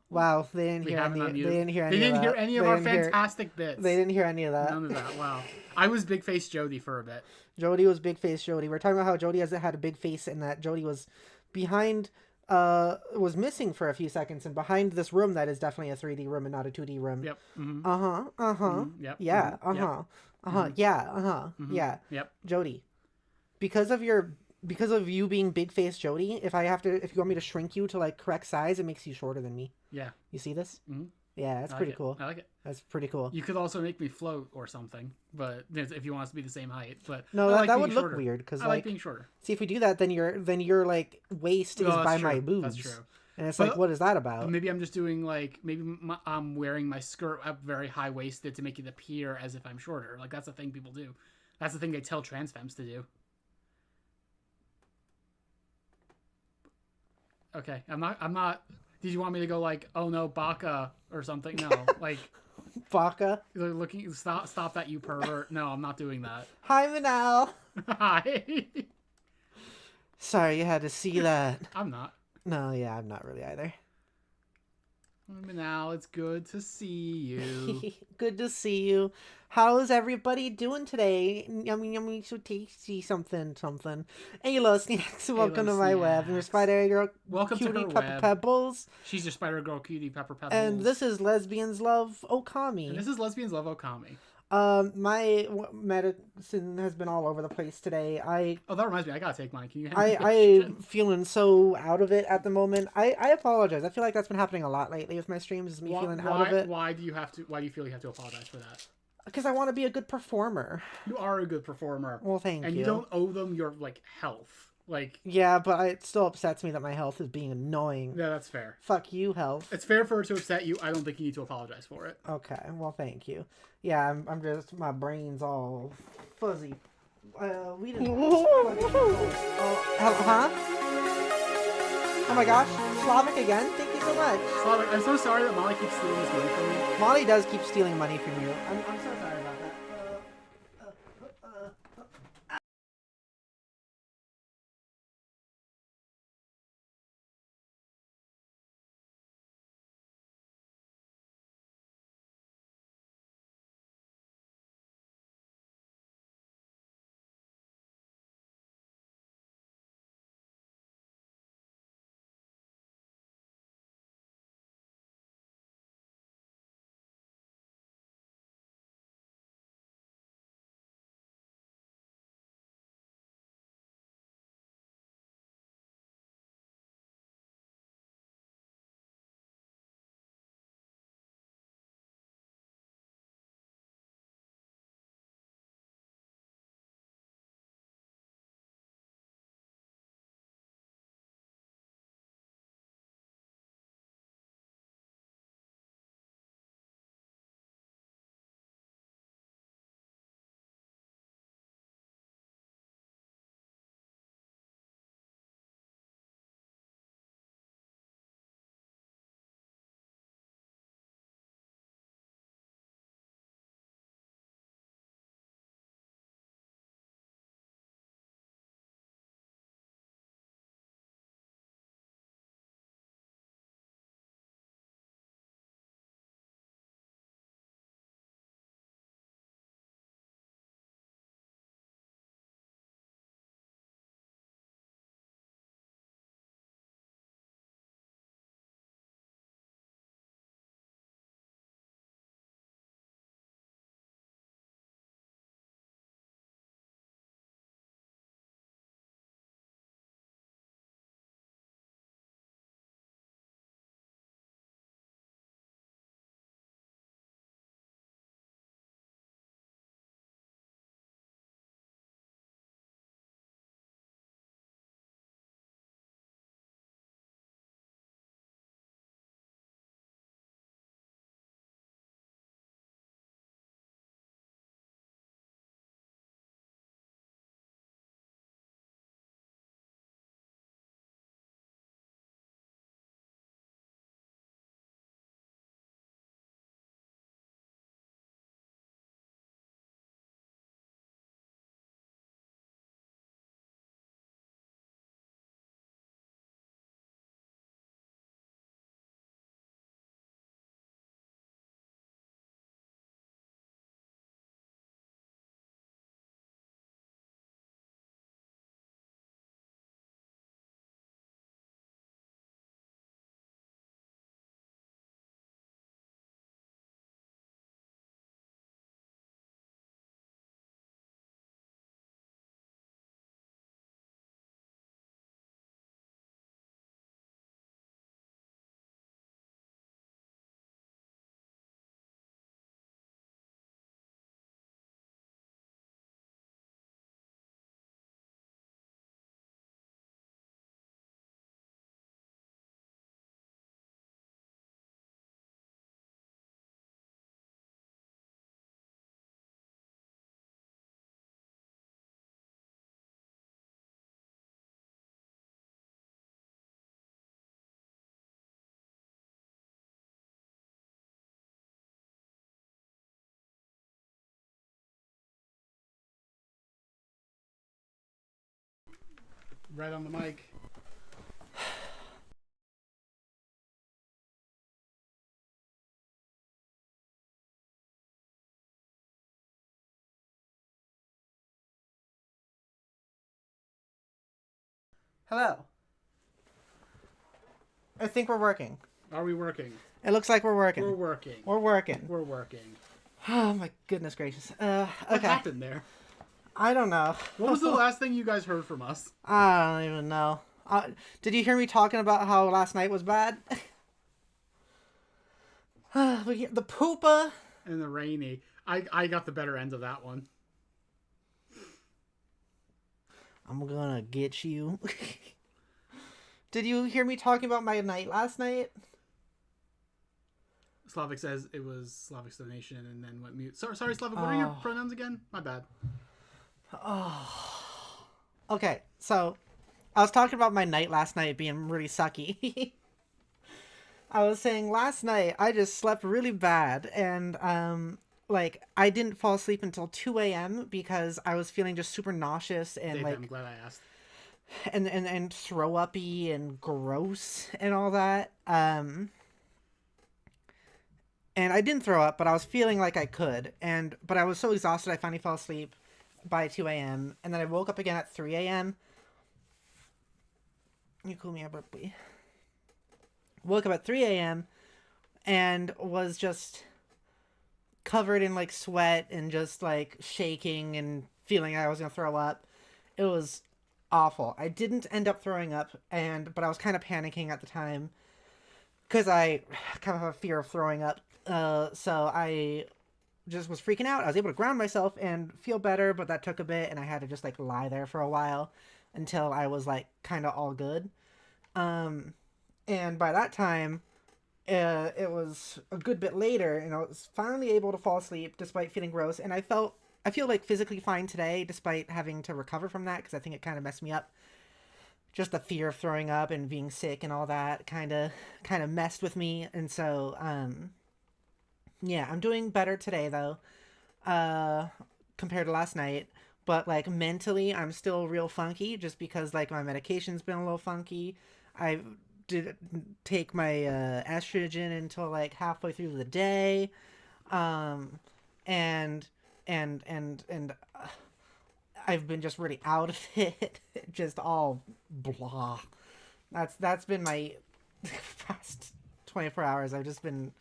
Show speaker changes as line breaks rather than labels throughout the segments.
Wow, they didn't
We
hear
have it
any.
on
They
mute.
didn't hear
They
any of
didn't hear
that.
any of
They
our
didn't hear.
fantastic
They
bits.
didn't hear any of that.
None of that. Wow. I was big face Jody for a bit.
Jody was big face Jody. We're talking about how Jody hasn't had a big face and that Jody was behind was missing for a few seconds and behind this room that is definitely a 3D room and not a 2D room.
Yep. Mm-hmm.
Uh-huh. Uh-huh.
Mm-hmm. Yep. Mm-hmm.
Yeah.
Yep.
Uh-huh. Uh-huh.
Mm-hmm.
Yeah. Uh-huh.
Mm-hmm.
Yeah.
Yep.
Jody, because of you being big face Jody, if you want me to shrink you to like correct size, it makes you shorter than me.
Yeah.
You see this?
Mm-hmm.
Yeah, that's
I like
pretty
it.
cool.
I like it.
That's pretty cool.
You could also make me float or something, but if you want us to be the same height. But
No,
I like
that
being
would look
shorter.
weird because
I like being shorter.
see if we do that, then your like waist is
Oh, that's
by
true.
my
That's
boobs,
true.
and it's like,
But
what is that
But
about?
maybe I'm just doing like I'm wearing my skirt up very high waisted to make it appear as if I'm shorter. Like that's the thing people do. That's the thing they tell trans femmes to do. Okay, I'm not. I'm not. Did you want me to go like, oh no, baka or something? No, like
Baka.
looking. Stop that, you pervert. No, I'm not doing that.
Hi, Manal.
Hi.
Sorry you had to see that.
I'm not.
No, yeah, I'm not really either.
Now it's good to see you.
Good to see you. How's everybody doing today? Yummy, yummy, so tasty, something, something. Ayla Snacks, welcome to my web. And your
Snacks.
spider girl,
Welcome
cutie
to her
Pepper
web.
Pebbles.
She's your spider girl, cutie Pepper Pebbles.
And this is Lesbians Love Okami.
And this is Lesbians Love Okami.
My medicine has been all over the place today.
Oh, that reminds me, I gotta take mine. Can you hand me
I'm feeling so out of it at the moment. I apologize. I feel like that's been happening a lot lately with my streams. Is me feeling out of it.
Why do you feel you have to apologize for that?
Because I want to be a good performer.
You are a good performer.
Well, thank you.
And you don't owe them your like health. Like
yeah, but it still upsets me that my health is being annoying.
Yeah, that's fair.
Fuck you, health.
It's fair for it to upset you. I don't think you need to apologize for it.
Okay, well, thank you. Yeah, I'm just my brain's all fuzzy. We didn't. Huh? Oh my gosh, Slavic again. Thank you so much.
Slavic, I'm so sorry that Molly keeps stealing this money from me.
Molly does keep stealing money from you. I'm so sorry.
Right on the mic.
Hello. I think we're working.
Are we working?
It looks like we're working.
We're working.
We're working.
We're working.
Oh my goodness gracious.
What
Okay.
happened there?
I don't know.
What was the last thing you guys heard from us?
I don't even know. Did you hear me talking about how last night was bad? The poopa.
And the rainy. I got the better end of that one.
I'm gonna get you. Did you hear me talking about my night last night?
Slavic says it was Slavic's donation and then went mute. Sorry, Slavic, what are your pronouns again? My bad.
Oh. Okay, so I was talking about my night last night being really sucky. I was saying last night I just slept really bad and like I didn't fall asleep until 2 a.m. because I was feeling just super nauseous and
Dave,
like
I'm glad I asked.
and throw uppy and gross and all that. And I didn't throw up, but I was feeling like I could. But I was so exhausted I finally fell asleep by 2 a.m. And then I woke up again at 3 a.m. You call me abruptly. Woke up at 3 a.m. and was just covered in like sweat and just like shaking and feeling I was gonna throw up. It was awful. I didn't end up throwing up, but I was kind of panicking at the time because I kind of have a fear of throwing up. So I just was freaking out. I was able to ground myself and feel better, but that took a bit, and I had to just like lie there for a while until I was like kind of all good. And by that time, it was a good bit later, and I was finally able to fall asleep despite feeling gross. And I feel like physically fine today, despite having to recover from that, because I think it kind of messed me up. Just the fear of throwing up and being sick and all that kind of messed with me. And so, yeah, I'm doing better today though, compared to last night. But like mentally, I'm still real funky, just because like my medication's been a little funky. I didn't take my estrogen until like halfway through the day, and I've been just really out of it, just all blah. That's been my past 24 hours. I've just been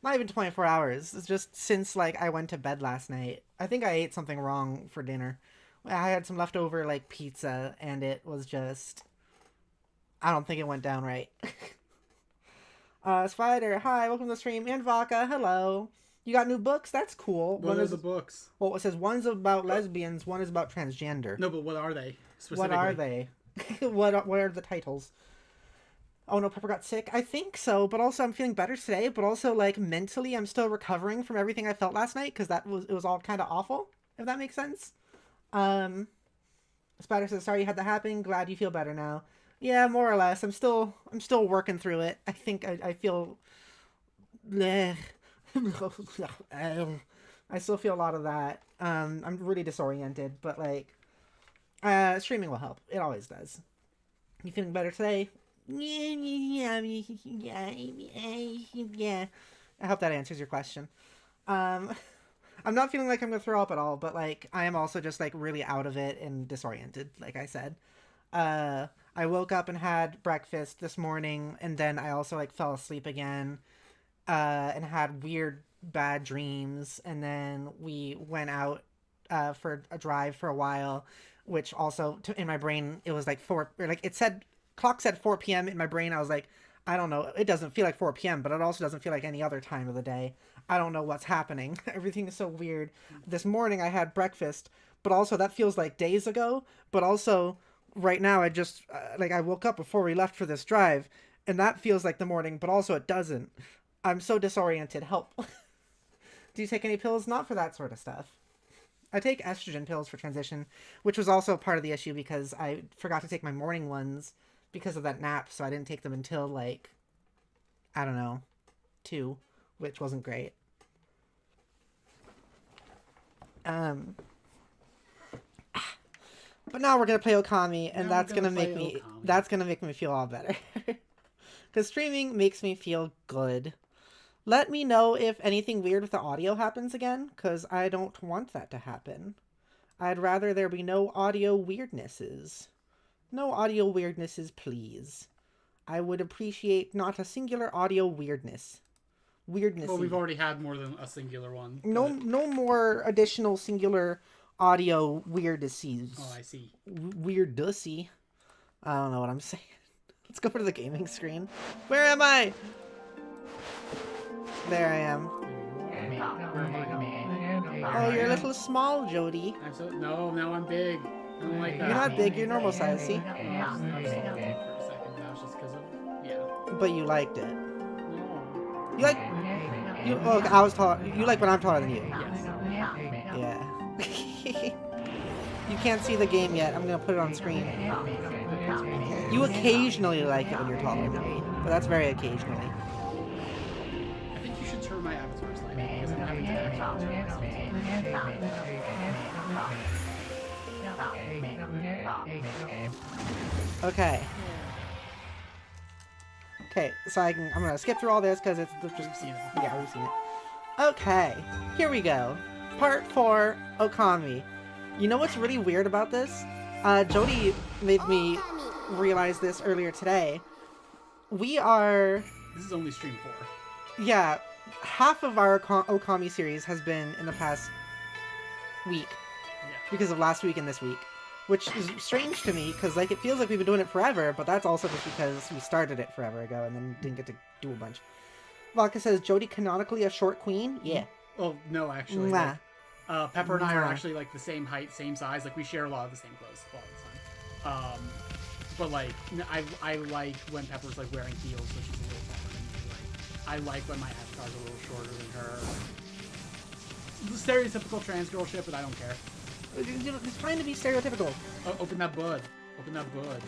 not even 24 hours. It's just since like I went to bed last night. I think I ate something wrong for dinner. I had some leftover like pizza, and it was just, I don't think it went down right. Spider, hi, welcome to the stream. And Vodka, hello. You got new books? That's cool.
What are the books?
Well, it says one's about lesbians, one is about transgender.
No, but what are they?
What are they? What are the titles? Oh no, Pepper got sick. I think so, but also I'm feeling better today. But also like mentally, I'm still recovering from everything I felt last night because it was all kind of awful. If that makes sense. Spider says sorry you had that happen. Glad you feel better now. Yeah, more or less. I'm still working through it. I think I feel. I still feel a lot of that. I'm really disoriented, but like, streaming will help. It always does. You feeling better today? Yeah. I hope that answers your question. I'm not feeling like I'm gonna throw up at all, but like I am also just like really out of it and disoriented, like I said. I woke up and had breakfast this morning, and then I also like fell asleep again, and had weird bad dreams, and then we went out for a drive for a while, which also in my brain it was like clock said 4 p.m. in my brain. I was like, I don't know, it doesn't feel like 4 p.m., but it also doesn't feel like any other time of the day. I don't know what's happening. Everything is so weird. This morning I had breakfast, but also that feels like days ago, but also right now I just I woke up before we left for this drive, and that feels like the morning, but also it doesn't. I'm so disoriented. Help. Do you take any pills? Not for that sort of stuff. I take estrogen pills for transition, which was also part of the issue because I forgot to take my morning ones because of that nap, so I didn't take them until like, I don't know, 2, which wasn't great. But But now we're gonna play Okami, and
Now we're
that's gonna
gonna
make
play
me
Okami.
that's gonna make me feel all better. Because streaming makes me feel good. Let me know if anything weird with the audio happens again, because I don't want that to happen. I'd rather there be no audio weirdnesses. No audio weirdnesses, please. I would appreciate not a singular audio weirdness. Weirdness.
Well, we've already had more than a singular one.
No,
but-
no more additional singular audio weirdnesses.
Oh, I see.
Weirddussy. I don't know what I'm saying. Let's go to the gaming screen. Where am I? There I am. Oh, you're a little small, Jody.
I'm so now I'm big. I don't like that.
You're not big, you're normal size, see?
No, I was for a second. That was just because of
But you liked it.
No.
You like... You, oh, I was tall. You like when I'm taller than you.
Yes.
Yeah. You can't see the game yet. I'm gonna put it on screen. You occasionally like it when you're taller than me. But that's very occasionally.
I think you should turn my avatar slightly because I'm having to actually
Okay. Okay, so I'm gonna skip through all this because it's just...
We've seen it.
Yeah, we've seen it. Okay, here we go. Part 4, Okami. You know what's really weird about this? Jody made me realize this earlier today. We are...
This is only stream 4.
Yeah, half of our Okami series has been in the past week.
Yeah.
Because of last week and this week. Which is strange to me, because like it feels like we've been doing it forever, but that's also just because we started it forever ago and then didn't get to do a bunch. Vodka says, Jody canonically a short queen? Yeah.
Well, no, actually.
Mwah.
Like, Pepper and I are
Mwah.
actually like the same height, same size. Like we share a lot of the same clothes all the time. But like I like when Pepper's like wearing heels, so she's a little taller than me. Like I like when my avatar's a little shorter than her. The stereotypical trans girl shit, but I don't care.
It's fine to be stereotypical.
Oh, open that bud. Open that bud.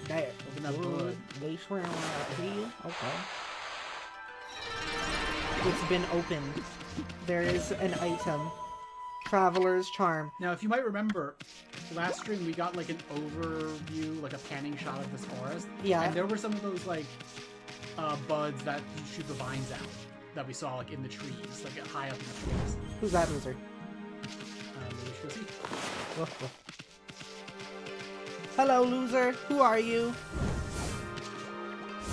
There.
Open that bud.
They swear on here. Okay. It's been opened. There is an item. Traveler's Charm.
Now, if you might remember, last stream we got like an overview, like a panning shot of this forest.
Yeah.
And there were some of those like buds that you shoot the vines out that we saw like in the trees, like high up in the trees.
Who's that loser?
Maybe we should go see.
Woof, woof. Hello, loser. Who are you?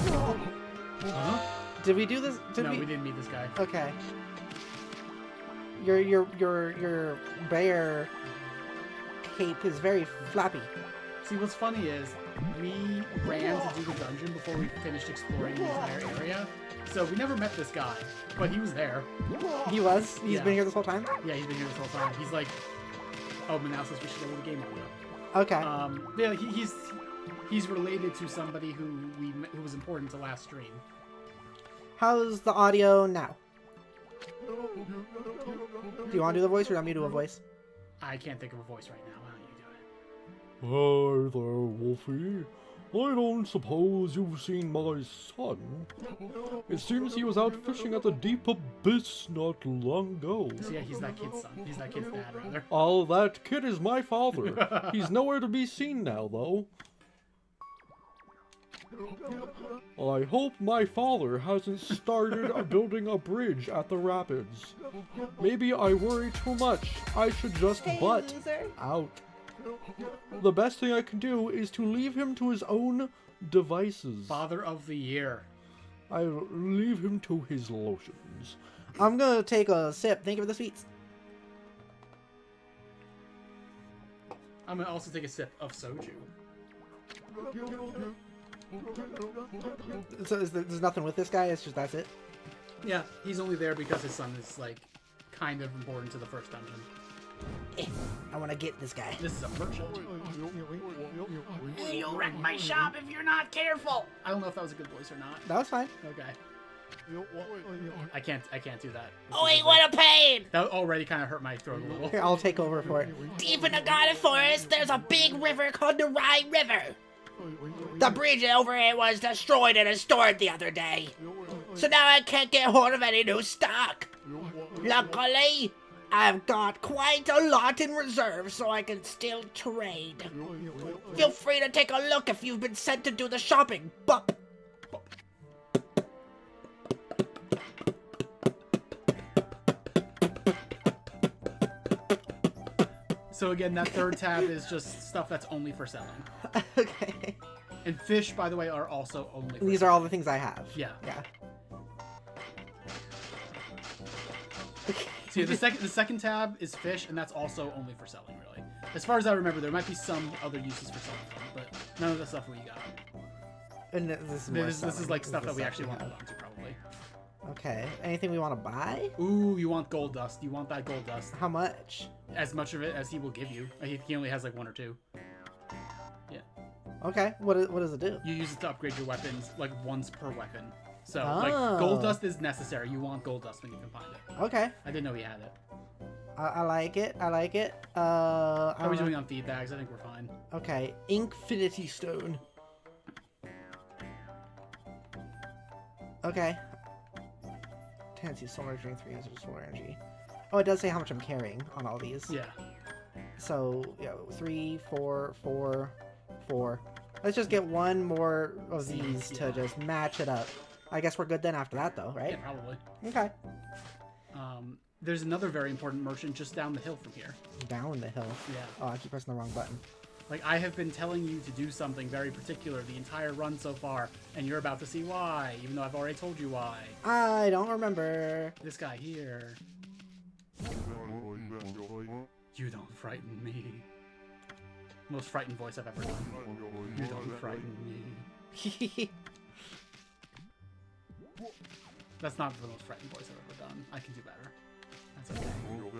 Huh?
Did we do this?
No, we didn't meet this guy.
Okay. Your bear cape is very flappy.
See, what's funny is we ran to do the dungeon before we finished exploring the entire area, so we never met this guy, but he was there.
He was? He's
Yeah.
been here this whole time?
Yeah, he's been here this whole time. He's like, oh, but now says we should go to the game audio.
Okay.
Yeah, he's related to somebody who was important to last stream.
How's the audio now? Do you want to do the voice or do you want me to do a voice?
I can't think of a voice right now. Why don't you do it?
Hi there, Wolfie. I don't suppose you've seen my son. It seems he was out fishing at the deep abyss not long ago.
So yeah, he's that kid's son. He's that kid's dad, rather.
Oh, that kid is my father. He's nowhere to be seen now, though. I hope my father hasn't started building a bridge at the rapids. Maybe I worry too much. I should just butt out. The best thing I can do is to leave him to his own devices.
Father of the year.
I leave him to his lotions.
I'm gonna take a sip. Thank you for the sweets.
I'm gonna also take a sip of soju.
So there's nothing with this guy, it's just that's it?
Yeah, he's only there because his son is like kind of important to the first dungeon.
I want to get this guy.
This is a merchant. You'll wreck my shop if you're not careful. I don't know if that was a good voice or not.
That was fine.
Okay. I can't do that.
Oh wait, what a pain!
That already kind of hurt my throat a little.
Here, I'll take over for it.
Deep in the garden forest, there's a big river called the Rye River. The bridge over it was destroyed and restored the other day. So now I can't get hold of any new stock. Luckily, I've got quite a lot in reserve, so I can still trade. Feel free to take a look if you've been sent to do the shopping, bup.
So again, that third tab is just stuff that's only for selling.
Okay.
And fish, by the way, are also only for
These are all the things I have.
Yeah.
Yeah.
See, the second tab is fish, and that's also only for selling, really. As far as I remember, there might be some other uses for selling, but none of the stuff we got.
And this
is like stuff that we actually want to hold on to, probably.
Okay. Anything we want to buy?
Ooh, you want gold dust. You want that gold dust.
How much?
As much of it as he will give you. He only has like 1 or 2. Yeah.
Okay. What does it do?
You use it to upgrade your weapons like once per weapon. So like gold dust is necessary. You want gold dust when you can find it.
Okay.
I didn't know he had it.
I like it. I like it.
How are we doing on feed bags? I think we're fine.
Okay. Infinity Stone. Okay. Tendency solar drink 3 uses solar energy. Oh, it does say how much I'm carrying on all these.
Yeah.
So, yeah, 3, 4, 4, 4. Let's just get one more of these to just match it up. I guess we're good then after that, though, right?
Yeah, probably.
Okay.
There's another very important merchant just down the hill from here.
Down the hill.
Yeah.
Oh, I keep pressing the wrong button.
Like, I have been telling you to do something very particular the entire run so far, and you're about to see why, even though I've already told you why.
I don't remember.
This guy here. You don't frighten me. Most frightened voice I've ever done. You don't frighten me. That's not the most frightened voice I've ever done. I can do better. That's okay. You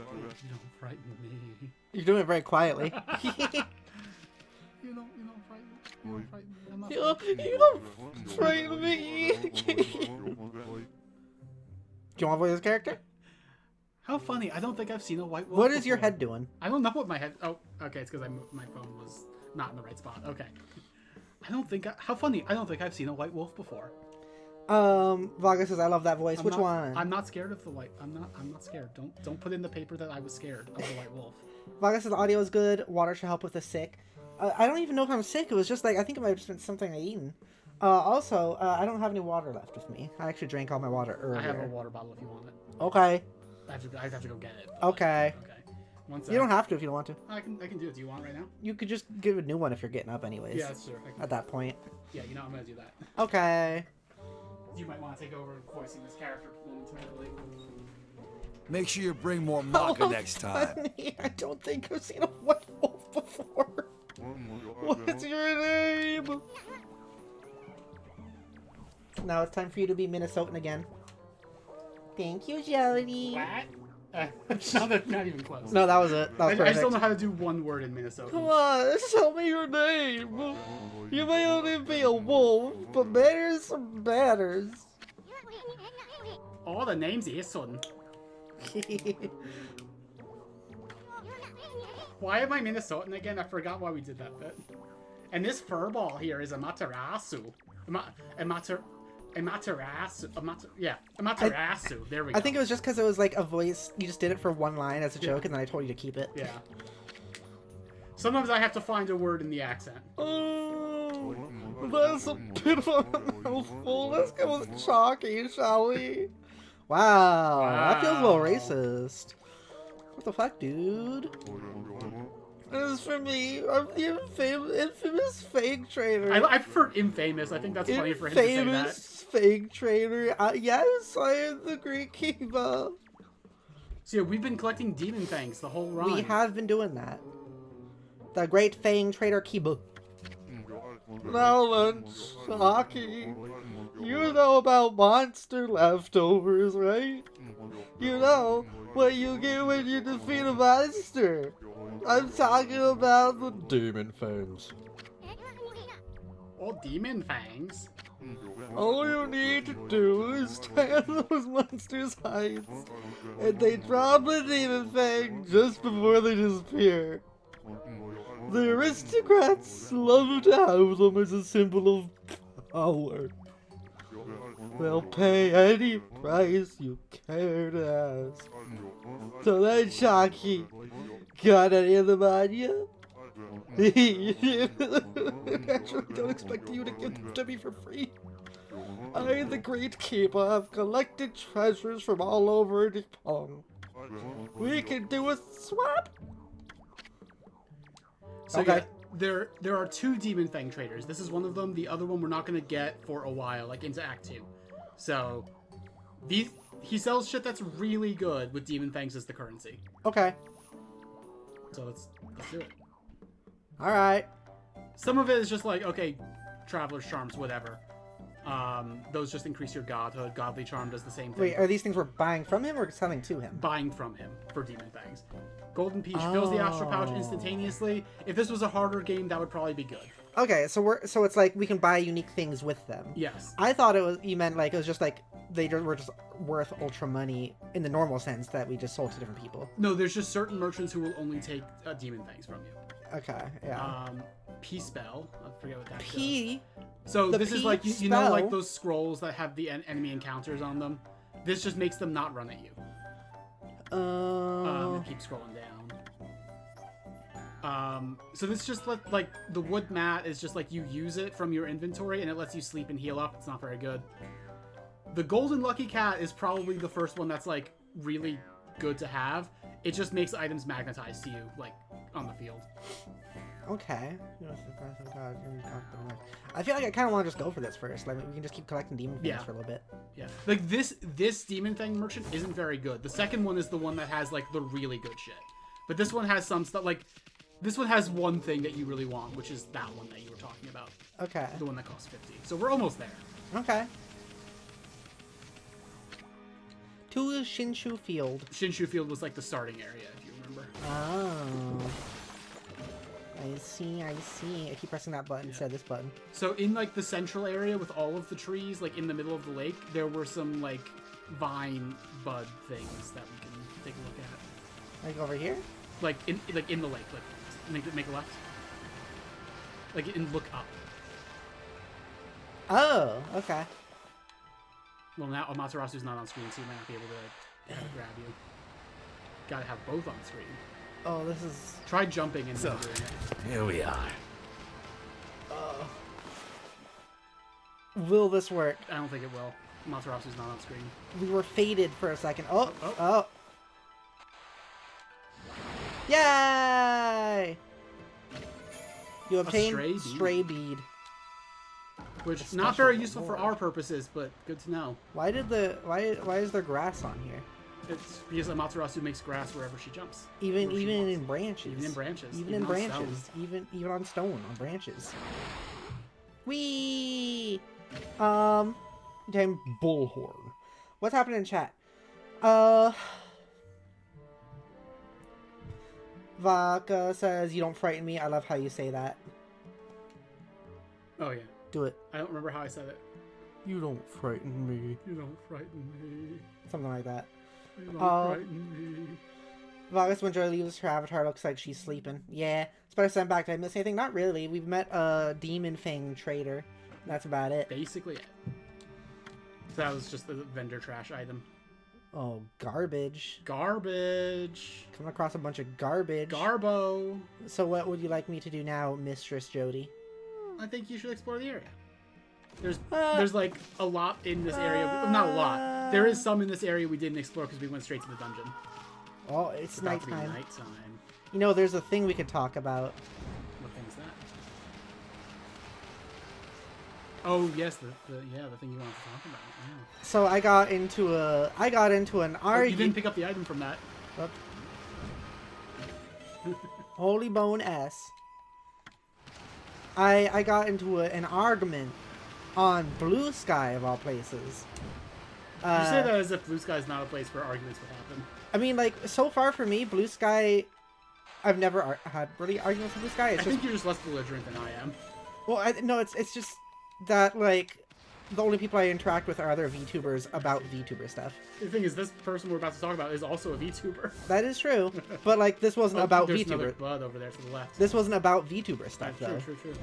don't frighten me.
You're doing it very quietly.
You don't frighten me. You don't frighten me. I'm not
You don't frighten me. Do you want to voice this character?
How funny. I don't think I've seen a white wolf
What is your
before.
head doing?
I don't know what my head... Oh, okay. It's because my phone was not in the right spot. Okay. I don't think... How funny. I don't think I've seen a white wolf before.
Vaga says, I love that voice. Which one?
I'm not scared of the white... I'm not scared. Don't put in the paper that I was scared of the white wolf.
Vaga says, the audio is good. Water should help with the sick. I don't even know if I'm sick. It was just like, I think it might have just been something I eaten. Also, I don't have any water left with me. I actually drank all my water earlier.
I have a water bottle if you want it.
Okay.
I have to go get it.
Okay.
Okay. One sec.
You don't have to if you don't want to.
I can do it. Do you want it right now?
You could just give a new one if you're getting up anyways.
Yeah, that's true.
At that point.
Yeah, you know I'm gonna do that.
Okay.
You might want to take over voicing this character momentarily.
Make sure you bring more maca next time.
Funny. I don't think I've seen a white wolf before. What's your name? Now it's time for you to be Minnesotan again. Thank you, Jody.
What? Not even close.
No, that was it. That was
I
perfect.
just don't know how to do one word in Minnesota.
Come on, tell me your name. You may only be a wolf, but manners are manners.
Oh, the name's here, son. Why am I Minnesotan again? I forgot why we did that bit. And this furball here is a Matarasu. Amaterasu. There we go.
I think it was just because it was like a voice. You just did it for one line as a joke, and then I told you to keep it.
Yeah. Sometimes I have to find a word in the accent.
Oh, that's a bit of a mouthful. Let's go with chalky, shall we? Wow, that feels a little racist. What the fuck, dude? This is for me. I'm the infamous fake trader.
I prefer infamous. I think that's funny for him to say that.
Infamous fake trader. Yes, I am the Greek Kiba.
So yeah, we've been collecting demon fangs the whole run.
We have been doing that. The great Fang Trader Kiba. Now then, Shocky. You know about monster leftovers, right? You know what you get when you defeat a monster. I'm talking about the demon fangs.
Oh, demon fangs?
All you need to do is stand those monsters' heights, and they drop a demon fang just before they disappear. The aristocrats love to have them as a symbol of power.
We'll pay any price you care to ask. So then, Shocky, got any of them on you? I actually don't expect you to give them to me for free. I, the Great Keeper, have collected treasures from all over the pond. We can do a swap.
So
Okay.
yeah, there are 2 Demon Fang traders. This is one of them. The other one we're not going to get for a while, like into Act 2. So he sells shit that's really good with Demon Fangs as the currency.
Okay.
So let's do it.
All right.
Some of it is just like, okay, Traveler's Charms, whatever. Those just increase your godhood. Godly Charm does the same thing.
Wait, are these things we're buying from him or selling to him?
Buying from him for Demon Fangs. Golden Peach fills the Astral Pouch instantaneously. If this was a harder game, that would probably be good.
Okay, so it's like we can buy unique things with them.
Yes.
I thought you meant like it was just like were just worth ultra money in the normal sense that we just sold to different people.
No, there's just certain merchants who will only take Demon Fangs from you.
Okay, yeah.
P spell. I forget what that
P.
does. So
the
this is
P
like you know, like
spell?
those scrolls that have the enemy encounters on them. This just makes them not run at you. Keep scrolling down. So this just like the wood mat is just like you use it from your inventory and it lets you sleep and heal up. It's not very good. The golden lucky cat is probably the first one that's like really good to have. It just makes items magnetized to you like on the field.
Okay. I feel like I kind of want to just go for this first. Like we can just keep collecting demon things
Yeah.
for a little bit.
Yeah, like this Demon Fang merchant isn't very good. The second one is the one that has like the really good shit. But this one has some stuff like this one has one thing that you really want, which is that one that you were talking about.
Okay.
The one that costs 50. So we're almost there.
Okay. To Shinshu Field.
Shinshu Field was like the starting area, if you remember.
Oh. I see, I see. I keep pressing that button instead of this button.
So in like the central area with all of the trees, like in the middle of the lake, there were some like vine bud things that we can take a look at.
Like over here?
Like in the lake, like make a left. Like look up.
Oh, okay.
Well, now Amaterasu's not on screen, so you might not be able to like, grab you. Gotta have both on screen.
Oh, this is...
Try jumping and doing it.
Here we are.
Will this work?
I don't think it will. Amaterasu's not on screen.
We were faded for a second. Oh,
Oh.
oh. Yay! You obtained
stray
stray bead.
Which
A
not very
special
useful for
reward.
our purposes, but good to know.
Why is there grass on here?
It's because Amaterasu makes grass wherever she jumps.
Even
Where she
in
wants.
branches.
Even in branches.
Even in
on
branches.
stone.
Even on stone, on branches. Whee! Damn bullhorn. What's happening in chat? Vaka says, "You don't frighten me." I love how you say that.
Oh yeah.
Do it.
I don't remember how I said it.
You don't frighten me.
You don't frighten me.
Something like that.
You don't
Oh.
frighten me.
Vargas, when Joy leaves, her avatar looks like she's sleeping. Yeah. Spider sent back. Did I miss anything? Not really. We've met a Demon Fang trader. That's about it.
Basically it. So that was just the vendor trash item.
Oh, garbage.
Garbage.
Coming across a bunch of garbage.
Garbo.
So what would you like me to do now, Mistress Jody?
I think you should explore the area. There's like a lot in this area. Not a lot. There is some in this area we didn't explore because we went straight to the dungeon.
Oh, it's
about to be
nighttime.
nighttime.
You know, there's a thing we could talk about.
What thing is that? Oh yes, the thing you wanted to talk about. Yeah.
So I got into an
Oh, you
argument.
didn't pick up the item from that.
Holy Bone S. I got into an argument on Blue Sky of all places.
You say that as if Blue Sky is not a place where arguments would happen.
I mean, like, so far for me, Blue Sky, I've never had really arguments with Blue Sky. It's
I
just,
think you're just less belligerent than I am.
well, no, it's just that, like, the only people I interact with are other VTubers about VTuber stuff.
The thing is, this person we're about to talk about is also a VTuber.
That is true, but, like, this wasn't
Oh,
about
there's another
VTuber.
bud over there to the left.
This wasn't about VTuber stuff,
True,
though.
true.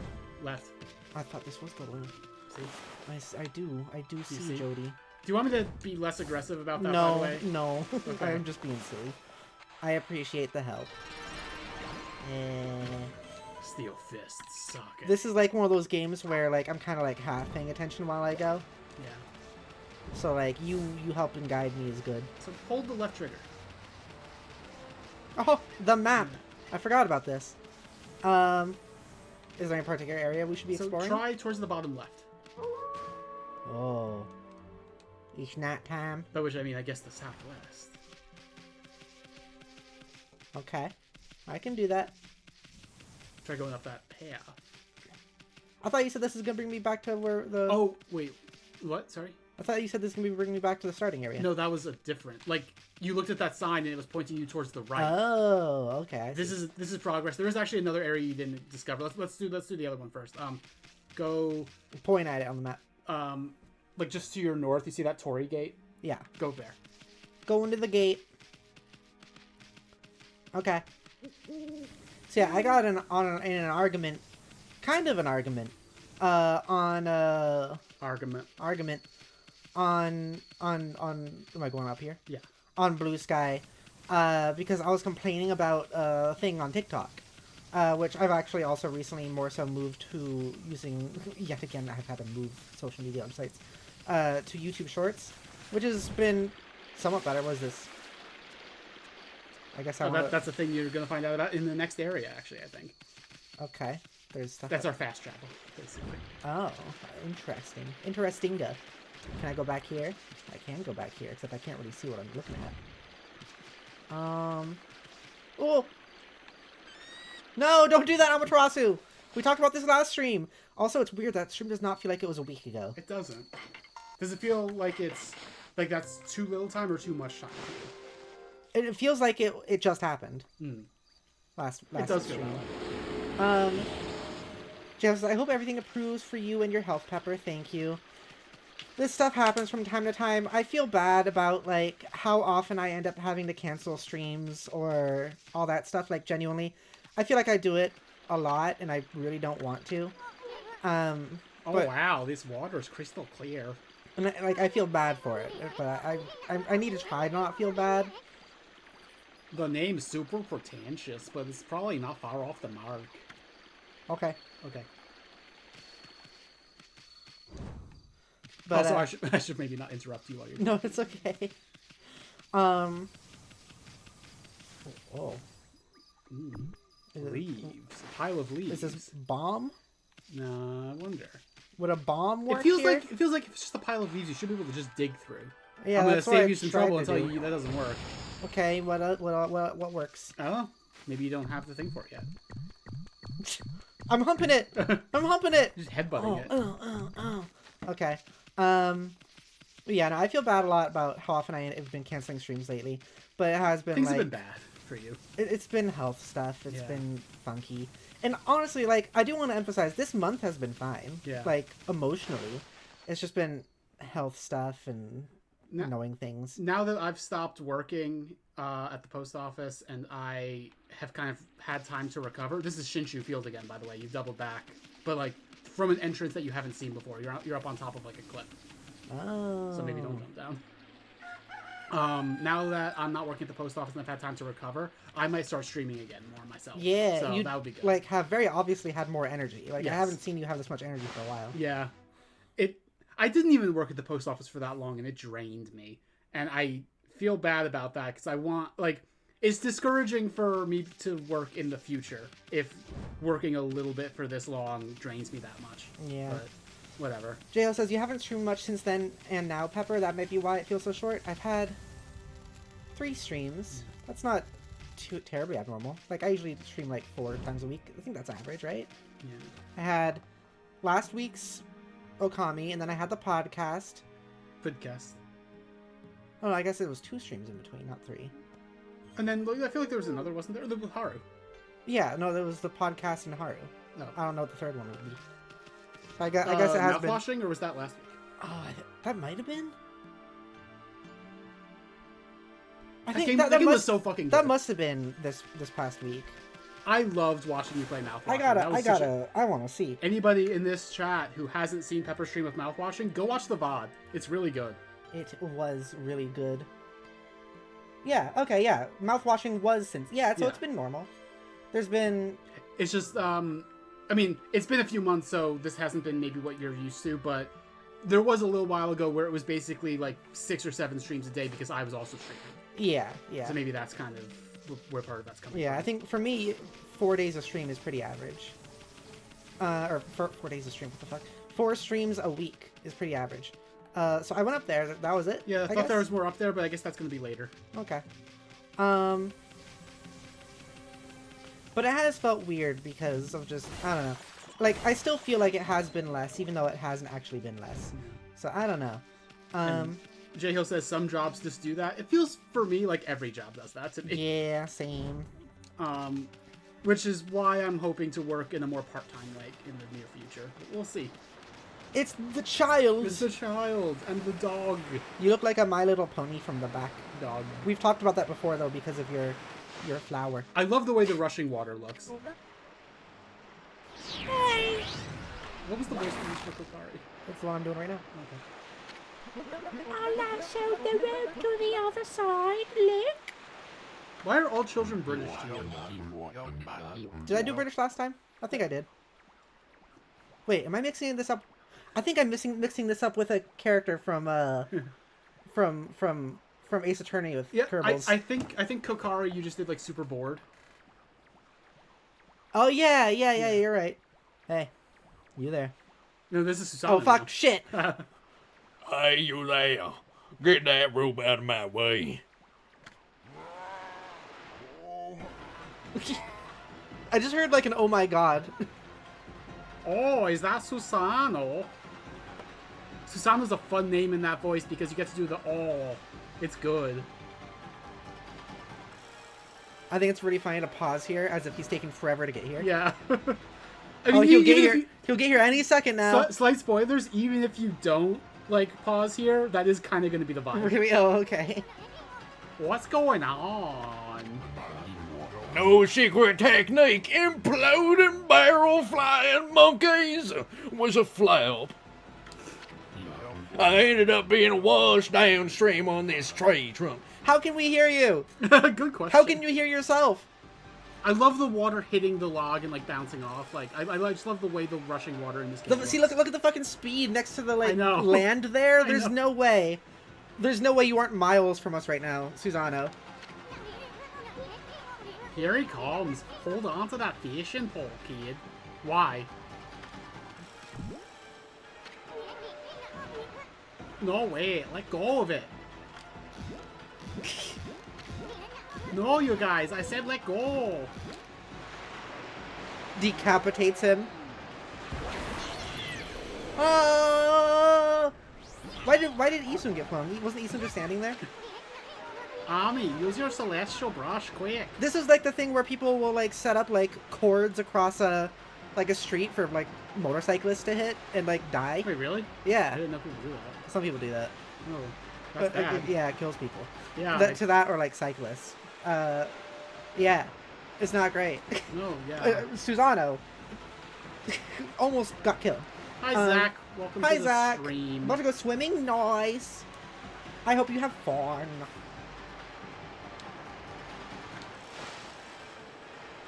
Left.
I thought this was the left.
See?
I do see,
see?
Jody.
Do you want me to be less aggressive about that, by the
No,
way?
no.
Okay.
I'm just being silly. I appreciate the help.
Steel fists suck.
This is like one of those games where like I'm kind of like half paying attention while I go.
Yeah.
So like you helping guide me is good.
So hold the left trigger.
Oh, the map. I forgot about this. Is there any particular area we should be exploring?
So try towards the bottom left.
Oh. It's night time.
By which I mean, I guess the southwest.
Okay. I can do that.
Try going up that path.
I thought you said this is gonna bring me back to where the...
Oh, wait. What? Sorry?
I thought you said this is gonna be bringing me back to the starting area.
No, that was a different... Like, you looked at that sign and it was pointing you towards the right.
Oh, okay. I
This
see.
is progress. There is actually another area you didn't discover. Let's do the other one first. Go...
Point at it on the map.
Like, just to your north. You see that Torii gate?
Yeah.
Go there.
Go into the gate. Okay. So yeah, I got in an argument, kind of an argument, on
Argument.
on am I going up here?
Yeah.
On Blue Sky, because I was complaining about a thing on TikTok, which I've actually also recently more so moved to using, yet again I've had to move social media websites, to YouTube Shorts, which has been somewhat better. What is this? I guess
That's the thing you're going to find out about in the next area, actually, I think.
Okay. There's stuff.
That's our fast travel, basically.
Oh, interesting. Interestinga. Can I go back here? I can go back here, except I can't really see what I'm looking at. Oh! No, don't do that, Amaterasu! We talked about this last stream. Also, it's weird that stream does not feel like it was a week ago.
It doesn't. Does it feel like it's... Like that's too little time or too much time?
It feels like it just happened. Last
it does
stream.
feel that way.
Jeff, I hope everything improves for you and your health, Pepper. Thank you. This stuff happens from time to time. I feel bad about, like, how often I end up having to cancel streams or all that stuff. Like, genuinely. I feel like I do it a lot, and I really don't want to.
Oh, wow. This water is crystal clear.
And, I feel bad for it. But I need to try to not feel bad.
The name's super pretentious, but it's probably not far off the mark.
Okay.
Okay.
But,
also, I should maybe not interrupt you while you're...
No, it's okay. Oh.
Leaves. A pile of leaves.
Is this bomb?
Nah, I wonder.
Would a bomb work
It feels
here?
like if it's just a pile of leaves, you should be able to just dig through.
Yeah,
I'm gonna
that's what
save
I
you some
tried
trouble
to
and tell
do.
you that doesn't work.
Okay, what works?
Oh, maybe you don't have the thing for it yet.
I'm humping it. I'm humping it.
Just headbutting it.
Okay. Yeah, no, I feel bad a lot about how often I have been canceling streams lately, but it has been
Things
like
have been bad for you.
it's been health stuff. It's
Yeah.
been funky, and honestly, like I do want to emphasize, this month has been fine.
Yeah.
Like emotionally, it's just been health stuff and
No-
knowing things.
Now that I've stopped working at the post office and I have kind of had time to recover. This is Shinshu Field again, by the way. You doubled back, but like from an entrance that you haven't seen before. You're up on top of like a cliff,
Oh.
so maybe don't jump down. Now that I'm not working at the post office and I've had time to recover, I might start streaming again more myself.
Yeah,
so
you
that would be good.
like have very obviously had more energy. Like
Yes.
I haven't seen you have this much energy for a while.
Yeah. I didn't even work at the post office for that long, and it drained me. And I feel bad about that, because I want, like, it's discouraging for me to work in the future if working a little bit for this long drains me that much.
Yeah.
But whatever.
JL says, you haven't streamed much since then and now, Pepper. That might be why it feels so short. I've had 3 streams. That's not too terribly abnormal. Like, I usually stream like 4 times a week. I think that's average, right?
Yeah.
I had last week's Okami, and then I had the podcast.
Good guess.
Oh, I guess it was 2 streams in between, not 3.
And then I feel like there was another, wasn't there? With Haru.
Yeah, no, there was the podcast and Haru.
No.
I don't know what the third one would be. I guess it has been.
Mouthwashing, or was that last week?
Oh, that might have been. I
That
think
game,
that
that game
must,
was so fucking good.
that must have been this past week.
I loved watching you play mouthwashing.
I want to see.
Anybody in this chat who hasn't seen Pepper stream with mouthwashing, go watch the VOD. It's really good.
It was really good. Yeah, okay, yeah. Mouthwashing was since... Yeah, so it's been normal. There's been...
It's just, I mean, it's been a few months, so this hasn't been maybe what you're used to, but there was a little while ago where it was basically like 6 or 7 streams a day because I was also streaming.
Yeah, yeah.
So maybe that's kind of where part of that's coming from.
Yeah, I think for me, 4 days of stream is pretty average. Or 4 days of stream, what the fuck? 4 streams a week is pretty average. So I went up there. That was it.
Yeah, I thought there was more up there, but I guess that's going to be later.
Okay. But it has felt weird because of just, I don't know. Like, I still feel like it has been less, even though it hasn't actually been less. So I don't know.
J Hill says some jobs just do that. It feels for me like every job does that to me.
Yeah, same.
Which is why I'm hoping to work in a more part-time way in the near future. But we'll see.
It's the child.
It's the child and the dog.
You look like a My Little Pony from the back.
Dog.
We've talked about that before though because of your flower.
I love the way the rushing water looks.
Hey!
What was the voice for Kokari?
That's what I'm doing right now.
Okay.
I'll now show the road to the other side. Look.
Why are all children British to you?
Did I do British last time? I think I did. Wait, am I mixing this up? I think I'm mixing this up with a character from Ace Attorney with Kerbals.
I think Kokari you just did like super bored.
Oh yeah, you're right. Hey, you there?
No, this is Susanna.
Oh fuck, shit!
Hey, you there. Get that rope out of my way.
I just heard like an oh my god.
Oh, is that Susano? Susano's a fun name in that voice because you get to do the oh. It's good.
I think it's really funny to pause here as if he's taking forever to get here.
Yeah. I mean,
he'll get here. He'll get here any second now.
Slight spoilers. Even if you don't like pause here, that is kind of going to be the vibe.
Really? Oh, okay.
What's going on?
No secret technique. Imploding barrel flying monkeys was a flop. I ended up being washed downstream on this tree trunk.
How can we hear you?
Good question.
How can you hear yourself?
I love the water hitting the log and like bouncing off. Like I just love the way the rushing water in this game.
See, look at the fucking speed next to the like
I know.
land there.
I
There's
know.
no way. There's no way you aren't miles from us right now, Susano.
Here he comes. Hold on to that fishing pole, kid. Why? No, wait. Let go of it. No, you guys. I said let go.
Decapitates him. Why did Isun get flung? Wasn't Isun just standing there?
Ami, use your celestial brush, quick.
This is like the thing where people will like set up like cords across a street for like motorcyclists to hit and like die.
Wait, really? I
Yeah,
didn't know people do that.
some people do that.
Oh, that's bad.
Yeah, it kills people.
Yeah.
To that or like cyclists. Yeah, it's not great.
No, yeah.
Susano almost got killed.
Hi, Zach. Welcome
Hi,
to the
Zach.
stream.
About to go swimming? Nice. I hope you have fun.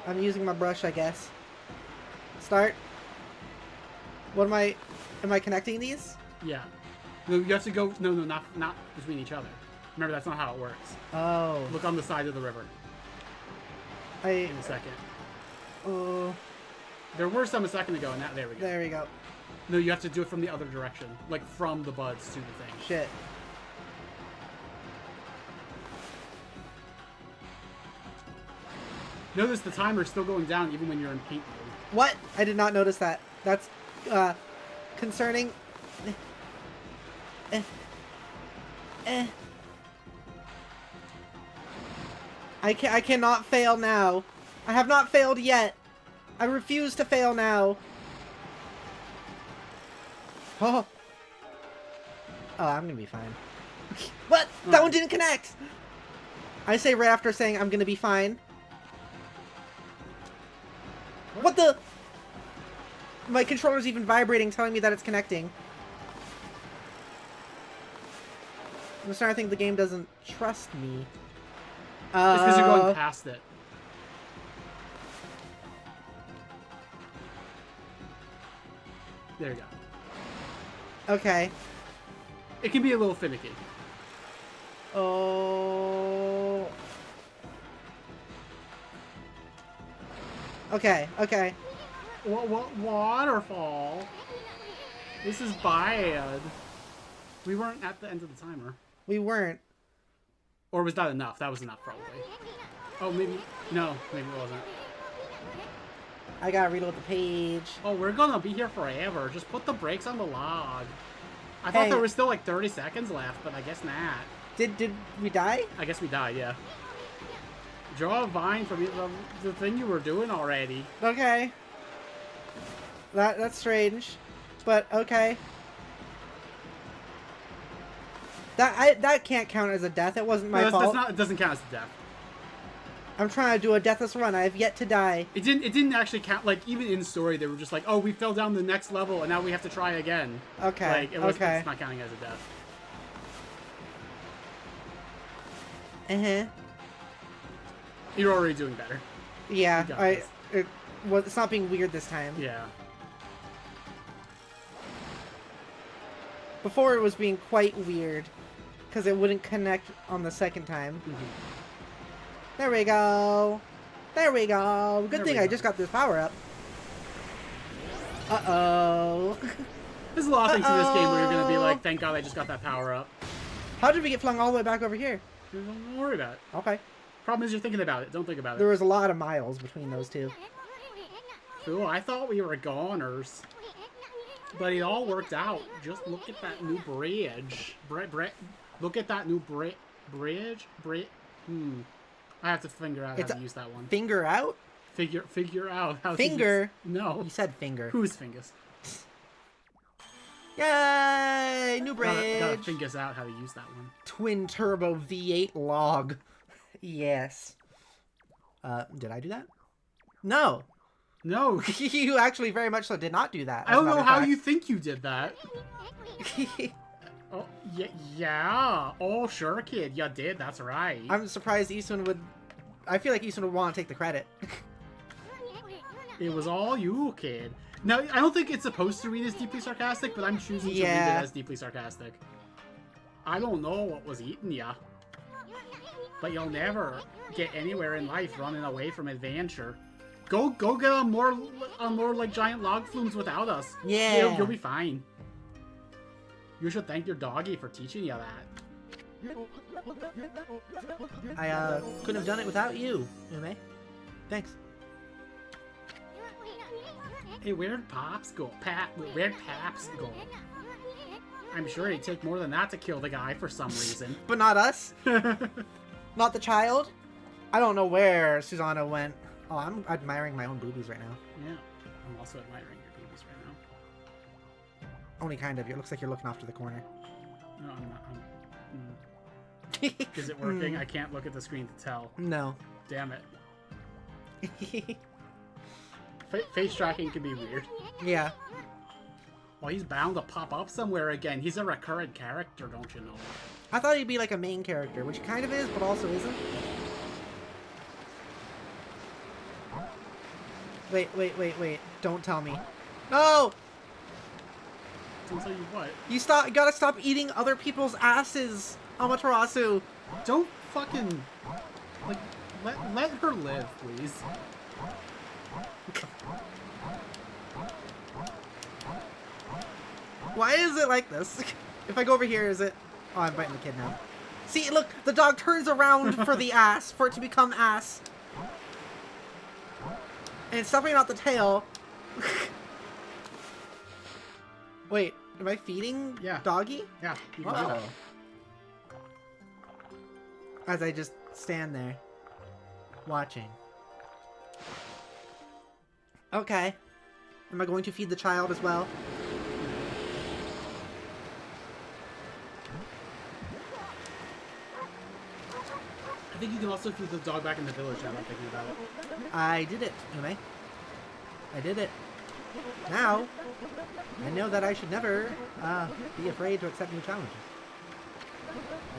I'm using my brush, I guess. Start. What am I connecting these?
Yeah. No, you have to go. No, not between each other. Remember, that's not how it works.
Oh.
Look on the side of the river. In a second.
Oh.
There were some a second ago, and there we go.
There we go.
No, you have to do it from the other direction, like from the buds to the thing.
Shit.
Notice the timer's still going down even when you're in paint mode.
What? I did not notice that. That's concerning. I cannot fail now. I have not failed yet. I refuse to fail now. Oh. Oh, I'm gonna be fine. What? That one didn't connect! I say right after saying I'm gonna be fine. What the? My controller's even vibrating, telling me that it's connecting. I'm starting to think the game doesn't trust me.
It's because you're going past it. There you go.
Okay.
It can be a little finicky.
Oh. Okay, okay.
What waterfall? This is bad. We weren't at the end of the timer.
We weren't.
Or was that enough? That was enough, probably. Oh, maybe... No, maybe it wasn't.
I gotta reload the page.
Oh, we're gonna be here forever. Just put the brakes on the log. I thought
Hey.
there was still like 30 seconds left, but I guess not.
Did we die?
I guess we died, yeah. Draw a vine from the thing you were doing already.
Okay. That's strange. But okay. That can't count as a death. It wasn't my fault.
It doesn't count as a death.
I'm trying to do a deathless run. I have yet to die.
It didn't actually count. Like, even in story, they were just like, oh, we fell down the next level, and now we have to try again.
Okay.
Like,
Okay.
It's not counting as a death. You're already doing better.
Yeah.
You got this.
It's not being weird this time.
Yeah.
Before it was being quite weird, because it wouldn't connect on the second time.
Mm-hmm.
There we go. There we go. Good thing I just got this power up. Uh-oh.
There's a lot of things in this game where you're gonna be like, thank God I just got that power up.
How did we get flung all the way back over here?
Don't worry about it.
Okay.
Problem is you're thinking about it. Don't think about it.
There was a lot of miles between those two.
Ooh, I thought we were goners. But it all worked out. Just look at that new bridge. Look at that new bridge. I have to figure out how to use that one.
Finger out?
Figure out how
Finger?
to use... No.
You said finger.
Whose fingers?
Yay! New bridge!
Gotta fingers out how to use that one.
Twin turbo V8 log. Yes. Did I do that? No.
No.
You actually very much so did not do that.
I don't know how you think you did that. Oh, yeah. Oh, sure, kid. You did. That's right.
I'm surprised Eastman would... I feel like Eastman would want to take the credit.
It was all you, kid. Now, I don't think it's supposed to read as deeply sarcastic, but I'm choosing to read it as deeply sarcastic. I don't know what was eating ya, but you'll never get anywhere in life running away from adventure. Go get on more like giant log flumes without us.
Yeah.
You'll be fine. You should thank your doggy for teaching you that.
I couldn't have done it without you, Ume. Thanks.
Hey, where'd Pops go? Where'd Paps go? I'm sure it'd take more than that to kill the guy for some reason.
But not us. Not the child. I don't know where Susanna went. Oh, I'm admiring my own boobies right now.
Yeah, I'm also admiring your boobies right now.
Only kind of. It looks like you're looking off to the corner.
No, I'm not. Is it working? I can't look at the screen to tell.
No.
Damn it. Face tracking can be weird.
Yeah.
Well, he's bound to pop up somewhere again. He's a recurrent character, don't you know?
I thought he'd be like a main character, which he kind of is, but also isn't. Wait. Don't tell me. No!
Don't tell you what.
You gotta stop eating other people's asses, Amaterasu.
Don't fucking... Like, let her live, please.
Why is it like this? If I go over here, is it... Oh, I'm biting the kid now. See, look, the dog turns around for the ass, for it to become ass. And it's definitely not the tail. Wait, am I feeding doggy?
Yeah, you can do that.
As I just stand there, watching. Okay. Am I going to feed the child as well?
I think you can also feed the dog back in the village now that I'm thinking about it.
I did it, Ume. I did it. Now, I know that I should never be afraid to accept new challenges.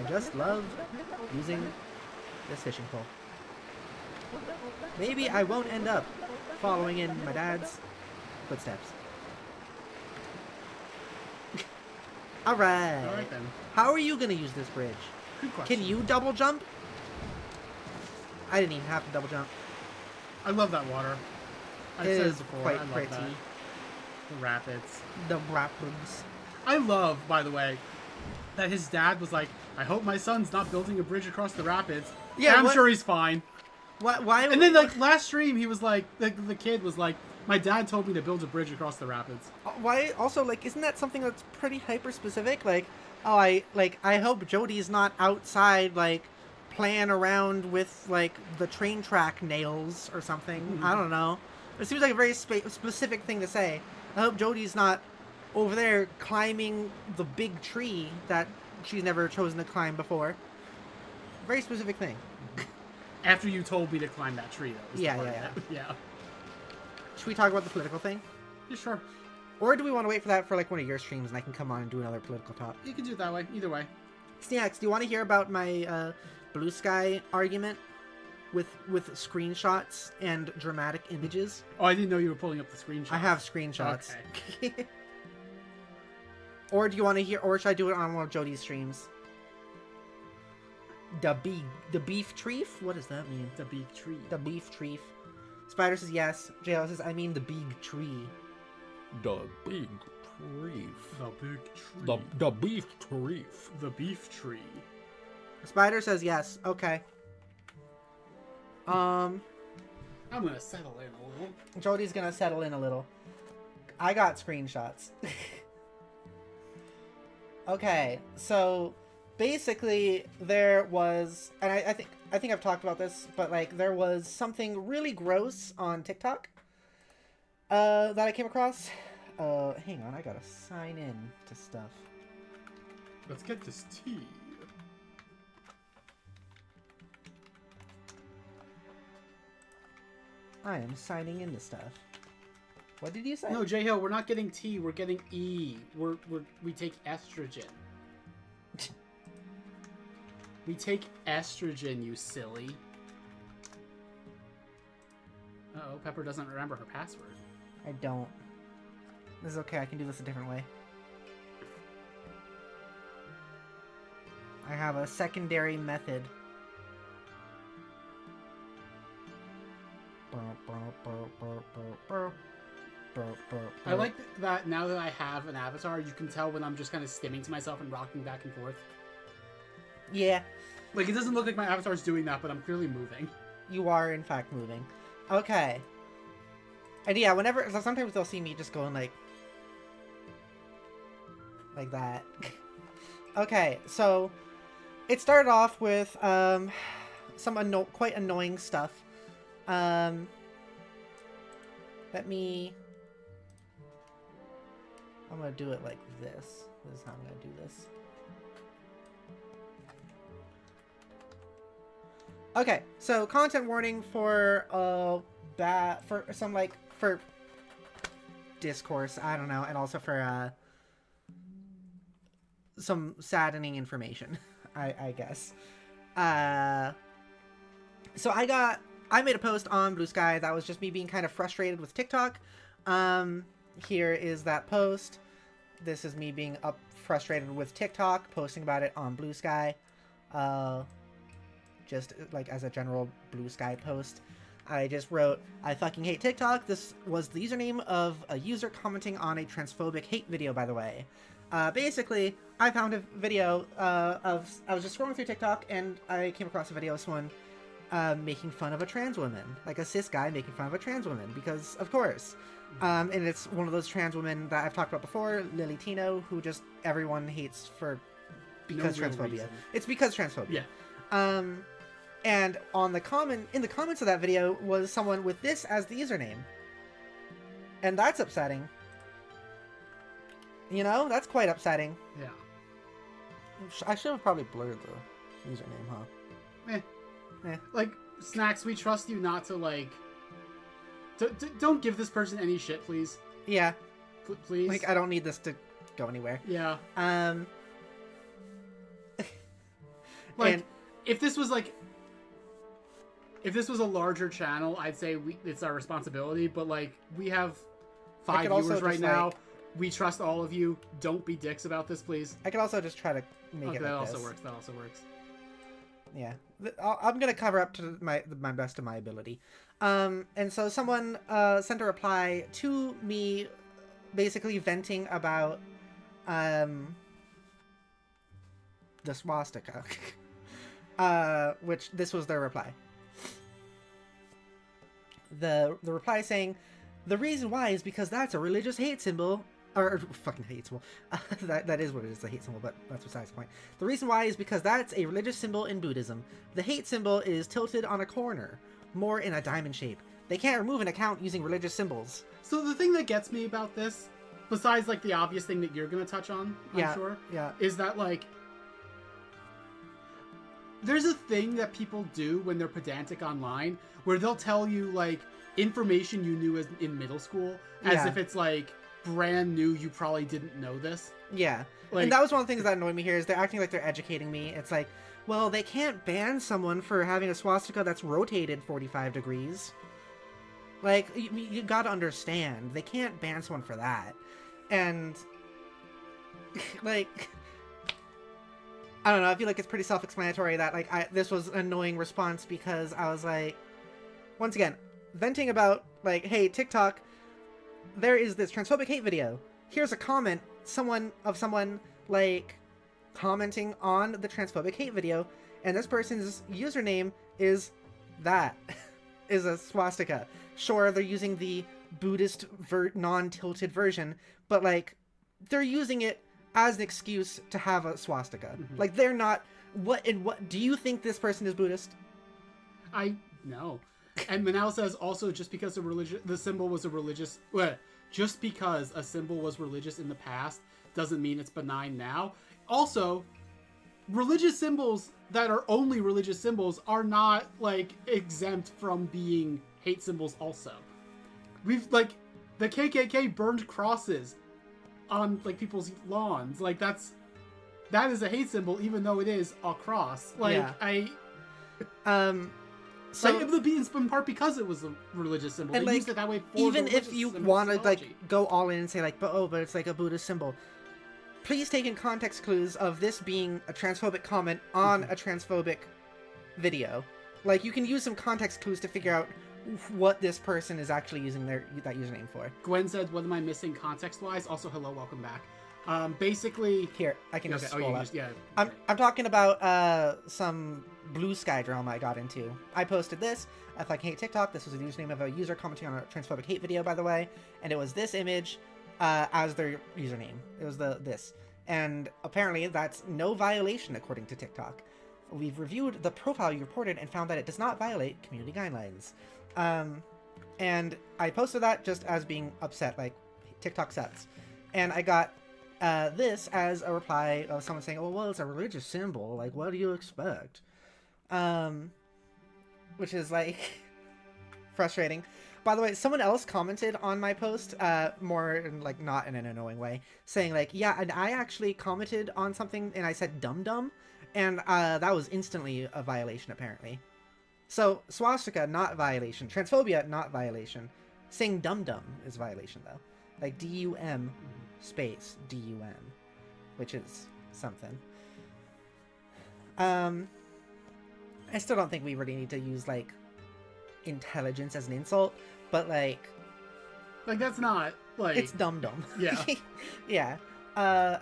I just love using this fishing pole. Maybe I won't end up following in my dad's footsteps. Alright.
Alright then.
How are you going to use this bridge?
Good question.
Can you double jump? I didn't even have to double jump.
I love that water. I've
It
said
is
it before.
quite
I love
pretty.
that. The rapids.
The rapids.
I love, by the way, that his dad was like, I hope my son's not building a bridge across the rapids.
Yeah,
And I'm
what-
sure he's fine.
Why?
And then, like, last stream, he was like, the kid was like, my dad told me to build a bridge across the rapids.
Why? Also, like, isn't that something that's pretty hyper specific? Like, oh, I hope Jody's not outside, like, playing around with like the train track nails or something.
Mm-hmm.
I don't know. It seems like a very specific thing to say. I hope Jody's not over there climbing the big tree that she's never chosen to climb before. Very specific thing.
After you told me to climb that tree, though. was the
Yeah,
part of
yeah,
that. Yeah.
Should we talk about the political thing?
Yeah, sure.
Or do we want to wait for that for like one of your streams and I can come on and do another political talk?
You can do it that way. Either way.
Snacks, do you want to hear about my Blue Sky argument with screenshots and dramatic images?
Oh, I didn't know you were pulling up the screenshot.
I have screenshots.
Okay.
Or do you want to hear, or should I do it on one of Jody's streams? The beef treef? What does that mean?
The big tree.
The beef treef. Spider says yes. JL says, I mean the big tree.
The big treef.
The big tree.
The beef treef.
The beef tree.
Spider says yes. Okay.
I'm gonna settle in a little.
Jody's gonna settle in a little. I got screenshots. Okay, so basically there was, and I think I've talked about this, but like there was something really gross on TikTok that I came across. Hang on, I gotta sign in to stuff.
Let's get this tea.
I am signing into stuff. What did you say?
No, J Hill, we're not getting T. We're getting E. We take estrogen. We take estrogen, you silly. Uh-oh, Pepper doesn't remember her password.
I don't. This is okay, I can do this a different way. I have a secondary method.
I like that now that I have an avatar, you can tell when I'm just kind of stimming to myself and rocking back and forth.
Yeah,
Like, it doesn't look like my avatar's doing that, but I'm clearly moving.
you are in fact moving. Okay. And yeah, whenever, so sometimes they'll see me just going like that. Okay, so it started off with some quite annoying stuff. I'm gonna do it like this. This is how I'm gonna do this. Okay, so content warning for for discourse, I don't know, and also for some saddening information, I guess. So I made a post on Blue Sky that was just me being kind of frustrated with TikTok. Here is that post. This is me being frustrated with TikTok, posting about it on Blue Sky. Just like as a general Blue Sky post. I just wrote, I fucking hate TikTok. This was the username of a user commenting on a transphobic hate video, by the way. Basically, I found a video I was just scrolling through TikTok and I came across a video of someone making fun of a trans woman. Like a cis guy making fun of a trans woman, because of course. And it's one of those trans women that I've talked about before, Lily Tino, who just everyone hates because
No real
transphobia.
reason.
It's because transphobia.
Yeah.
And in the comments of that video was someone with this as the username. And that's upsetting. You know, that's quite upsetting.
Yeah.
I should have probably blurred the username, huh?
Eh.
Eh.
Like, Snacks, we trust you not to, like, Don't give this person any shit, please.
Yeah.
Please.
Like, I don't need this to go anywhere.
Yeah.
And
if this was like, if this was a larger channel, I'd say it's our responsibility. But like, we have 5 viewers right now. We trust all of you. Don't be dicks about this, please.
I could also just try to make it
that
like
also
this.
works. That also works.
Yeah, I'm gonna cover up to my best of my ability. And so someone sent a reply to me, basically venting about the swastika, which this was their reply. The reply saying, the reason why is because that's a religious hate symbol. Or fucking hate symbol. That is what it is, a hate symbol, but that's besides the point. The reason why is because that's a religious symbol in Buddhism. The hate symbol is tilted on a corner, more in a diamond shape. They can't remove an account using religious symbols.
So the thing that gets me about this, besides like the obvious thing that you're gonna touch on, I'm sure, is that like, there's a thing that people do when they're pedantic online, where they'll tell you like information you knew in middle school, as if it's like brand new, you probably didn't know this.
Yeah.
Like,
and that was one of the things that annoyed me here, is they're acting like they're educating me. It's like, well, they can't ban someone for having a swastika that's rotated 45 degrees. Like, you gotta understand, they can't ban someone for that. And, like, I don't know, I feel like it's pretty self-explanatory that, like, this was an annoying response, because I was like, once again, venting about, like, hey, TikTok, there is this transphobic hate video. Here's a comment, someone, like, commenting on the transphobic hate video, and this person's username is is a swastika. Sure, they're using the Buddhist non-tilted version, but, like, they're using it as an excuse to have a swastika.
Mm-hmm.
Like, they're not... What do you think this person is Buddhist?
No. And Manal says also, just because the symbol was a religious... just because a symbol was religious in the past doesn't mean it's benign now. Also, religious symbols that are only religious symbols are not, like, exempt from being hate symbols also. We've, like, the KKK burned crosses on, like, people's lawns. Like, that is a hate symbol, even though it is a cross. Like,
So,
like, it's in part because it was a religious symbol.
And
they
like,
used it that way for
even
the
if you
religious
want to, like,
symbology.
go all in and say, like, but it's like a Buddhist symbol, please take in context clues of this being a transphobic comment on a transphobic video. Like, you can use some context clues to figure out what this person is actually using that username for.
Gwen said, what am I missing context-wise? Also, hello, welcome back. Basically...
Here, I can just scroll up.
Yeah.
I'm talking about some Blue Sky drama I got into. I posted this. If I can hate TikTok, this was the username of a user commenting on a transphobic hate video, by the way. And it was this image as their username. It was this. And apparently that's no violation according to TikTok. We've reviewed the profile you reported and found that it does not violate community guidelines. And I posted that just as being upset, like, TikTok sucks. And I got this as a reply of someone saying, oh, well, it's a religious symbol. Like, what do you expect? Which is, like, frustrating. By the way, someone else commented on my post, more, like, not in an annoying way, saying, like, yeah, and I actually commented on something, and I said dum-dum, and that was instantly a violation, apparently. So, swastika, not violation. Transphobia, not violation. Saying dum-dum is violation, though. Like, D-U-M space D-U-M, which is something. I still don't think we really need to use, like, intelligence as an insult, but, like...
Like, that's not, like...
It's dum-dum.
Yeah.
Yeah.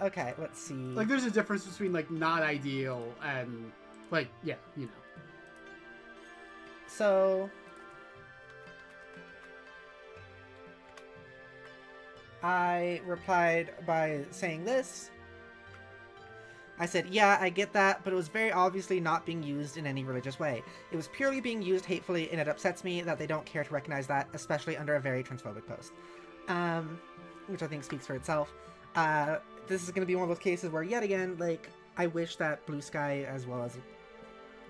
Okay, let's see.
Like, there's a difference between, like, not ideal and, like, yeah, you know.
So... I replied by saying this. I said, yeah, I get that, but it was very obviously not being used in any religious way. It was purely being used hatefully, and it upsets me that they don't care to recognize that, especially under a very transphobic post. Which I think speaks for itself. This is going to be one of those cases where, yet again, like, I wish that Blue Sky, as well as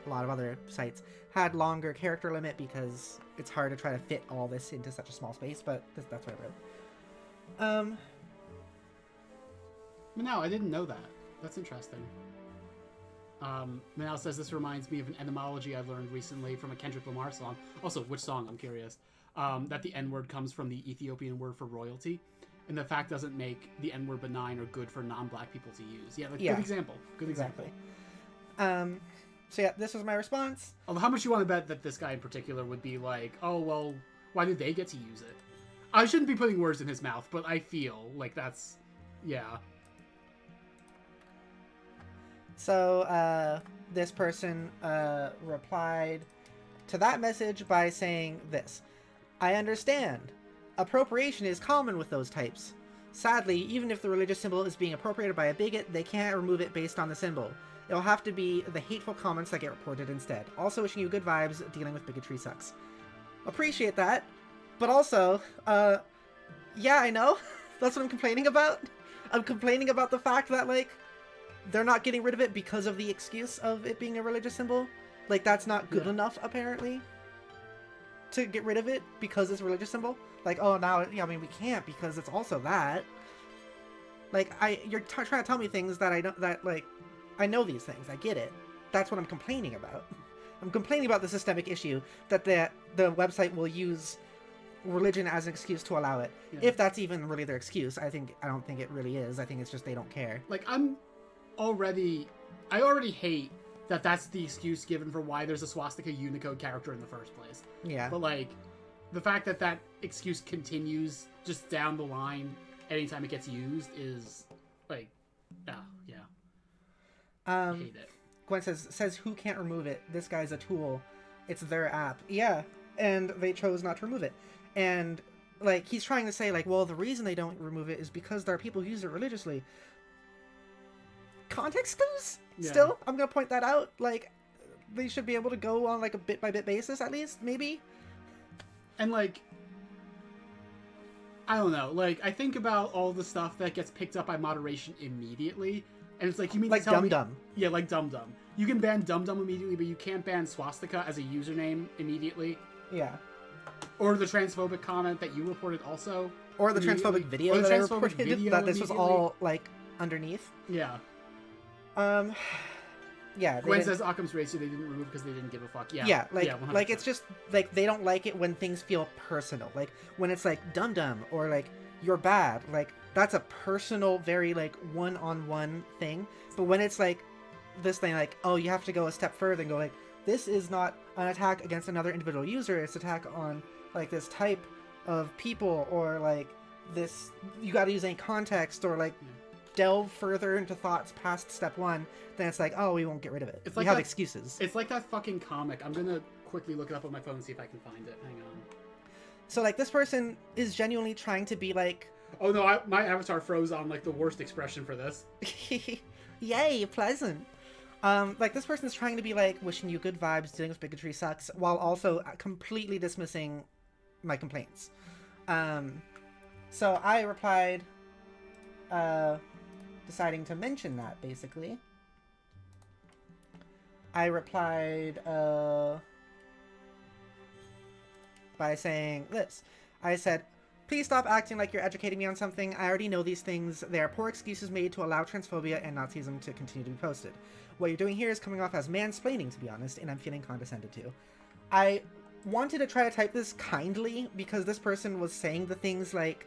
a lot of other sites, had longer character limit because it's hard to try to fit all this into such a small space, but that's what I wrote.
No, I didn't know that. That's interesting. Manal says this reminds me of an etymology I learned recently from a Kendrick Lamar song. Also, which song? I'm curious. That the N-word comes from the Ethiopian word for royalty, and the fact doesn't make the N-word benign or good for non-black people to use. Yeah, good example. Good example.
So yeah, this was my response.
Although, how much you want to bet that this guy in particular would be like, oh, well, why did they get to use it? I shouldn't be putting words in his mouth, but I feel like that's, yeah.
So, this person replied to that message by saying this. I understand. Appropriation is common with those types. Sadly, even if the religious symbol is being appropriated by a bigot, they can't remove it based on the symbol. It'll have to be the hateful comments that get reported instead. Also wishing you good vibes, dealing with bigotry sucks. Appreciate that. But also, yeah, I know. That's what I'm complaining about. I'm complaining about the fact that, like, they're not getting rid of it because of the excuse of it being a religious symbol. Like, that's not good enough, apparently, to get rid of it because it's a religious symbol. Like, oh, now, yeah, I mean, we can't because it's also that. Like, you're trying to tell me things that I don't, that, like, I know these things. I get it. That's what I'm complaining about. I'm complaining about the systemic issue that the website will use religion as an excuse to allow it. Yeah. If that's even really their excuse. I don't think it really is. I think it's just they don't care.
Like, I already hate that that's the excuse given for why there's a swastika Unicode character in the first place.
Yeah.
But, like, the fact that that excuse continues just down the line anytime it gets used is, like, yeah. I hate it.
Gwen says, who can't remove it? This guy's a tool. It's their app. Yeah, and they chose not to remove it. And, like, he's trying to say, like, well, the reason they don't remove it is because there are people who use it religiously. Context clues? Yeah. Still, I'm gonna point that out. Like, they should be able to go on, like, a bit-by-bit basis, at least, maybe?
And, like, I don't know. Like, I think about all the stuff that gets picked up by moderation immediately, and it's like, you mean
like
to tell me...
Dum-Dum.
Yeah, like Dum-Dum. You can ban Dum-Dum immediately, but you can't ban swastika as a username immediately.
Yeah.
Or the transphobic comment that you reported also.
Or the transphobic video that I reported, that this was all, like, underneath.
Yeah.
Yeah.
Gwen says Occam's ratio they didn't remove because they didn't give a fuck. Yeah.
Yeah, like it's just, like, they don't like it when things feel personal. Like, when it's, like, Dum-Dum, or, like, you're bad. Like, that's a personal, very, like, one-on-one thing. But when it's, like, this thing, like, oh, you have to go a step further and go, like, this is not an attack against another individual user, it's an attack on, like, this type of people, or, like, this, you gotta use any context, or, like, delve further into thoughts past step one, then it's like, oh, we won't get rid of it. It's like we have excuses.
It's like that fucking comic. I'm gonna quickly look it up on my phone and see if I can find it. Hang on.
So, like, this person is genuinely trying to be, like...
Oh, no, my avatar froze on, like, the worst expression for this.
Yay, pleasant. Like, this person's trying to be, like, wishing you good vibes, dealing with bigotry sucks, while also completely dismissing my complaints. So I replied, deciding to mention that, basically. I replied, by saying this. I said, please stop acting like you're educating me on something. I already know these things. They are poor excuses made to allow transphobia and Nazism to continue to be posted. What you're doing here is coming off as mansplaining, to be honest, and I'm feeling condescended to. I wanted to try to type this kindly, because this person was saying the things like,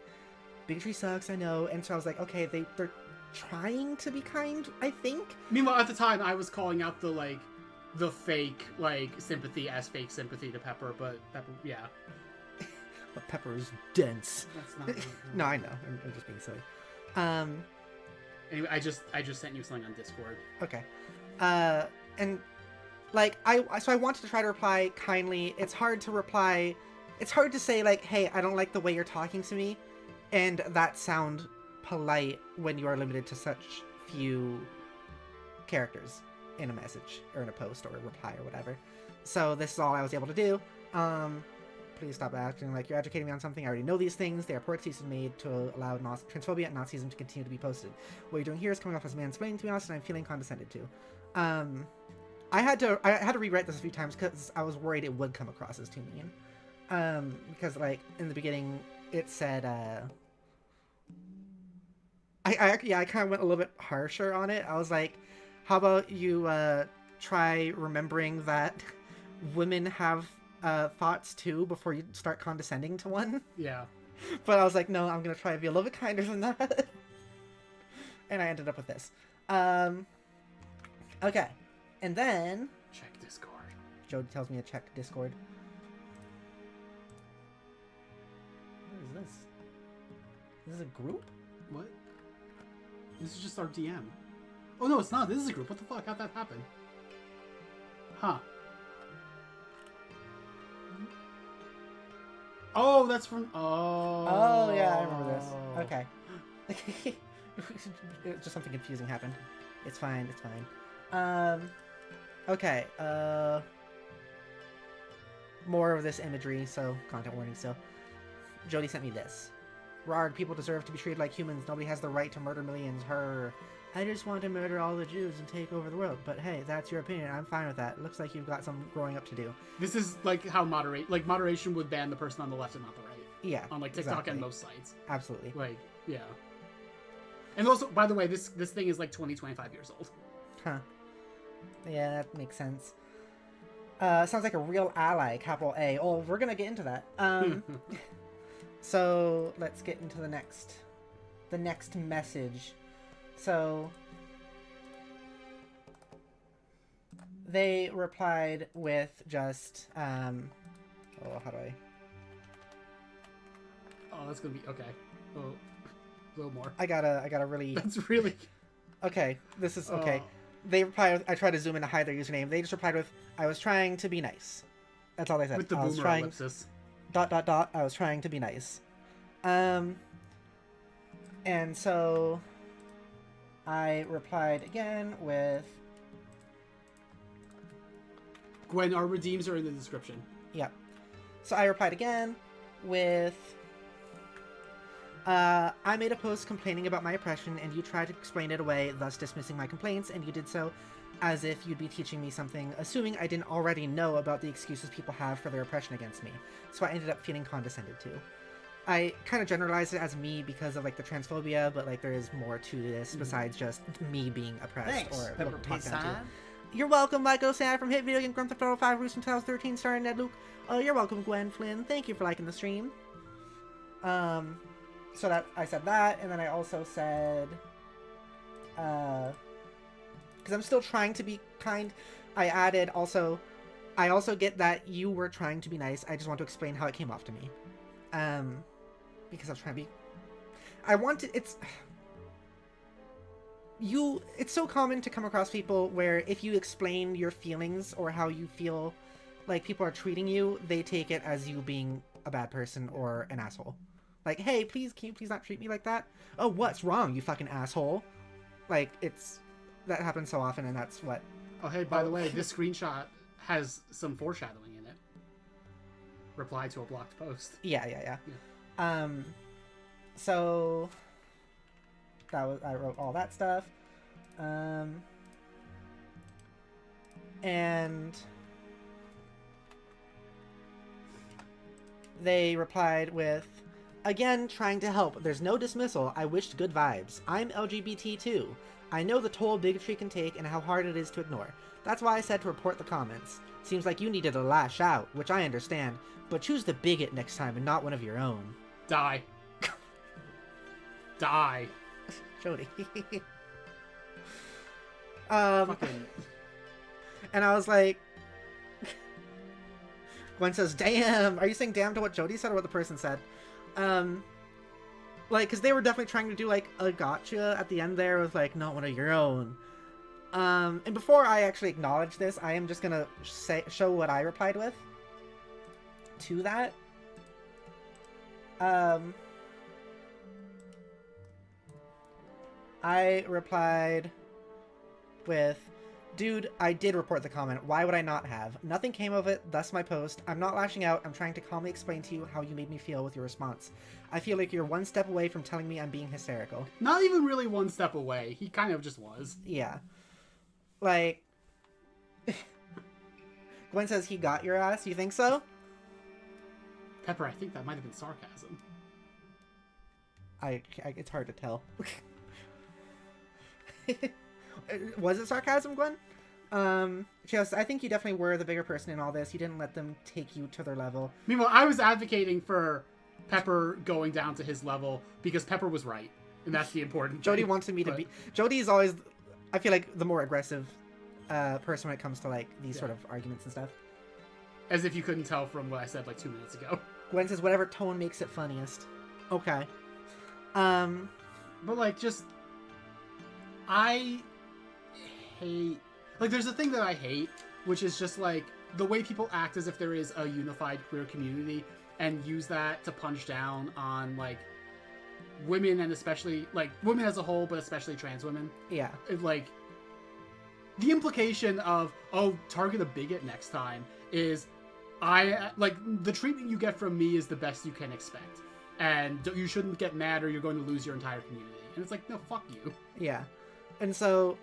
bigotry sucks, I know, and so I was like, okay, they're trying to be kind, I think.
Meanwhile, at the time, I was calling out the, like, the fake, like, sympathy as fake sympathy to Pepper, but Pepper, yeah.
But Pepper is dense.
That's not...
No, I know. I'm just being silly.
Anyway, I just sent you something on Discord.
Okay. And, like, so I wanted to try to reply kindly. It's hard to reply... It's hard to say, like, hey, I don't like the way you're talking to me, and that sound polite when you are limited to such few characters in a message, or in a post, or a reply, or whatever. So this is all I was able to do. Please stop acting like you're educating me on something. I already know these things. They are poor excuses made to allow transphobia and Nazism to continue to be posted. What you're doing here is coming off as mansplaining, to be honest, and I'm feeling condescended to. I had to rewrite this a few times because I was worried it would come across as too mean. Because like in the beginning it said I kind of went a little bit harsher on it. I was like, how about you try remembering that women have thoughts too before you start condescending to one.
Yeah.
But I was like, no, I'm gonna try to be a little bit kinder than that. And I ended up with this. Okay. And then
Check Discord.
Jody tells me to check Discord. What is this? Is this a group?
What? This is just our DM. Oh no, it's not. This is a group. What the fuck? How'd that happen? Huh. Oh, that's from. Oh.
Oh yeah, I remember this. Okay. It's just something confusing happened. It's fine. It's fine. Okay. More of this imagery. So content warning. So, Jody sent me this. Rarg, people deserve to be treated like humans. Nobody has the right to murder millions. Her. I just want to murder all the Jews and take over the world. But hey, that's your opinion. I'm fine with that. Looks like you've got some growing up to do.
This is like how moderation would ban the person on the left and not the right.
Yeah.
On like TikTok
exactly.
and most sites.
Absolutely.
Like, yeah. And also, by the way, this thing is like 25 years old.
Huh. Yeah, that makes sense. Sounds like a real ally, capital A. Oh, we're gonna get into that. So let's get into the next message. So they replied with just how do I?
Oh, that's gonna be okay. Oh, a little more.
I gotta really.
That's really
Okay. This is okay.
Oh.
They replied with, I tried to zoom in to hide their username. They just replied with, I was trying to be nice. That's all they said.
with the
I was
boomer
trying,
ellipsis. ...
I was trying to be nice. And so I replied again with,
Gwen, our redeems are in the description.
yep. So I replied again with, I made a post complaining about my oppression, and you tried to explain it away, thus dismissing my complaints, and you did so as if you'd be teaching me something, assuming I didn't already know about the excuses people have for their oppression against me. So I ended up feeling condescended to. I kind of generalized it as me because of like the transphobia, but like there is more to this besides just me being oppressed
Thanks,
or
Pepper
talked down to.
Pizza.
You're welcome, Michael Sam from Hit Video Game Grand Theft Auto 5 Roost in 2013, starring Ned Luke. You're welcome, Gwen Flynn. Thank you for liking the stream. So that I said that, and then I also said, because I'm still trying to be kind, I added also, I also get that you were trying to be nice. I just want to explain how it came off to me. Because I was trying to be, I wanted, it's so common to come across people where if you explain your feelings or how you feel like people are treating you, they take it as you being a bad person or an asshole. Like, hey, can you please not treat me like that? Oh, what's wrong, you fucking asshole? Like, that happens so often, and that's what...
Oh, hey, by the way, this screenshot has some foreshadowing in it. Reply to a blocked post.
Yeah. So... I wrote all that stuff. And... they replied with... Again, trying to help. There's no dismissal. I wished good vibes. I'm LGBT too. I know the toll bigotry can take and how hard it is to ignore. That's why I said to report the comments. Seems like you needed to lash out, which I understand, but choose the bigot next time and not one of your own.
Die. Die.
Jody.
Fucking...
And I was like... Gwen says, damn! Are you saying damn to what Jody said or what the person said? Like, because they were definitely trying to do, like, a gotcha at the end there with, like, not one of your own. And before I actually acknowledge this, I am just gonna show what I replied with to that. I replied with, dude, I did report the comment. Why would I not have? Nothing came of it, thus my post. I'm not lashing out. I'm trying to calmly explain to you how you made me feel with your response. I feel like you're one step away from telling me I'm being hysterical.
Not even really one step away. He kind of just was.
Yeah. Like, Gwen says he got your ass. You think so?
Pepper, I think that might have been sarcasm.
It's hard to tell. Was it sarcasm, Gwen? Just, I think you definitely were the bigger person in all this. You didn't let them take you to their level.
Meanwhile, I was advocating for Pepper going down to his level because Pepper was right. And that's the important
Jody
thing.
wanted me to be... Jody's always, I feel like, the more aggressive person when it comes to, like, these sort of arguments and stuff.
As if you couldn't tell from what I said, like, 2 minutes ago.
Gwen says, whatever tone makes it funniest. Okay.
But, like, just... I hate... Like, there's a thing that I hate, which is just, like, the way people act as if there is a unified queer community and use that to punch down on, like, women and especially, like, women as a whole, but especially trans women.
Yeah.
Like, the implication of, oh, target a bigot next time is, the treatment you get from me is the best you can expect. And you shouldn't get mad or you're going to lose your entire community. And it's like, no, fuck you.
Yeah. And so,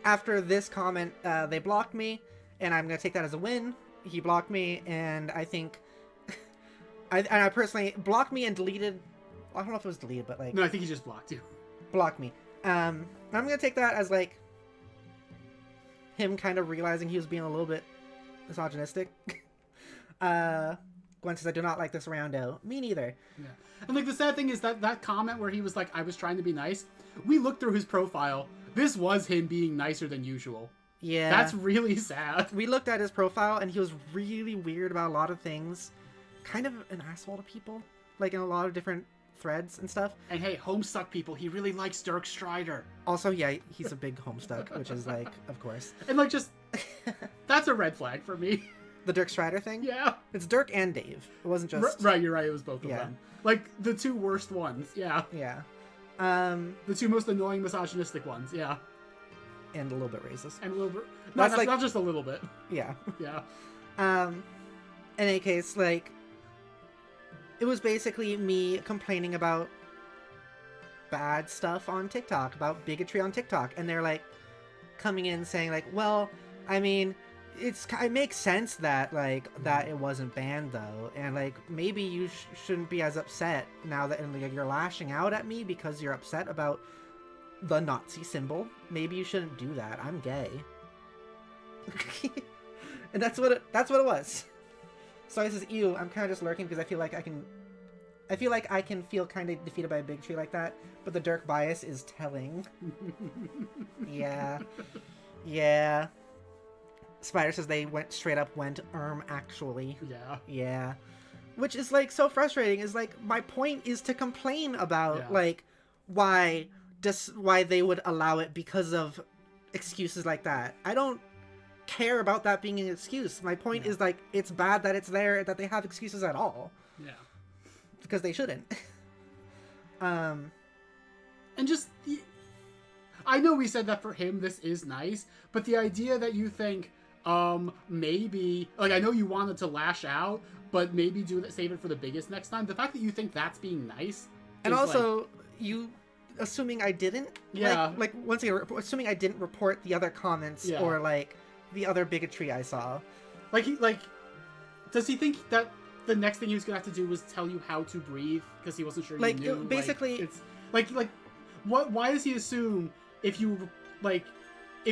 after this comment, they blocked me, and I'm going to take that as a win. He blocked me, and I think... I personally blocked me and deleted... I don't know if it was deleted, but, like...
No, I think he just blocked you.
Blocked me. I'm going to take that as, like, him kind of realizing he was being a little bit misogynistic. Gwen says, I do not like this roundo. Me neither.
Yeah. And, like, the sad thing is that comment where he was like, I was trying to be nice, we looked through his profile. This was him being nicer than usual.
Yeah.
That's really sad.
We looked at his profile, and he was really weird about a lot of things. Kind of an asshole to people. Like, in a lot of different threads and stuff.
And hey, Homestuck people, he really likes Dirk Strider.
Also, yeah, he's a big Homestuck, which is, like, of course.
And, like, just... that's a red flag for me.
The Dirk Strider thing?
Yeah.
It's Dirk and Dave. It wasn't just...
Right, you're right, it was both of them. Like, the two worst ones, yeah.
Yeah.
The two most annoying misogynistic ones, yeah.
And a little bit racist.
And a little bit...
That's like...
not just a little bit.
Yeah.
Yeah.
In any case, like... It was basically me complaining about bad stuff on TikTok, about bigotry on TikTok, and they're like coming in saying like, well, I mean, it makes sense that like that it wasn't banned though, and like maybe you shouldn't be as upset now that and, like, you're lashing out at me because you're upset about the Nazi symbol. Maybe you shouldn't do that. I'm gay, and that's what it was. So I says, ew, I'm kind of just lurking because I feel like I can feel kind of defeated by a bigotry like that, but the Dirk bias is telling. Yeah. Yeah. Spider says they went actually.
Yeah.
Yeah. Which is, like, so frustrating. Is like, my point is to complain about, like, why they would allow it because of excuses like that. I don't care about that being an excuse. My point is, like, it's bad that it's there, that they have excuses at all.
Yeah.
Because they shouldn't.
And just... I know we said that for him, this is nice, but the idea that you think, maybe... Like, I know you wanted to lash out, but maybe save it for the biggest next time. The fact that you think that's being nice...
And also, like, you... Assuming I didn't...
Yeah.
Like once again, assuming I didn't report the other comments or, like, the other bigotry I saw.
Like, does he think that the next thing he was gonna have to do was tell you how to breathe because he wasn't sure you knew?
Basically,
it's like what? Why does he assume if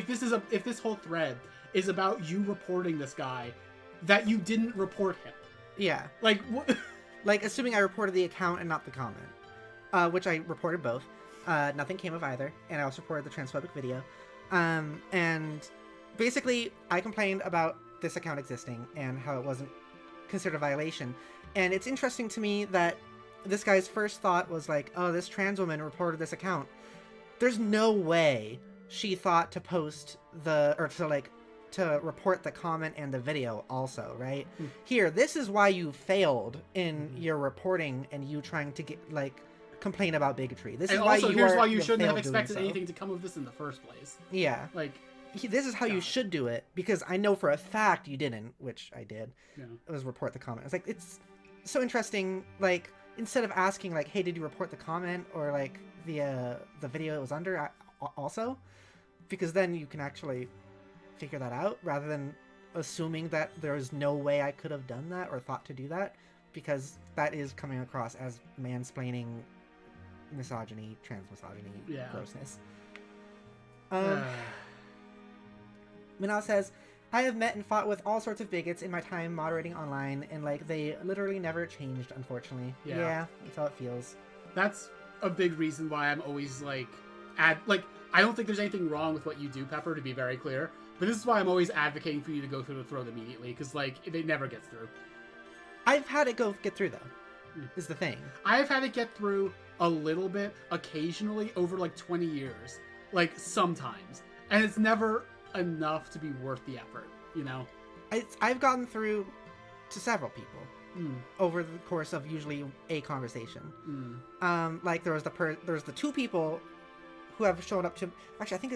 this whole thread is about you reporting this guy that you didn't report him?
Yeah.
Like what?
Like, assuming I reported the account and not the comment, which I reported both. Nothing came of either, and I also reported the transphobic video. And basically, I complained about this account existing and how it wasn't considered a violation. And it's interesting to me that this guy's first thought was like, oh, this trans woman reported this account. There's no way she thought to post to report the comment and the video also, right? Here, this is why you failed in your reporting and you trying to get, like, complain about bigotry. This is why
here's why you shouldn't have expected anything to come of this in the first place.
Yeah.
Like,
this is how you should do it, because I know for a fact you didn't, which I did.
Yeah.
It was report the comment. It's like, it's so interesting, like, instead of asking, like, hey, did you report the comment, or, like, the video it was under also? Because then you can actually figure that out rather than assuming that there was no way I could have done that or thought to do that, because that is coming across as mansplaining, misogyny, transmisogyny, grossness. Minal says, I have met and fought with all sorts of bigots in my time moderating online, and like they literally never changed, unfortunately. Yeah, that's how it feels.
That's a big reason why I'm always like I don't think there's anything wrong with what you do, Pepper, to be very clear. But this is why I'm always advocating for you to go through the throat immediately, because like it never gets through.
I've had it get through though. Is the thing.
I've had it get through a little bit occasionally over like 20 years, like sometimes, and it's never enough to be worth the effort, you know.
I've gotten through to several people over the course of usually a conversation. Like there was the two people who have shown up to. Actually, I think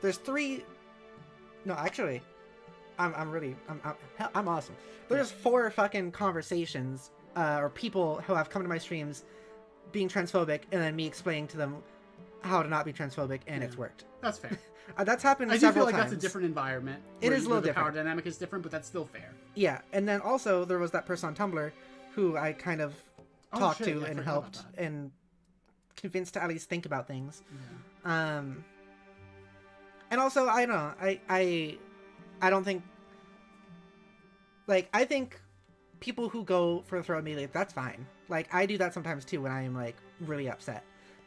there's three. No, actually, I'm awesome. There's 4 fucking conversations or people who have come to my streams being transphobic, and then me explaining to them how to not be transphobic, and it's worked.
That's fair.
That's happened
I do
several
feel like
times.
that's a different environment.
It is a little
the
different.
Power dynamic is different, but that's still fair.
Yeah, and then also there was that person on Tumblr who I kind of talked to and helped and convinced to at least think about things.
Yeah.
And also, I don't know, I don't think, like, I think people who go for the throat immediately, that's fine. Like, I do that sometimes too when I am, like, really upset.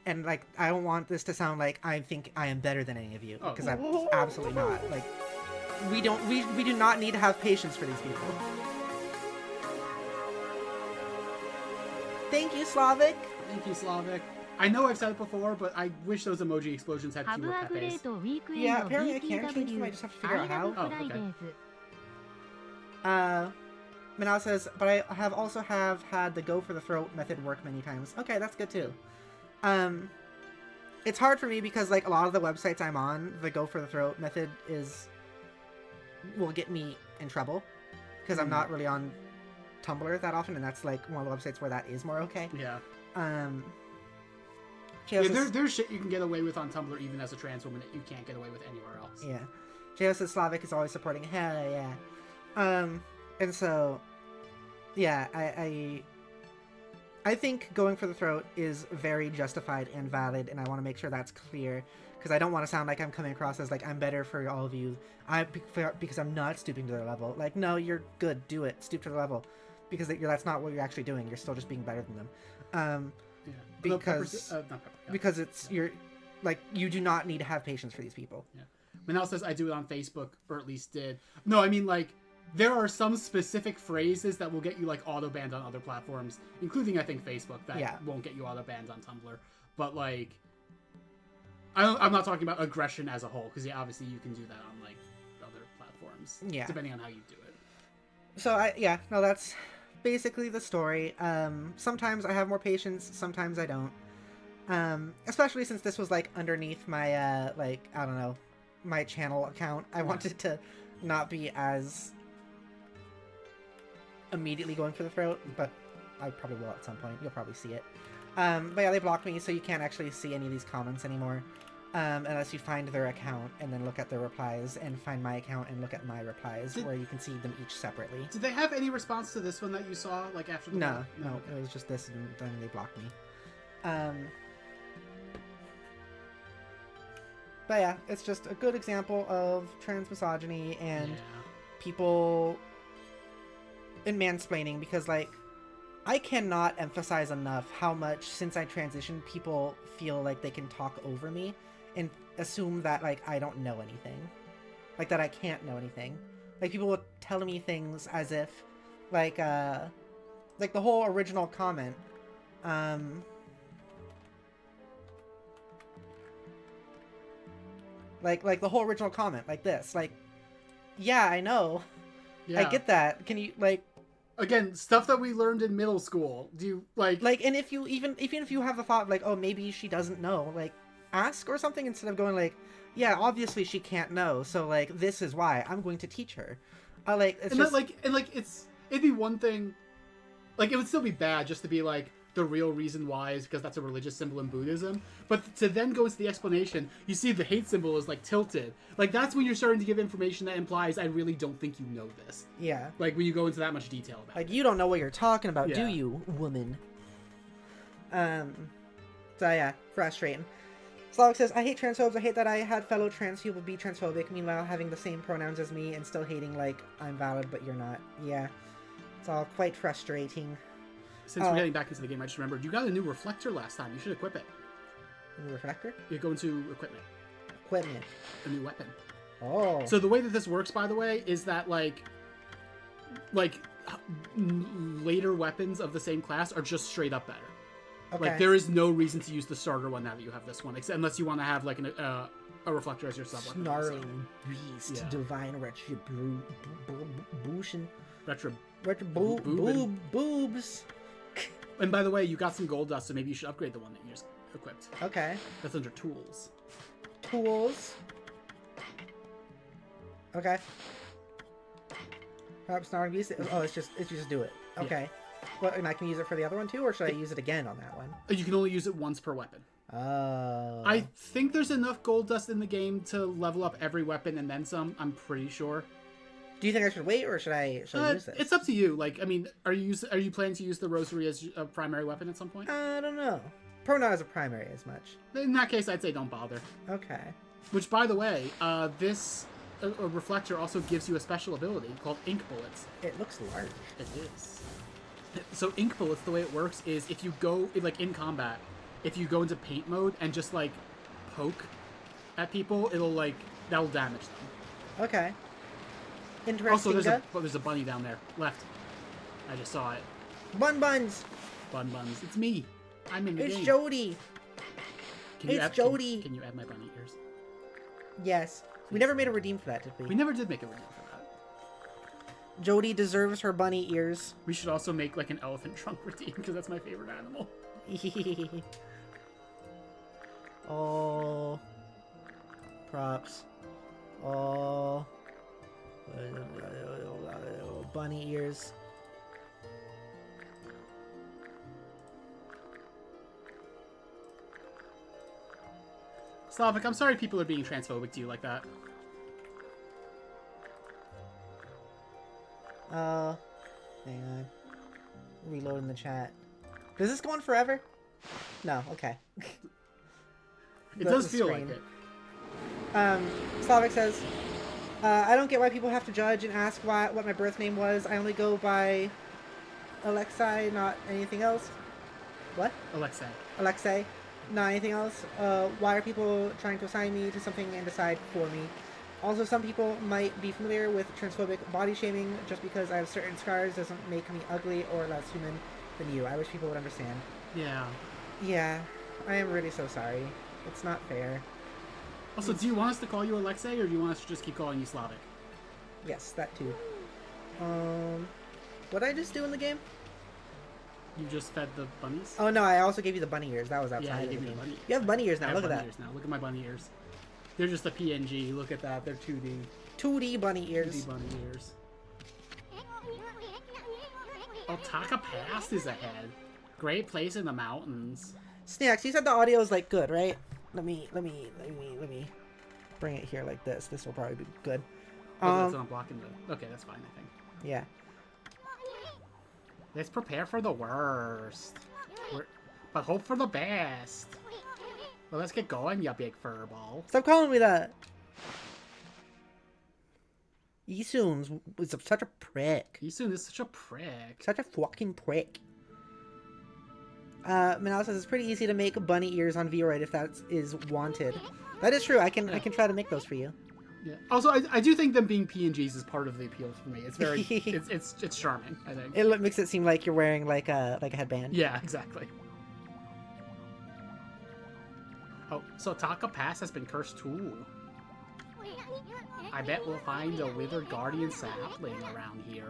And, like, I don't want this to sound like I think I am better than any of you, because I'm absolutely not. Like, we do not need to have patience for these people. Thank you, Slavic.
Thank you, Slavic. I know I've said it before, but I wish those emoji explosions had fewer pepes.
Yeah, apparently I can change them. I just have to figure out how.
Oh, okay.
Manal says, but I have also had the go for the throat method work many times. Okay, that's good too. It's hard for me because like a lot of the websites I'm on, the go for the throat method will get me in trouble because I'm not really on Tumblr that often, and that's like one of the websites where that is more okay.
Yeah.
There's
shit you can get away with on Tumblr even as a trans woman that you can't get away with anywhere else.
Yeah. J.O. says Slavic is always supporting. Hell yeah. And so, yeah, I think going for the throat is very justified and valid, and I want to make sure that's clear, because I don't want to sound like I'm coming across as like I'm better for all of you because I'm not stooping to their level. Like, no, you're good, do it, stoop to their level, because that's not what you're actually doing. You're still just being better than them. Because you're like, you do not need to have patience for these people.
Yeah. Manel says I do it on Facebook, or at least did. No, I mean like there are some specific phrases that will get you like auto banned on other platforms, including I think Facebook, that won't get you auto banned on Tumblr. But like, I'm not talking about aggression as a whole, because obviously you can do that on like other platforms, depending on how you do it.
So that's basically the story. Sometimes I have more patience, sometimes I don't. Especially since this was like underneath my like, I don't know, my channel account. I wanted to not be as immediately going for the throat, but I probably will at some point. You'll probably see it. But yeah, they blocked me, so you can't actually see any of these comments anymore. Unless you find their account and then look at their replies, and find my account and look at my replies, where you can see them each separately.
Did they have any response to this one that you saw, like after the
No,
okay.
It was just this, and then they blocked me. But yeah, it's just a good example of trans misogyny and people in mansplaining, because like, I cannot emphasize enough how much, since I transitioned, people feel like they can talk over me and assume that like I don't know anything, like that I can't know anything. Like, people would tell me things as if like the whole original comment, like the whole original comment, like this, like, yeah, I know, I get that. Can you like,
again, stuff that we learned in middle school? Do you like,
and if you even if you have the thought like, oh, maybe she doesn't know, like, ask or something, instead of going like, yeah, obviously she can't know, so like, this is why I'm going to teach her. Like, it's
it'd be one thing, like, it would still be bad just to be like, the real reason why is because that's a religious symbol in Buddhism. But to then go into the explanation, you see the hate symbol is like tilted. Like that's when you're starting to give information that implies I really don't think you know this.
Yeah.
Like when you go into that much detail about
Like
it.
you don't know what you're talking about, do
Yeah.
you, woman? So yeah, frustrating. Slavic says, I hate transphobes. I hate that I had fellow trans people be transphobic, meanwhile having the same pronouns as me and still hating like I'm valid but you're not. Yeah. It's all quite frustrating.
Since we're getting back into the game, I just remembered you got a new reflector last time. You should equip it.
A new reflector?
You go into equipment.
Equipment.
A new weapon.
Oh.
So the way that this works, by the way, is that like later weapons of the same class are just straight up better.
okay.
Like there is no reason to use the starter one now that you have this one, except unless you want to have like a reflector as your sub weapon.
Snarling beast,
Yeah.
divine retribution,
Retro.
boobs.
And by the way, you got some gold dust, so maybe you should upgrade the one that you just equipped.
Okay.
That's under tools.
Tools. Okay. Perhaps snarling beast. Oh, it's just do it. Okay. Well, and I can use it for the other one too, or should I use it again on that one?
You can only use it once per weapon.
Oh.
I think there's enough gold dust in the game to level up every weapon and then some. I'm pretty sure.
Do you think I should wait, or should I use this?
It's up to you. Like, I mean, are you planning to use the rosary as a primary weapon at some point?
I don't know. Probably not as a primary as much.
In that case, I'd say don't bother.
Okay.
Which, by the way, this reflector also gives you a special ability called ink bullets.
It looks large.
It is. So ink bullets, the way it works is if you go, like in combat, if you go into paint mode and just like poke at people, that'll damage them.
Okay. Interesting.
Also, there's a bunny down there. Left. I just saw it.
Buns.
Buns. It's me. I'm in the
It's
game.
Jody. It's Jody.
Can you add my bunny ears?
Yes. We never made a redeem for that, did we?
We never did make a redeem for that.
Jody deserves her bunny ears.
We should also make like an elephant trunk redeem because that's my favorite animal.
Oh. Props. Oh. Bunny ears.
Slavic, I'm sorry people are being transphobic to you like that.
Hang on. Reloading the chat. Does this go on forever? No, okay.
It does feel like it.
Slavic says, I don't get why people have to judge and ask what my birth name was. I only go by Alexei, not anything else. What? Alexei, not anything else. Why are people trying to assign me to something and decide for me? Also, some people might be familiar with transphobic body shaming. Just because I have certain scars doesn't make me ugly or less human than you. I wish people would understand.
Yeah.
Yeah, I am really so sorry. It's not fair.
Also, do you want us to call you Alexei, or do you want us to just keep calling you Slavic?
Yes, that too. What did I just do in the game?
You just fed the bunnies?
Oh no, I also gave you the bunny ears. That was
Yeah,
outside
you
of the
gave me the
game.
bunny ears.
You have bunny ears
I
now.
have
Look at
bunny
that.
ears now. Look at my bunny ears. They're just a PNG. Look at that. They're 2D.
2D bunny
2D
ears.
bunny ears. Otaka Pass is ahead. Great place in the mountains.
Snacks, you said the audio is like good, right? Let me bring it here like this. This will probably be good.
Oh, that's not blocking the... Okay, that's fine, I think.
Yeah.
Let's prepare for the worst. But hope for the best. Well, let's get going, you big furball.
Stop calling me that. Isun's is such a prick.
Isun is such a prick.
Such a fucking prick. Manal says it's pretty easy to make bunny ears on Vroid if that is wanted. That is true. I can try to make those for you.
Yeah. Also, I do think them being PNGs is part of the appeal for me. It's very, it's charming. I think
it makes it seem like you're wearing like a headband.
Yeah, exactly. Oh, so Taka Pass has been cursed too. I bet we'll find a withered guardian sapling around here.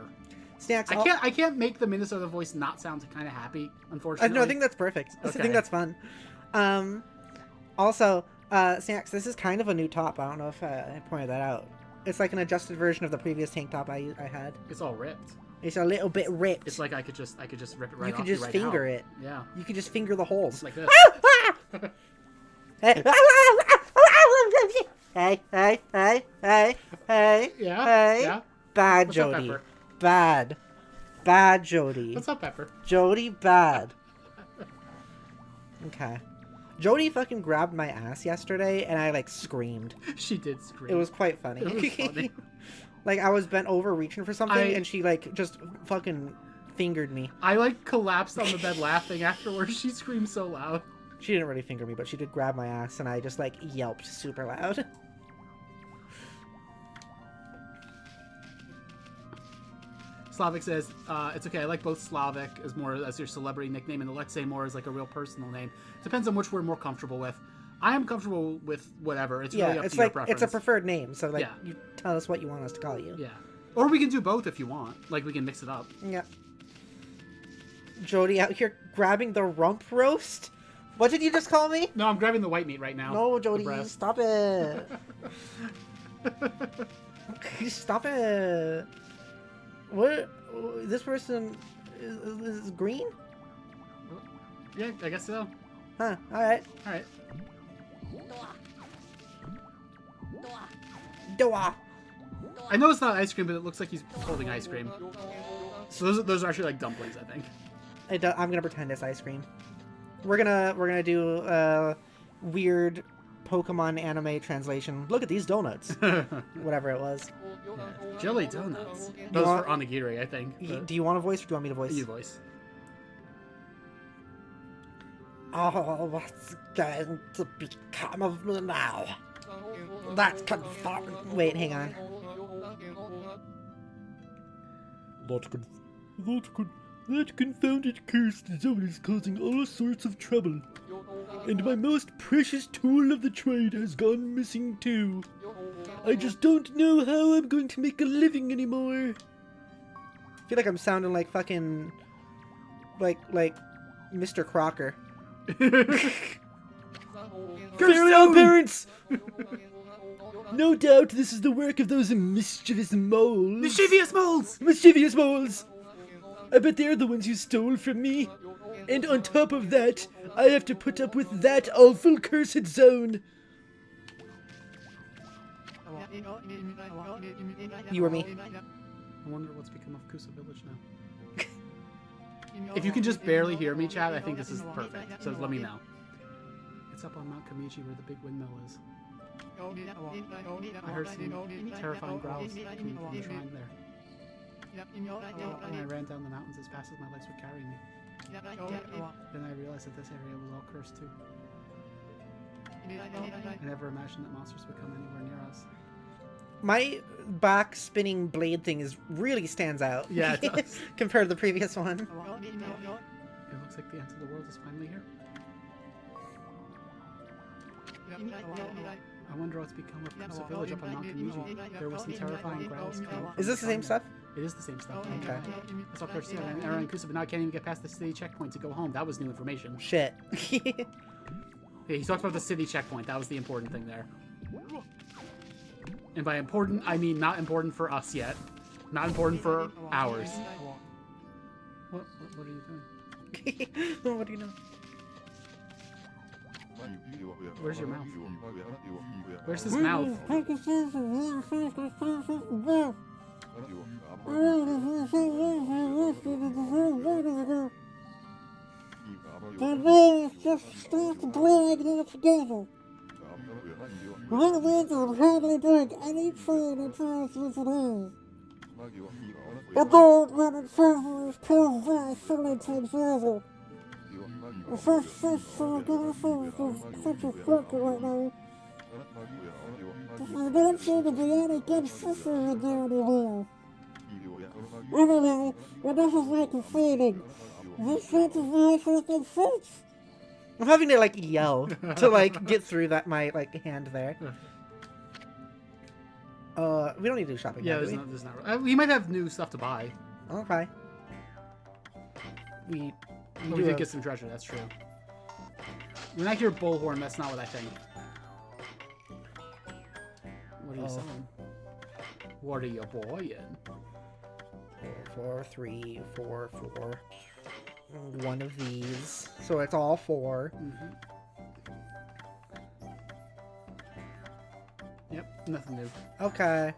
Snacks.
I can't make the Minnesota voice not sound kind of happy, unfortunately.
No, I think that's perfect.
Okay.
I think that's fun. Also, Snacks, this is kind of a new top. I don't know if I pointed that out. It's like an adjusted version of the previous tank top I had.
It's all ripped.
It's a little bit ripped.
It's like I could just rip it right
You
off.
could just finger it.
Yeah.
You could just finger the holes.
Like this.
Hey, hey, hey, hey, hey, hey,
Yeah,
hey.
yeah.
Bad
What's up,
Jody.
Pepper?
Bad Jody.
What's up, Pepper?
Jody, bad. Okay. Jody fucking grabbed my ass yesterday, and I, like, screamed.
She did scream.
It was quite funny.
It was funny.
Like, I was bent over reaching for something,
I-
and she, like, just fucking fingered me.
I like collapsed on the bed laughing afterwards. She screamed so loud.
She didn't really finger me, but she did grab my ass, and I just, like, yelped super loud.
Slavic says, it's okay, I like both Slavic as more as your celebrity nickname and Alexei more as like a real personal name. Depends on which we're more comfortable with. I am comfortable with whatever. It's really up
it's
to your
like,
preference.
it's a preferred name, so, like,
Yeah.
you tell us what you want us to call you.
Yeah. Or we can do both if you want. Like, we can mix it up.
Yeah. Jody out here grabbing the rump roast? What did you just call me?
No, I'm grabbing the white meat right now.
No,
The
Jody,
breast.
stop it. Stop it. What? This person is green?
Yeah, I guess so.
Huh, alright.
Alright.
Doa.
I know it's not ice cream, but it looks like he's holding ice cream. So those are actually like dumplings, I think.
I'm gonna pretend it's ice cream. We're gonna do weird Pokemon anime translation. Look at these donuts. Whatever it was.
Yeah. Jelly donuts. Those
want-
for onigiri, I think. but-
Do you want a voice or do you want me to voice?
You voice.
Oh, what's going to become of me now? That's confirmed.
Wait, hang on.
That confounded cursed zone is causing all sorts of trouble. And my most precious tool of the trade has gone missing too. I just don't know how I'm going to make a living anymore.
I feel like I'm sounding like fucking like Mr. Crocker.
Farewell, parents! No doubt this is the work of those mischievous moles.
Mischievous moles!
Mischievous moles! I bet they're the ones you stole from me. And on top of that, I have to put up with that awful cursed zone.
You or me?
I wonder what's become of Kusa Village now. If you can just barely hear me, Chad, I think this is perfect. So let me know. It's up on Mount Kamichi where the big windmill is. I heard some terrifying growls coming from the shrine there. When I ran down the mountains as fast as my legs would carry me. Then I realized that this area was all cursed too. I never imagined that monsters would come anywhere near us.
My back spinning blade thing really stands out.
Yeah, it does.
Compared to the previous one.
It looks like the end of the world is finally here. I wonder what's become of Kusa Village up on Mount Kamichi. There was some terrifying growls coming from
Is this the same stuff?
It is the same stuff.
Okay.
That's all cursed too. And Ara and Kusa, but now I can't even get past the city checkpoint to go home. That was new information.
Shit.
Yeah, he talked about the city checkpoint. That was the important thing there. And by important, I mean not important for us yet. Not important for ours. What are you doing?
What do you know?
Where's your mouth? Where's his mouth?
I'm having to like yell to like get through that my like hand there. We don't need to do shopping.
Yeah,
now, do
there's not. We might have new stuff to buy.
we? Okay. We
We
do
did
a-
get some treasure. That's true. When I hear bullhorn, that's not what I think. What are you
Oh.
selling? What are you buying?
4, 3, 4, 4. One of these. So it's all 4.
Yep, nothing new.
Okay.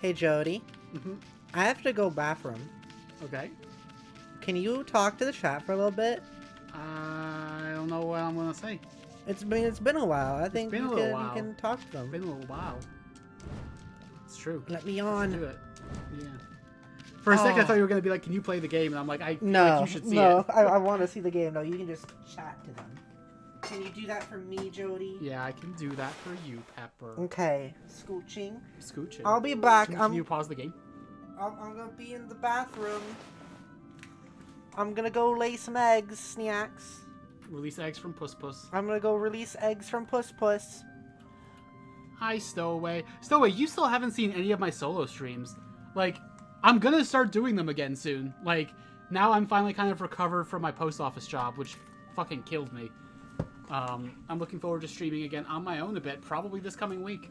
Hey, Jody. I have to go bathroom.
Okay.
Can you talk to the chat for a little bit?
I don't know what I'm gonna say.
It's been a while. I think
been a
you
little
can,
while.
you can talk to them.
It's been a little while. It's true.
Let me
Let's
on.
do it. Yeah. For a second, I thought you were gonna be like, "Can you play the game?" And I'm like, "I feel like you should see it."
I want to see the game. No, you can just chat to them. Can you do that for me, Jody?
Yeah, I can do that for you, Pepper.
Okay. Scooching.
Scooching.
I'll be back.
Can you pause the game?
I'm gonna be in the bathroom. I'm gonna go lay some eggs, snacks.
Release eggs from Puss Puss.
I'm gonna go release eggs from Puss Puss.
Hi, Stowaway. Stowaway, you still haven't seen any of my solo streams. Like, I'm gonna start doing them again soon. Like, now I'm finally kind of recovered from my post office job, which fucking killed me. I'm looking forward to streaming again on my own a bit, probably this coming week.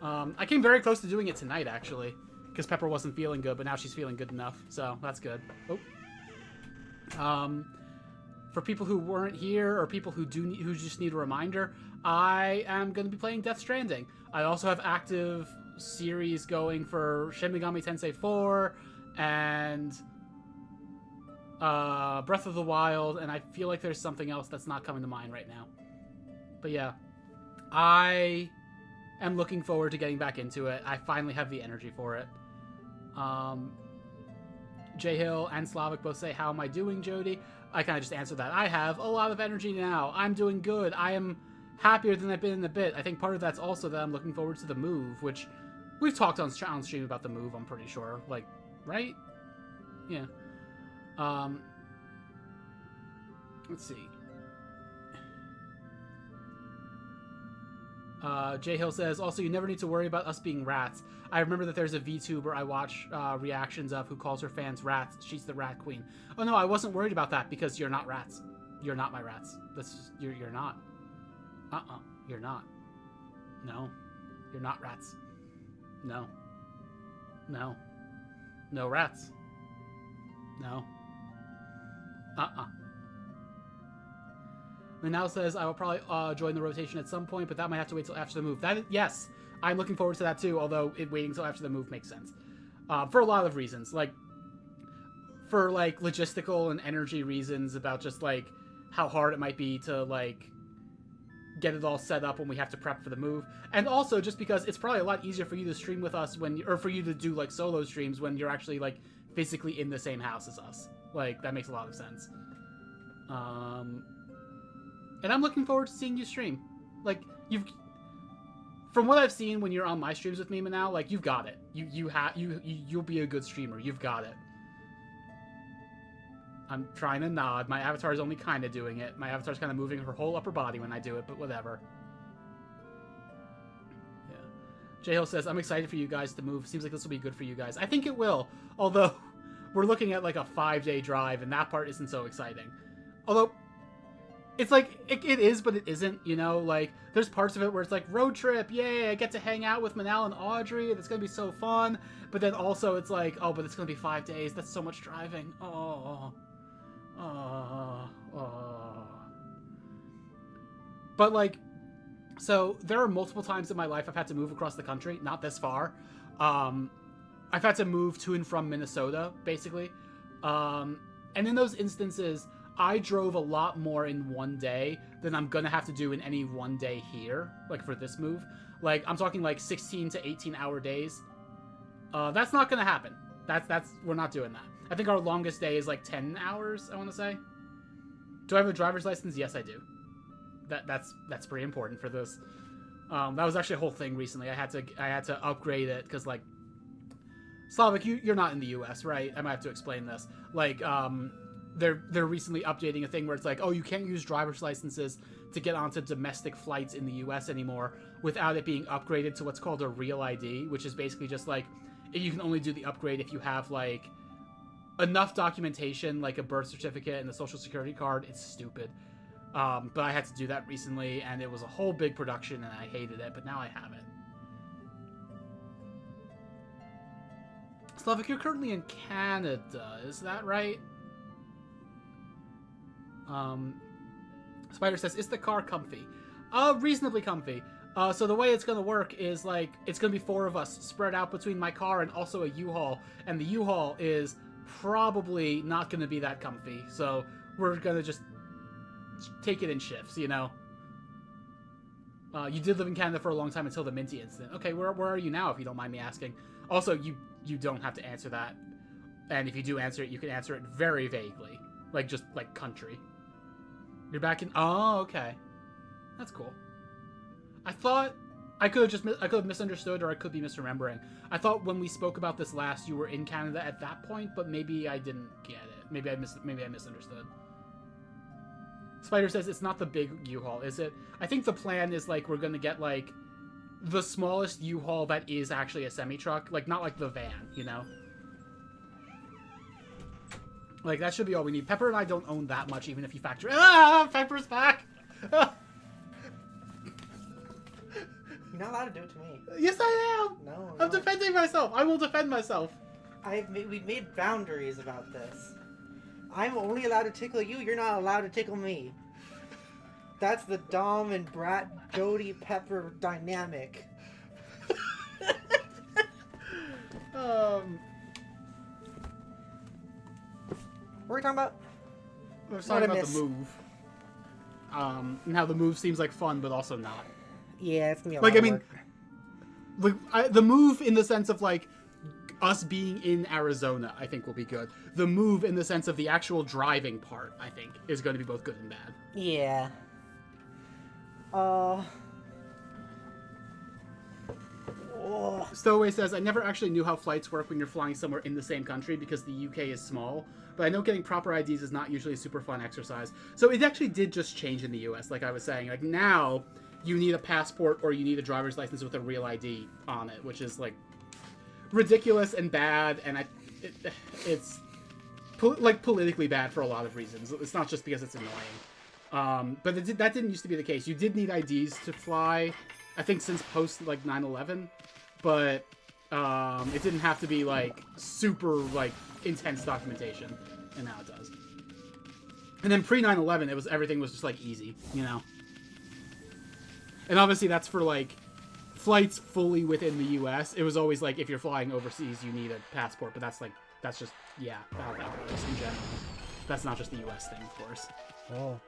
I came very close to doing it tonight, actually, because Pepper wasn't feeling good, but now she's feeling good enough, so that's good. For people who weren't here, or people who just need a reminder, I am going to be playing Death Stranding. I also have active series going for Shin Megami Tensei 4 and Breath of the Wild, and I feel like there's something else that's not coming to mind right now. But yeah, I am looking forward to getting back into it. I finally have the energy for it. J Hill and Slavic both say, "How am I doing, Jody?" I kind of just answered that. I have a lot of energy now. I'm doing good. I am happier than I've been in a bit. I think part of that's also that I'm looking forward to the move, which we've talked on stream about the move, I'm pretty sure. Like, right? Yeah. Let's see. J Hill says, also, you never need to worry about us being rats. I remember that there's a VTuber I watch reactions of who calls her fans rats. She's the rat queen. Oh no, I wasn't worried about that because you're not rats. You're not my rats. That's just, you're not. You're not. No. You're not rats. No. No. No rats. No. Manal says, I will probably join the rotation at some point, but that might have to wait till after the move. Yes, I'm looking forward to that too, although waiting until after the move makes sense. For a lot of reasons. Like, for, like, logistical and energy reasons about just, like, how hard it might be to, like, get it all set up when we have to prep for the move. And also just because it's probably a lot easier for you to stream with us or for you to do, like, solo streams when you're actually, like, physically in the same house as us. Like, that makes a lot of sense. And I'm looking forward to seeing you stream. Like, from what I've seen when you're on my streams with me now, like, you've got it. You'll be a good streamer. You've got it. I'm trying to nod. My avatar is only kind of doing it. My avatar's kind of moving her whole upper body when I do it, but whatever. Yeah. J-Hill says, I'm excited for you guys to move. Seems like this will be good for you guys. I think it will. Although, we're looking at, like, a 5-day drive, and that part isn't so exciting. Although, it's like, it is, but it isn't, you know? Like, there's parts of it where it's like, road trip, yay, I get to hang out with Manal and Audrey, it's gonna be so fun. But then also it's like, oh, but it's gonna be 5 days, that's so much driving. But, like, so there are multiple times in my life I've had to move across the country, not this far. I've had to move to and from Minnesota, basically. And in those instances, I drove a lot more in one day than I'm gonna have to do in any one day here, like, for this move. Like, I'm talking, like, 16 to 18-hour days. That's not gonna happen. We're not doing that. I think our longest day is, like, 10 hours, I want to say. Do I have a driver's license? Yes, I do. That's pretty important for this. That was actually a whole thing recently. I had to upgrade it, because, like, Slavic, you're not in the US, right? I might have to explain this. Like, they're recently updating a thing where it's like, oh, you can't use driver's licenses to get onto domestic flights in the US anymore without it being upgraded to what's called a real ID, which is basically just like, you can only do the upgrade if you have, like, enough documentation, like a birth certificate and a social security card. It's stupid. But I had to do that recently, and it was a whole big production, and I hated it, but now I have it. Slavic, you're currently in Canada, is that right? Spider says, is the car comfy? Reasonably comfy. So the way it's gonna work is, like, it's gonna be 4 of us spread out between my car and also a U-Haul, and the U-Haul is probably not gonna be that comfy, so we're gonna just take it in shifts, you know? You did live in Canada for a long time until the Minty incident. Okay, where are you now, if you don't mind me asking? Also, you don't have to answer that, and if you do answer it, you can answer it very vaguely, like, just, like, country. You're back in... Oh, okay. That's cool. I thought... I could have misunderstood, or I could be misremembering. I thought when we spoke about this last, you were in Canada at that point, but maybe I didn't get it. Maybe I misunderstood. Spider says it's not the big U-Haul, is it? I think the plan is, like, we're gonna get, like, the smallest U-Haul that is actually a semi-truck. Like, not like the van, you know? Like, that should be all we need. Pepper and I don't own that much, even if you factor... Ah! Pepper's back!
You're not allowed to do it to me.
Yes, I am!
No.
I'm defending myself! I will defend myself!
We've made boundaries about this. I'm only allowed to tickle you, you're not allowed to tickle me. That's the Dom and Brat Jody Pepper dynamic. What are we talking about?
I was talking about the move. And how the move seems like fun, but also not.
Yeah, it's gonna be a
like,
lot
I mean,
work.
The move in the sense of, like, us being in Arizona, I think will be good. The move in the sense of the actual driving part, I think, is going to be both good and bad.
Yeah.
Stowaway says, I never actually knew how flights work when you're flying somewhere in the same country because the UK is small, but I know getting proper IDs is not usually a super fun exercise. So it actually did just change in the US, like I was saying. Like, now, you need a passport or you need a driver's license with a real ID on it, which is, like, ridiculous and bad, and it's politically bad for a lot of reasons. It's not just because it's annoying. But that didn't used to be the case. You did need IDs to fly, I think, since post, like, 9/11, but it didn't have to be, like, super, like, intense documentation, and now it does. And then pre 9/11, everything was just, like, easy, you know. And obviously that's for, like, flights fully within the U.S. It was always like, if you're flying overseas, you need a passport, but that's just, yeah, how that works in general. That's not just the U.S. thing, of course.
Oh.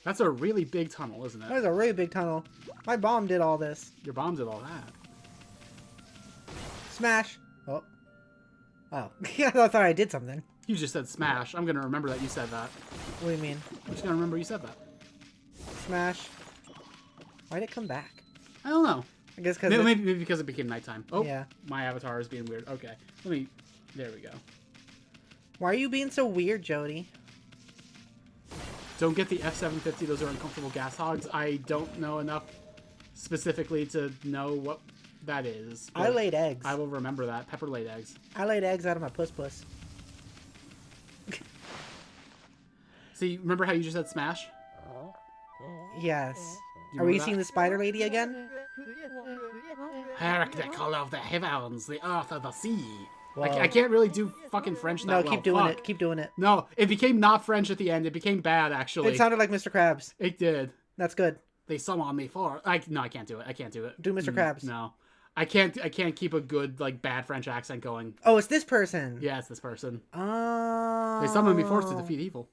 That's a really big tunnel, isn't it?
That is a really big tunnel. My bomb did all this.
Your bomb did all that.
Smash. Oh. Oh. I thought I did something.
You just said smash. I'm going to remember that you said that.
What do you mean?
I'm just going to remember you said that.
Smash. Why'd it come back?
I don't know.
I guess because
maybe because it became nighttime. Oh,
yeah.
My avatar is being weird. Okay. There we go.
Why are you being so weird, Jody?
Don't get the F-750. Those are uncomfortable gas hogs. I don't know enough specifically to know what that is.
I laid eggs.
I will remember that. Pepper laid eggs.
I laid eggs out of my puss.
See, remember how you just said smash?
Yes.
You
Are we
remember
seeing
that?
the spider lady again?
Hark the call of the heavens, the earth of the sea.
Whoa.
I can't really do fucking French that
No,
well.
keep doing
Fuck.
it. Keep doing it.
No, it became not French at the end. It became bad, actually.
It sounded like Mr. Krabs.
It did.
That's good.
They summon me for... No, I can't do it. I can't do it.
Do Mr. Krabs.
No. I can't keep a good, like, bad French accent going.
Oh, it's this person.
Yeah, it's this person.
Oh.
They summon me forced to defeat evil.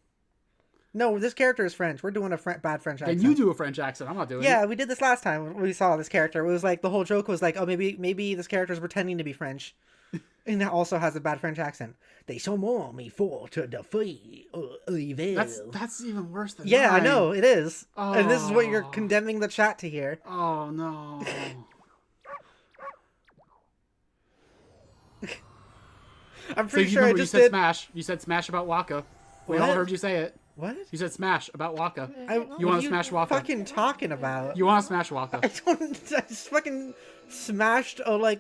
No, this character is French. We're doing a bad French accent.
Then you do a French accent. I'm not doing it.
Yeah, we did this last time when we saw this character. It was like, the whole joke was like, oh, maybe this character is pretending to be French. And that also has a bad French accent. They summon me for to defeat evil.
That's even worse than
Yeah,
mine.
I know, it is.
Oh.
And this is what you're condemning the chat to hear.
Oh, no.
I'm
So
pretty
you
sure I
remember
just
you said
did...
smash. You said smash about Waka. We all
What?
heard you say it.
What?
You said smash about Waka.
What
wanna
are
smash Waka?
fucking talking about?
You want to smash Waka.
I just fucking smashed a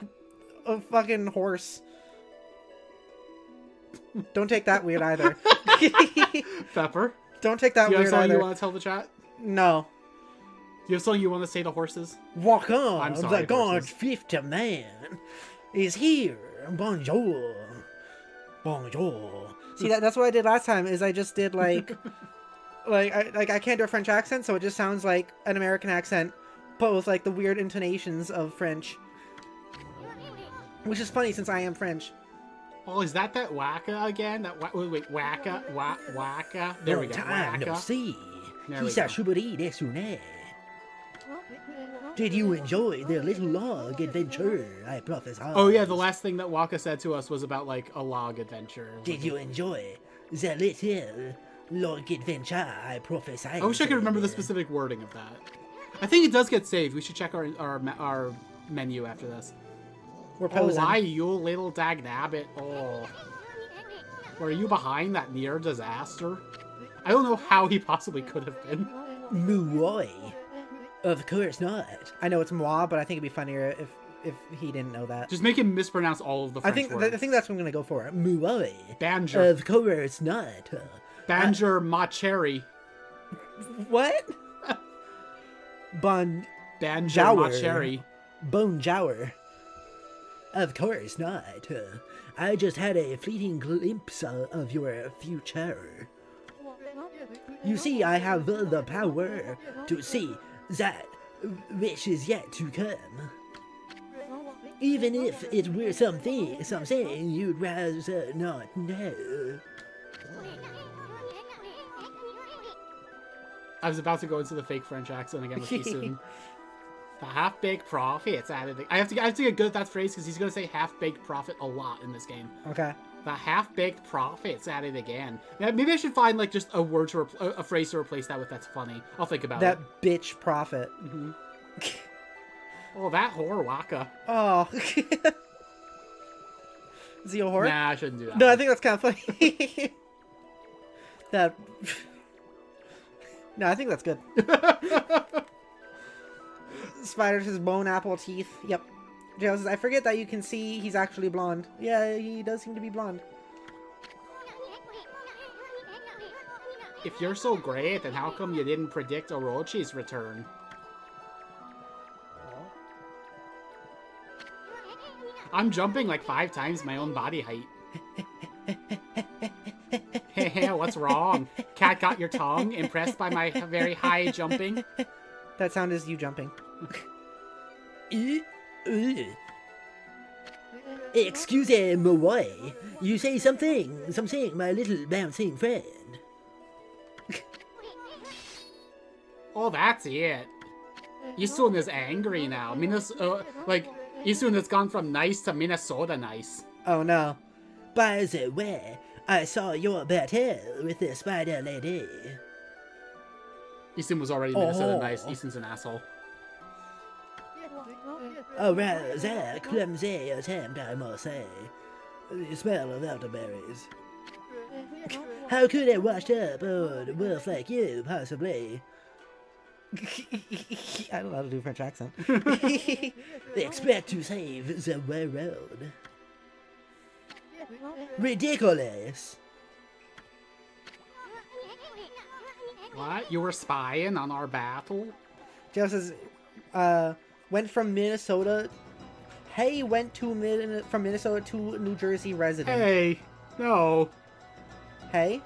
fucking horse. Don't take that weird either.
Pepper,
Don't take that
do you have
weird
something
either.
you want to tell the chat?
No.
Do you have something you want to say to horses?
Walk on,
I'm sorry,
the God's
horses.
fifth man. is here. Bonjour. Bonjour. See, that's what I did last time, is I just did, like... I can't do a French accent, so it just sounds like an American accent, but with, like, the weird intonations of French. Which is funny, since I am French.
Oh, is that waka again? That wait, waka, waka. There we go.
Time no
Waka.
see.
There we go.
Did you enjoy the little log adventure I prophesied?
Oh yeah, the last thing that Waka said to us was about like a log adventure.
Did you enjoy the little log adventure I prophesied?
I wish I could remember the specific wording of that. I think it does get saved. We should check our menu after this.
We're
Oh,
posing.
why you little dagnabbit? Oh, were you behind that near disaster? I don't know how he possibly could have been.
Mooy. Of course not.
I know it's moi, but I think it'd be funnier if he didn't know that.
Just make him mispronounce all of the French words.
I think that's what I'm gonna go for.
Mooy.
Banger.
Of course not.
Banger ma cherry.
What? Bon
Banger ma
Jower.
cherry.
Bone Jower.
Of course not. I just had a fleeting glimpse of your future. You see, I have the power to see that which is yet to come. Even if it were something you'd rather not know.
I was about to go into the fake French accent again with Isun. The half-baked profits added. I have to get good at that phrase because he's going to say half-baked profit a lot in this game.
Okay.
The half-baked profits added again. Now, maybe I should find like just a word to a phrase to replace that with. That's funny. I'll think about
That
it.
bitch prophet.
Mm-hmm. Oh, that whore waka.
Oh. Is he a whore?
Nah, I shouldn't do that.
No, I think that's kind of funny. That. No, I think that's good. Spider says bone apple teeth. Yep. Joe says, I forget that you can see he's actually blonde. Yeah, he does seem to be blonde.
If you're so great, then how come you didn't predict Orochi's return? I'm jumping like 5 times my own body height. What's wrong? Cat got your tongue? Impressed by my very high jumping?
That sound is you jumping.
Excusez-moi. You say something, my little bouncing friend.
Oh, that's it. Isun is angry now. Isun has gone from nice to Minnesota nice.
Oh no.
By the way, I saw your battle with the spider lady.
Isun was already Minnesota nice. Isun's an asshole.
A rather clumsy attempt, I must say. The smell of elderberries. How could a washed up old wolf like you possibly
I don't know how to do a French accent.
expect to save the world? Ridiculous.
What? You were spying on our battle?
Joe says, went from Minnesota. Hey, went to from Minnesota to New Jersey resident.
Hey, no.
Hey?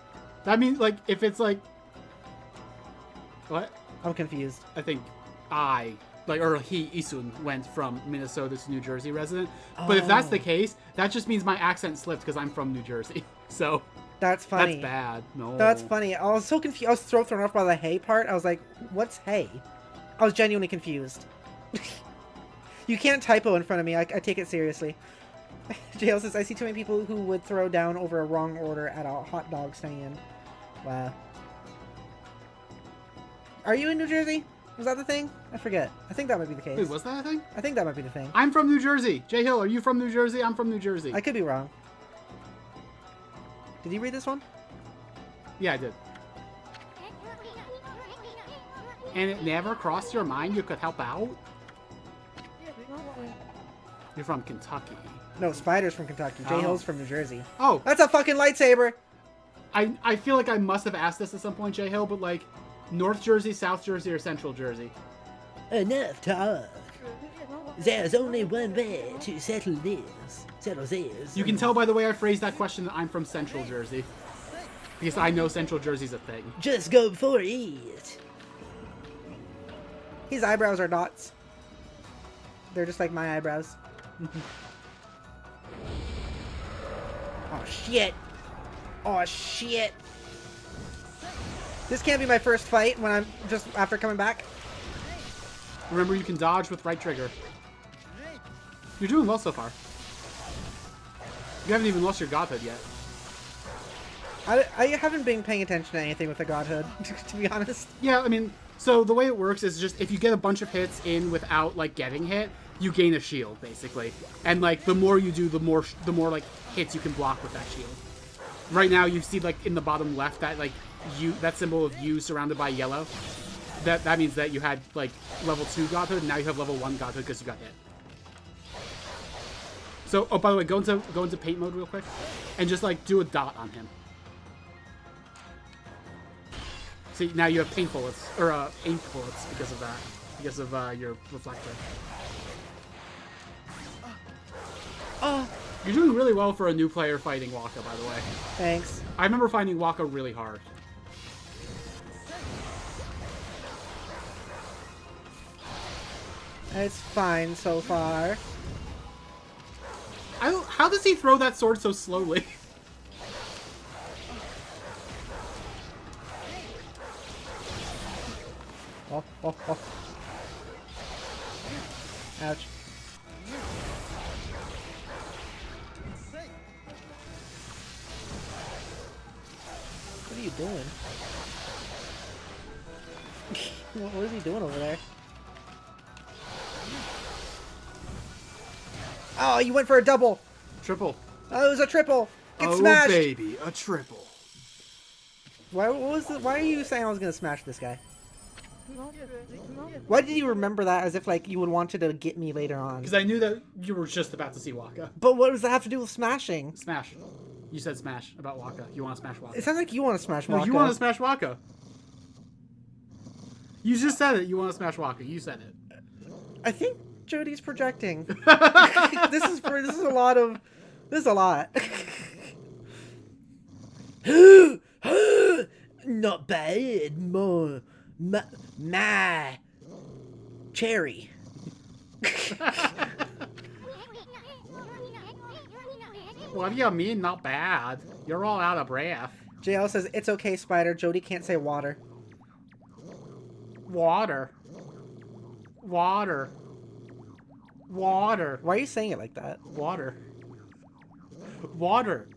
That means, like, if it's like... What?
I'm confused.
I think Isun went from Minnesota to New Jersey resident. But if that's the case, that just means my accent slipped because I'm from New Jersey. So...
That's funny.
That's bad. No.
That's funny. I was so confused. I was so thrown off by the hey part. I was like, what's hey? I was genuinely confused. You can't typo in front of me. I take it seriously. JL says, I see too many people who would throw down over a wrong order at a hot dog stand. Wow. Are you in New Jersey? Was that the thing? I forget. I think that might be the case.
Wait, was that a thing?
I think that might be the thing.
I'm from New Jersey. Jay Hill, are you from New Jersey? I'm from New Jersey.
I could be wrong. Did you read this one?
Yeah, I did. And it never crossed your mind you could help out? You're from Kentucky.
No, Spider's from Kentucky. Jay
Oh.
Hill's from New Jersey.
Oh,
That's a fucking lightsaber!
I feel like I must have asked this at some point, Jay Hill, but like, North Jersey, South Jersey, or Central Jersey?
Enough talk. There's only one way to settle this. Settle this.
You can tell by the way I phrased that question that I'm from Central Jersey. Because I know Central Jersey's a thing.
Just go for it.
His eyebrows are dots. They're just like my eyebrows. Oh shit. Oh shit. This can't be my first fight when I'm just after coming back.
Remember, you can dodge with right trigger. You're doing well so far. You haven't even lost your godhood yet.
I haven't been paying attention to anything with the godhood, to be honest.
Yeah, I mean, so the way it works is just if you get a bunch of hits in without like getting hit, you gain a shield basically, and like the more you do, the more like hits you can block with that shield. Right now, you see like in the bottom left that like that symbol of U surrounded by yellow. That means that you had like level 2 godhood, and now you have level 1 godhood because you got hit. So, oh, by the way, go into paint mode real quick, and just like do a dot on him. See, now you have paint bullets or ink bullets because of that, because of your reflector.
Oh,
you're doing really well for a new player fighting Waka, by the way.
Thanks.
I remember finding Waka really hard.
It's fine so far.
How does he throw that sword so slowly?
Oh, oh, oh. Ouch. What are you doing? What is he doing over there? Oh, you went for a double.
Triple.
Oh, it was a triple. Get
Oh,
smashed.
baby, a triple.
Why are you saying I was gonna smash this guy? Why did you remember that as if like you would wanted to get me later on?
Because I knew that you were just about to see Waka.
But what does that have to do with smashing?
Smash. You said smash about Waka. You want to smash Waka.
It sounds like you want to smash Waka.
No, you want to smash Waka. You just said it. You want to smash Waka. You said it.
I think Jody's projecting. This is a lot.
Not bad, my cherry.
What do you mean, not bad? You're all out of breath.
JL says, it's okay, Spider. Jody can't say water.
Water. Water. Water.
Why are you saying it like that?
Water. Water.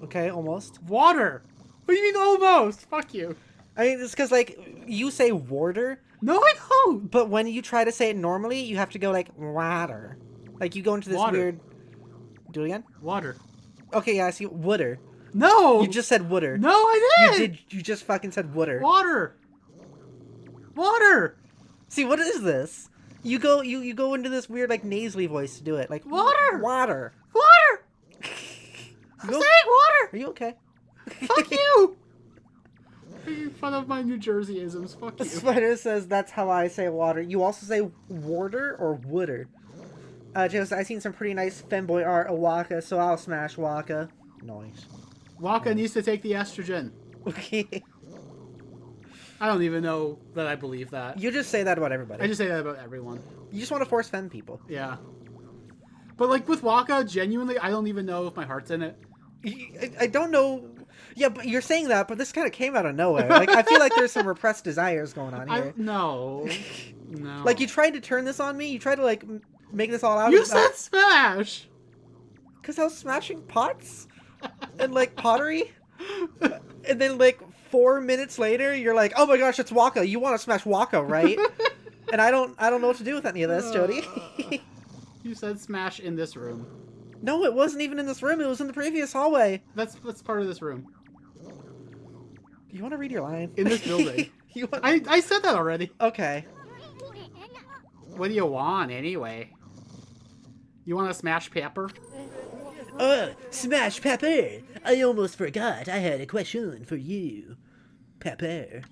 Okay, almost.
Water. What do you mean almost? Fuck you.
I mean, it's because, like, you say water.
No, I don't.
But when you try to say it normally, you have to go, like, water. Like, you go into this
Water.
weird... Do it again?
Water.
Okay, yeah, I see. Wooder.
No.
You just said wooder.
No, I did.
You just fucking said wooder.
Water. Water.
See, what is this? You go into this weird, like, nasally voice to do it. Like,
Water.
Water.
Water. I'm saying water.
Are you okay?
Fuck you. Making fun of my New Jersey-isms. Fuck you.
Spider says that's how I say water. You also say warder or wooder. Just I seen some pretty nice femboy art of Waka, so I'll smash Waka. Nice.
Waka needs to take the estrogen.
Okay.
I don't even know that I believe that.
You just say that about everybody.
I just say that about everyone.
You just want to force femme people.
Yeah. But like with Waka, genuinely, I don't even know if my heart's in it.
I don't know. Yeah, but you're saying that, but this kind of came out of nowhere. Like, I feel like there's some repressed desires going on here.
No. No.
Like, you tried to turn this on me? You tried to, like, make this all out?
You said smash!
Because I was smashing pots? And, like, pottery? And then, like, 4 minutes later, you're like, oh my gosh, it's Waka. You want to smash Waka, right? And I don't know what to do with any of this, Jody.
You said smash in this room.
No, it wasn't even in this room. It was in the previous hallway.
That's part of this room.
You want to read your line?
In this building. I said that already.
Okay.
What do you want, anyway? You want to smash Pepper?
Smash Pepper! I almost forgot I had a question for you. Pepper.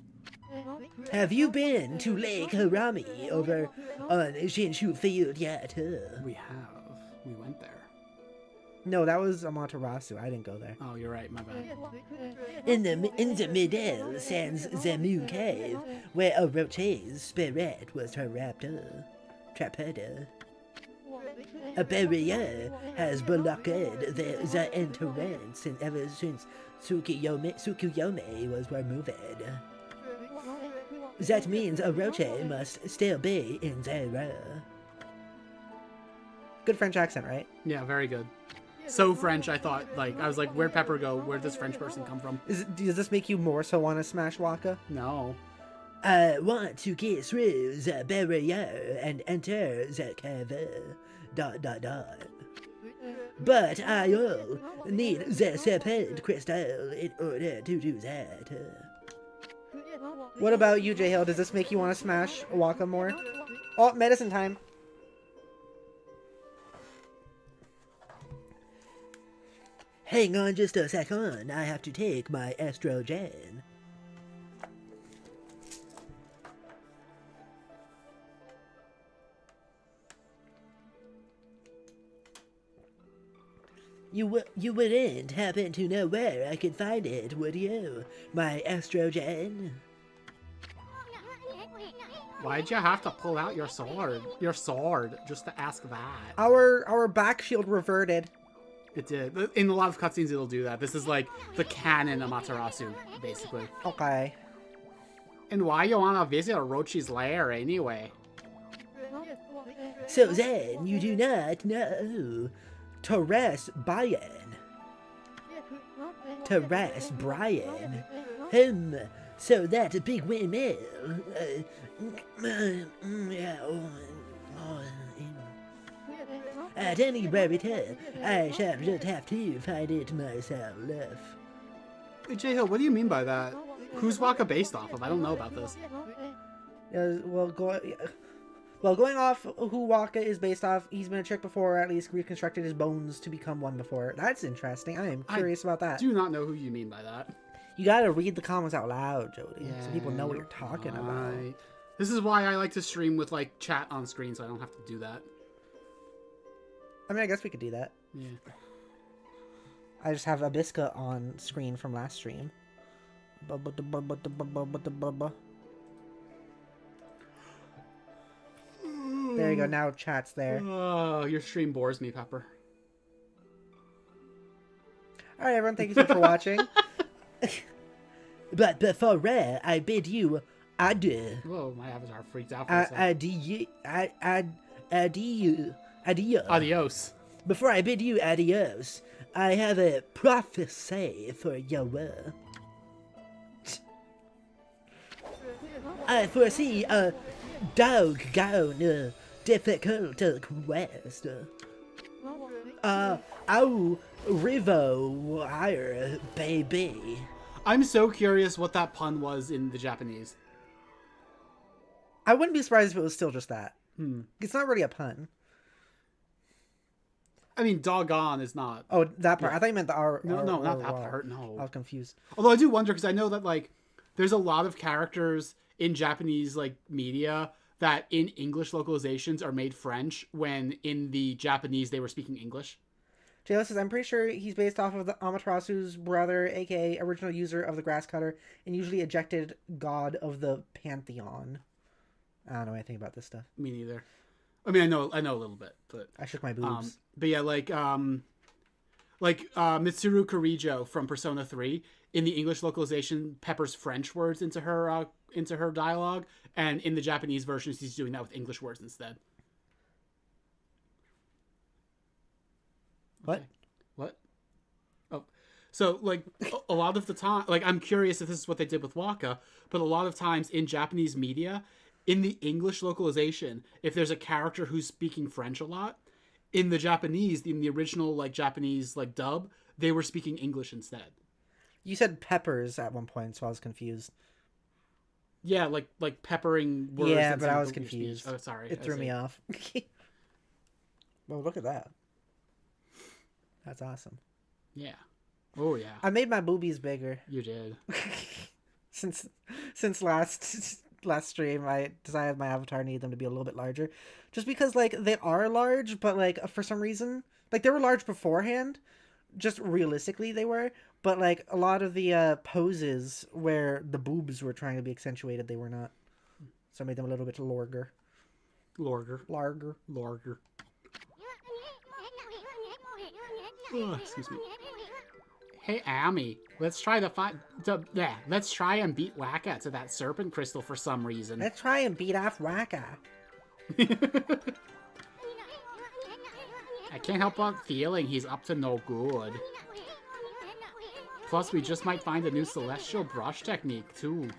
Have you been to Lake Harami over on Shinshu Field yet?
We have. We went there.
No, that was Amaterasu. I didn't go there.
Oh, you're right. My bad.
In the middle stands the moon cave, where Orochi's spirit was trapped. A barrier has blocked the entrance, and ever since Tsukuyomi was removed. That means Orochi must still be in there.
Good French accent, right?
Yeah, very good. So French, I thought, like, I was like, where'd Pepper go? Where'd this French person come from?
Does this make you more so want to smash Waka?
No.
I want to get through the barrier and enter the cave. ... But I'll need the serpent crystal in order to do that.
What about you, J-Hill? Does this make you want to smash Waka more? Oh, medicine time.
Hang on just a second, I have to take my estrogen. You wouldn't happen to know where I could find it, would you? My estrogen?
Why'd you have to pull out your sword? Your sword, just to ask that.
Our back shield reverted.
It did. In a lot of cutscenes, it'll do that. This is like the canon Amaterasu, basically.
Okay.
And why you wanna visit Orochi's lair anyway?
So then, you do not know Taras Brian. Taras Brian. So that big windmill. At any rate, I shall just have to find it myself.
Hey, J-Hill, what do you mean by that? Who's Waka based off of? I don't know about this.
Going off who Waka is based off, he's been a trick before, or at least reconstructed his bones to become one before. That's interesting. I am curious about that.
Do not know who you mean by that.
You gotta read the comments out loud, Jody,
Yeah,
so people know what you're talking about.
This is why I like to stream with, like, chat on screen, so I don't have to do that.
I mean, I guess we could do that.
Yeah.
I just have Abiska on screen from last stream. There you go, now chat's there.
Oh, your stream bores me, Pepper.
Alright, everyone, thank you so much for watching.
But before I bid you adieu.
Whoa, my avatar freaked out for a second. Adios.
Before I bid you adios, I have a prophecy for you. I foresee a doggone difficult quest. Oh, Rivo Wire, baby.
I'm so curious what that pun was in the Japanese.
I wouldn't be surprised if it was still just that. It's not really a pun.
I mean, doggone is not.
Oh, that part.
Yeah.
I thought you meant the R.
No, not that
R.
part. No.
I was confused.
Although I do wonder, because I know that, like, there's a lot of characters in Japanese, like, media that in English localizations are made French when in the Japanese they were speaking English.
JL says, I'm pretty sure he's based off of the Amaterasu's brother, aka original user of the grass cutter, and usually ejected god of the pantheon. I don't know anything about this stuff.
Me neither. I mean, I know a little bit, but
I shook my boobs.
but yeah, like Mitsuru Kirijo from Persona 3 in the English localization peppers French words into her dialogue, and in the Japanese version she's doing that with English words instead.
What?
Okay. What? Oh, so like a lot of the time, like I'm curious if this is what they did with Waka, but a lot of times in Japanese media, in the English localization, if there's a character who's speaking French a lot, in the Japanese, in the original like Japanese like dub, they were speaking English instead.
You said peppers at one point, so I was confused.
Yeah, like peppering words.
Yeah, but
into
I was
your speech.
confused.
Oh, sorry.
It threw me off. Well, look at that. That's awesome.
Yeah. Oh yeah.
I made my boobies bigger.
You did.
since last stream, I decided my avatar needed them to be a little bit larger, just because like they are large, but like for some reason, like they were large beforehand, just realistically they were, but like a lot of the poses where the boobs were trying to be accentuated, they were not. So I made them a little bit larger.
Larger. Oh, excuse me. Hey, Amy, let's try and beat Waka to that serpent crystal for some reason.
Let's try and beat off Waka.
I can't help but feeling he's up to no good. Plus, we just might find a new celestial brush technique, too.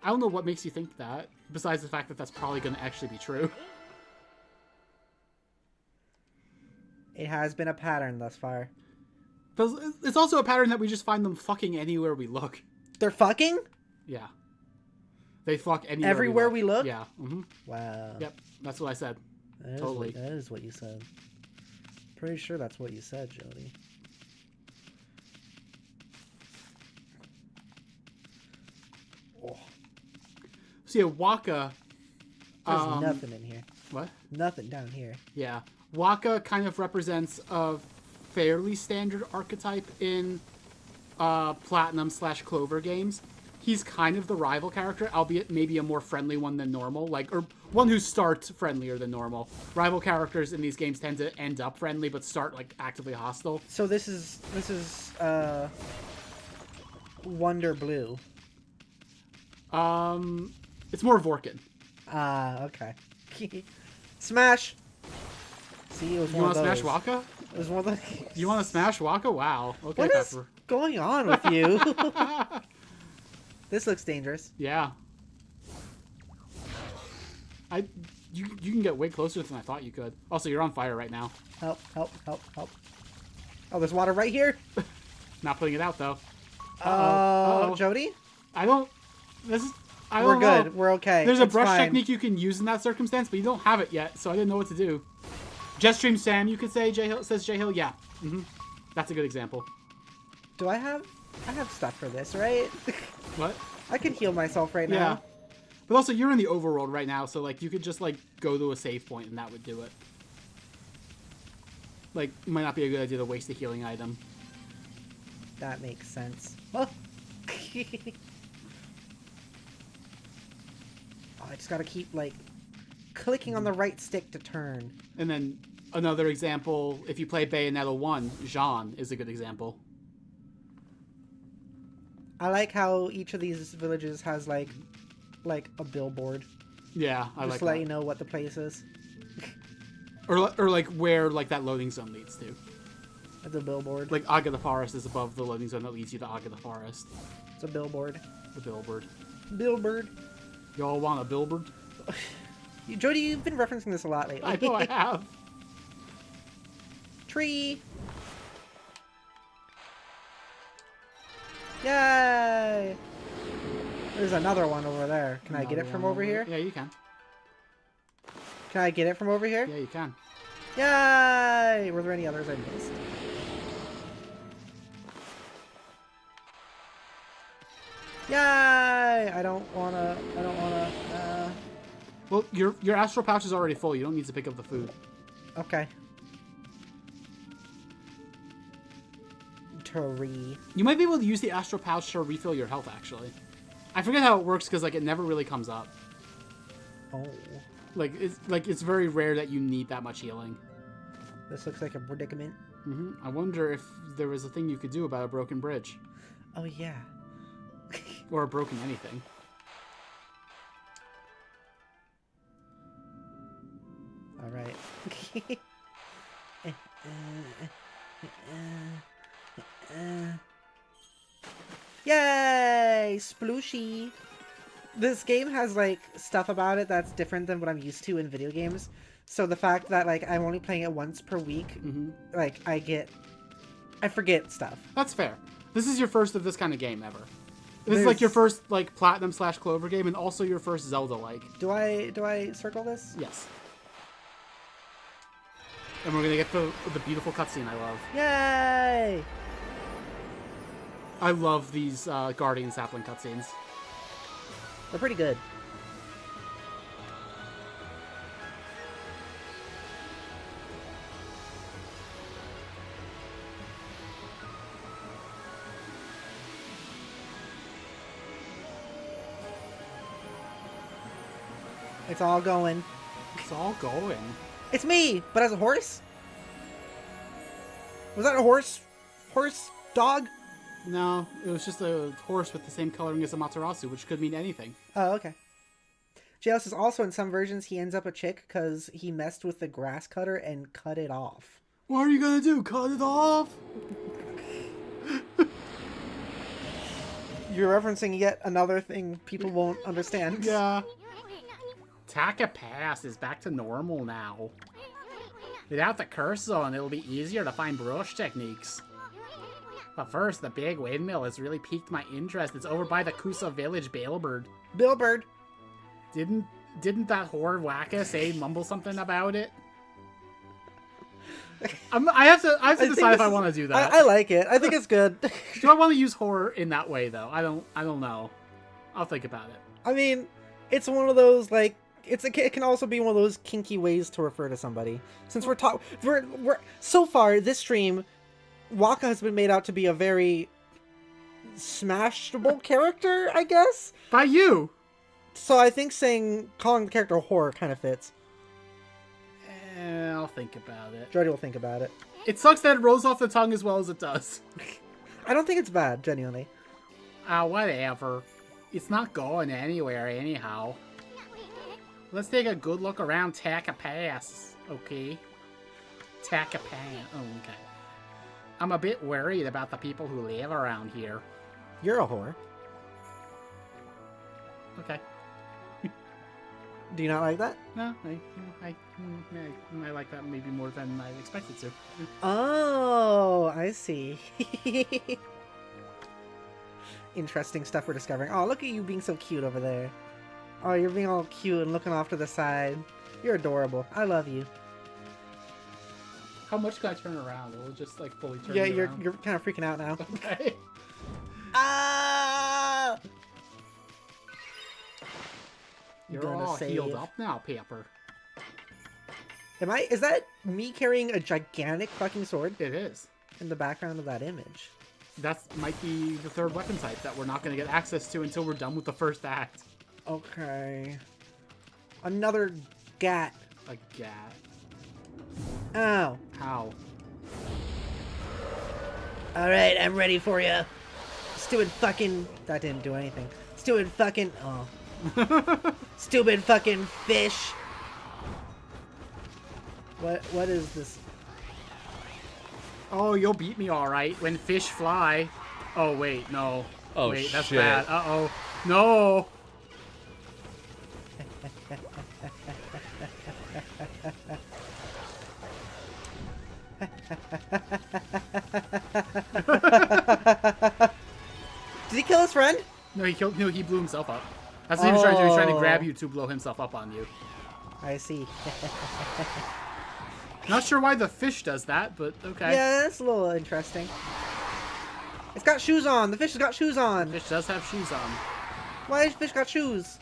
I don't know what makes you think that, besides the fact that that's probably going to actually be true.
It has been a pattern thus far.
But it's also a pattern that we just find them fucking anywhere we look.
They're fucking?
Yeah. They fuck anywhere
everywhere we look?
Yeah. Mm-hmm.
Wow.
Yep, that's what I said.
That is what you said. Pretty sure that's what you said, Jody.
Oh. See, Waka...
There's nothing in here.
What?
Nothing down here.
Yeah. Waka kind of represents a fairly standard archetype in Platinum/Clover games. He's kind of the rival character, albeit maybe a more friendly one than normal, or one who starts friendlier than normal. Rival characters in these games tend to end up friendly, but start like actively hostile.
So this is Wonder Blue.
It's more Vorkin.
Okay. Smash. See, it was
You
one
want
of
to
those.
smash Waka?
It was one of the...
You want to smash Waka? Wow. Okay,
What is
Pepper.
going on with you? This looks dangerous.
Yeah. You can get way closer than I thought you could. Also, you're on fire right now.
Help. Oh, there's water right here.
Not putting it out though.
Oh, Jody?
We're
We're good. We're okay.
There's a
It's
brush
fine.
technique you can use in that circumstance, but you don't have it yet, so I didn't know what to do. Jetstream Sam, you could say. Says J Hill. Yeah. That's a good example.
Do I have stuff for this, right?
What?
I can heal myself right
Yeah.
now.
But also, you're in the overworld right now, so like you could just like go to a save point and that would do it. Like, it might not be a good idea to waste a healing item.
That makes sense. Oh. I just gotta keep like clicking on the right stick to turn.
And then another example, if you play Bayonetta 1, Jean is a good example.
I like how each of these villages has like a billboard.
Yeah, I like
just to let
that.
you know what the place is.
Or like where like that loading zone leads to.
It's a billboard.
Like Aga the Forest is above the loading zone that leads you to Aga the Forest.
It's a billboard.
The billboard.
Billboard.
Y'all want a billboard?
Jody, you've been referencing this a lot lately.
I know I have.
Tree. Yay! There's another one over there. Can I get it from over here?
Yeah, you can.
Can I get it from over here?
Yeah, you can.
Yay! Were there any others I missed? Yay! I don't wanna.
Well, your astral pouch is already full. You don't need to pick up the food.
Okay. Tree.
You might be able to use the astral pouch to refill your health, actually. I forget how it works because like it never really comes up.
Oh.
It's very rare that you need that much healing.
This looks like a predicament.
I wonder if there was a thing you could do about a broken bridge.
Oh yeah.
Or a broken anything.
All right. Yay! Splooshy! This game has, like, stuff about it that's different than what I'm used to in video games. So the fact that, like, I'm only playing it once per week, like, I forget stuff.
That's fair. This is your first of this kind of game ever. This is like your first, like, Platinum/Clover game and also your first Zelda-like.
Do I circle this?
Yes. And we're gonna get the beautiful cutscene I love.
Yay!
I love these Guardian Sapling cutscenes.
They're pretty good. It's all going.
It's all going.
It's me, but as a horse? Was that a horse? Horse? Dog?
No, it was just a horse with the same coloring as a Matarasu, which could mean anything.
Oh, okay. JL says also in some versions he ends up a chick because he messed with the grass cutter and cut it off.
What are you gonna do? Cut it off?
You're referencing yet another thing people won't understand.
Yeah. Taka Pass is back to normal now. Without the curse zone, it'll be easier to find brush techniques. But first, the big windmill has really piqued my interest. It's over by the Kusa village Bailbird.
Billbird.
Didn't that whore Waka say mumble something about it? I have to decide if I want to do that.
I like it. I think it's good.
Do I want to use horror in that way though? I don't know. I'll think about it.
I mean, it's one of those like it can also be one of those kinky ways to refer to somebody. Since we're so far this stream, Waka has been made out to be a very smashable character, I guess.
By you.
So I think calling the character horror kind of fits.
I'll think about it.
Jody will think about it.
It sucks that it rolls off the tongue as well as it does.
I don't think it's bad, genuinely.
Whatever. It's not going anywhere anyhow. Let's take a good look around Taka Pass, okay? Taka Pass, oh, okay. I'm a bit worried about the people who live around here.
You're a whore.
Okay.
Do you not like that?
No, I like that maybe more than I expected to.
Oh, I see. Interesting stuff we're discovering. Oh, look at you being so cute over there. Oh, you're being all cute and looking off to the side. You're adorable. I love you.
How much can I turn around? Will it just like fully turn
Yeah,
around?
you're kind of freaking out now.
Okay.
Ah!
You're all healed up now, Pepper.
Am I? Is that me carrying a gigantic fucking sword
It is.
in the background of that image?
That might be the third weapon type that we're not going to get access to until we're done with the first act.
Okay. Another gat.
A gat.
Ow.
How?
Alright, I'm ready for you. Stupid fucking... That didn't do anything. Stupid fucking... Oh. Stupid fucking fish. What is this?
Oh, you'll beat me alright when fish fly. Oh, wait, no.
Oh,
wait, that's
shit.
bad. Uh-oh. No!
Did he kill his friend?
No, he blew himself up. That's what he was trying to do. He was trying to grab you to blow himself up on you.
I see.
Not sure why the fish does that, but okay.
Yeah, that's a little interesting. It's got shoes on. The fish has got shoes on.
Fish does have shoes on.
Why does fish got shoes?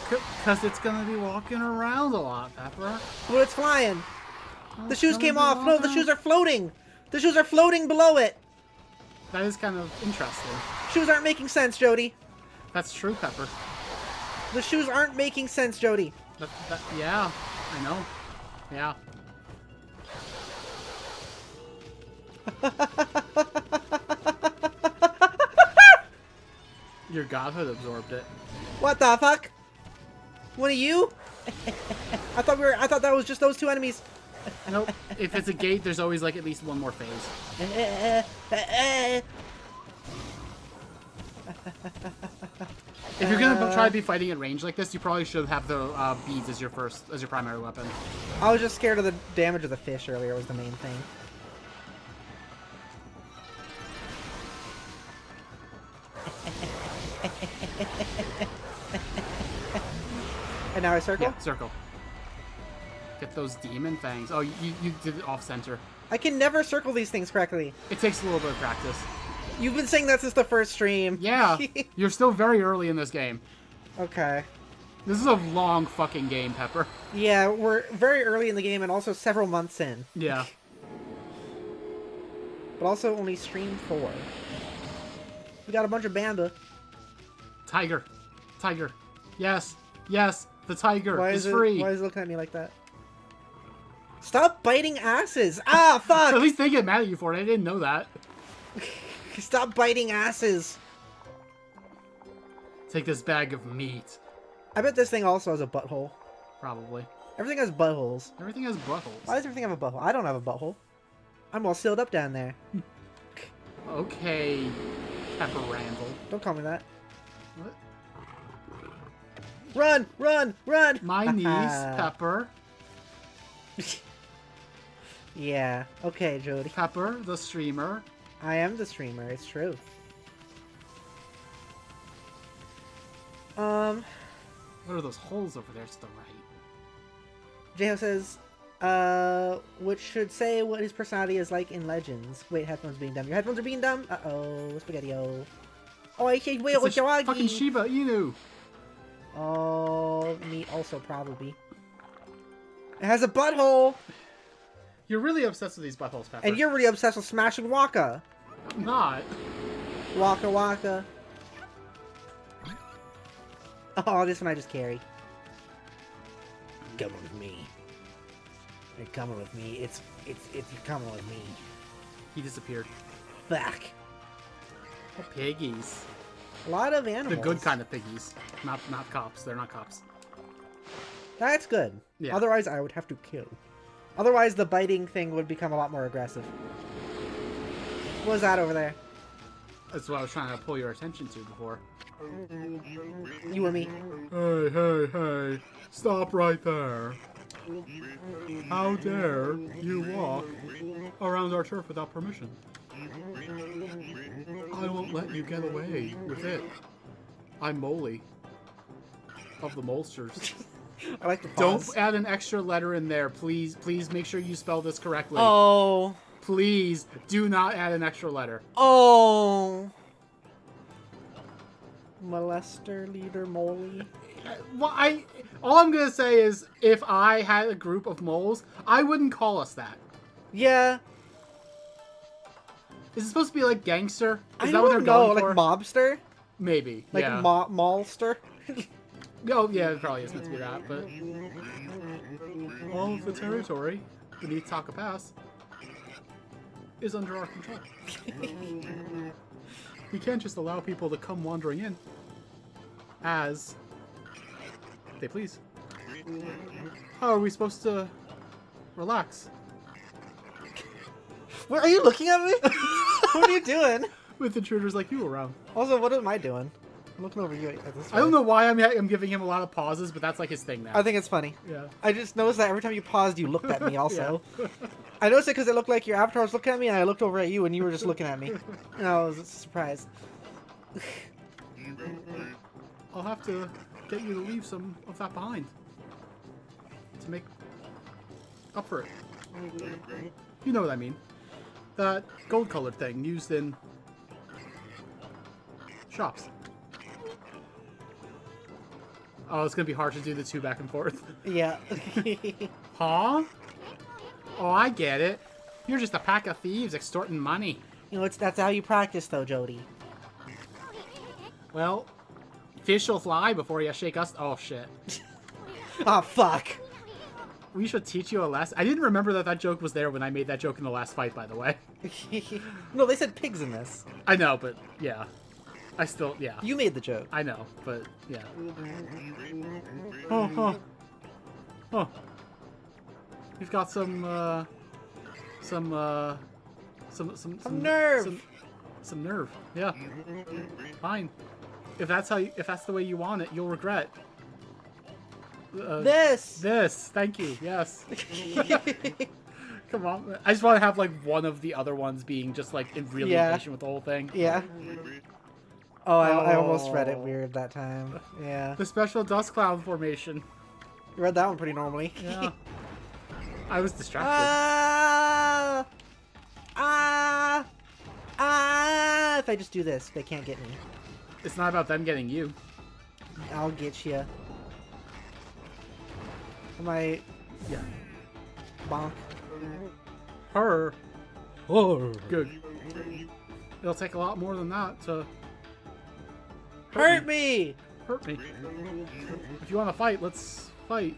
Because it's going to be walking around a lot, Pepper.
Well, it's flying. The shoes
gonna
came
be
off. No, the
walking-
shoes are floating. The shoes are floating below it.
That is kind of interesting.
Shoes aren't making sense, Jody.
That's true, Pepper.
The shoes aren't making sense, Jody.
Yeah, I know. Yeah. Your godhood absorbed it.
What the fuck? One of you? I thought that was just those two enemies.
Nope. If it's a gate, there's always like at least one more phase. If you're gonna try to be fighting at range like this, you probably should have the beads as your primary weapon.
I was just scared of the damage of the fish earlier was the main thing. And now I circle?
Yeah, circle. Get those demon fangs. Oh, you did it off center.
I can never circle these things correctly.
It takes a little bit of practice.
You've been saying that since the first stream.
Yeah, you're still very early in this game.
Okay.
This is a long fucking game, Pepper.
Yeah, we're very early in the game and also several months in.
Yeah.
But also only stream 4. We got a bunch of Bamba.
Tiger. Tiger. Yes. Yes. The tiger
Why
is
is
free.
Why is it looking at me like that? Stop biting asses! Ah, fuck!
At least they get mad at you for it. I didn't know that.
Stop biting asses!
Take this bag of meat.
I bet this thing also has a butthole.
Probably.
Everything has buttholes.
Everything has buttholes.
Why does everything have a butthole? I don't have a butthole. I'm all sealed up down there.
Okay, Pepper Randall.
Don't call me that.
What?
Run! Run! Run!
My niece, Pepper.
Yeah. Okay, Jody.
Pepper, the streamer.
I am the streamer. It's true.
What are those holes over there to the right?
Jeho says, which should say what his personality is like in Legends. Wait, headphones being dumb. Your headphones are being dumb? Uh-oh, Spaghetti-O. Oh, I can't wait with
It's a fucking Shiba Inu.
Oh, me also probably. It has a butthole!
You're really obsessed with these buttholes, Pepper.
And you're really obsessed with smashing Waka.
I'm not.
Waka Waka. Oh, this one I just carry. Coming with me. You're coming with me. It's you're coming with me.
He disappeared.
Fuck.
Oh, piggies.
A lot of animals.
The good kind of piggies. Not cops. They're not cops.
That's good.
Yeah.
Otherwise, I would have to kill. Otherwise, the biting thing would become a lot more aggressive. What was that over there?
That's what I was trying to pull your attention to before.
You or me?
Hey, hey, hey. Stop right there. How dare you walk around our turf without permission? I won't let you get away with it. I'm Molly. Of the Molsters.
I like the pause.
Don't add an extra letter in there, please. Please make sure you spell this correctly.
Oh.
Please do not add an extra letter.
Oh. Molester, leader, Molly.
Well, all I'm gonna say is, if I had a group of moles, I wouldn't call us that.
Yeah.
Is it supposed to be like gangster? Is
I
that what they're
don't know,
going
like
for?
mobster?
Maybe.
Like
yeah.
mallster?
Oh, yeah, it probably is meant to be that, but all of the territory beneath Taka Pass is under our control. We can't just allow people to come wandering in as they please. How are we supposed to relax?
What, are you looking at me? What are you doing?
With intruders like you around.
Also, what am I doing? I'm looking over you at this
I don't know why I'm giving him a lot of pauses, but that's like his thing now.
I think it's funny.
Yeah.
I just noticed that every time you paused, you looked at me also. I noticed it because it looked like your avatar was looking at me, and I looked over at you, and you were just looking at me. And I was surprised.
I'll have to get you to leave some of that behind to make up for it. You know what I mean. That gold-colored thing used in shops. Oh, it's gonna be hard to do the two back and forth.
Yeah.
Huh? Oh, I get it. You're just a pack of thieves extorting money.
You know, that's how you practice, though, Jody.
Well, fish will fly before you shake us. Oh, shit.
Oh, fuck.
We should teach you a lesson. I didn't remember that joke was there when I made that joke in the last fight, by the way.
No, they said pigs in this.
I know, but yeah. I still, yeah.
You made the joke.
I know, but yeah. Oh. We've got some
nerve.
Some nerve. Yeah. Fine. If that's the way you want it, you'll regret.
This.
Thank you. Yes. Come on. I just want to have like one of the other ones being just like really impatient with the whole thing.
Yeah. Oh, I almost read it weird that time. Yeah.
The special dust cloud formation.
You read that one pretty normally.
Yeah. I was distracted.
if I just do this? They can't get me.
It's not about them getting you.
I'll get you. Am I...
Yeah.
Bonk.
Her.
Oh.
Good. It'll take a lot more than that to
Hurt me!
hurt me. If you want to fight, let's fight.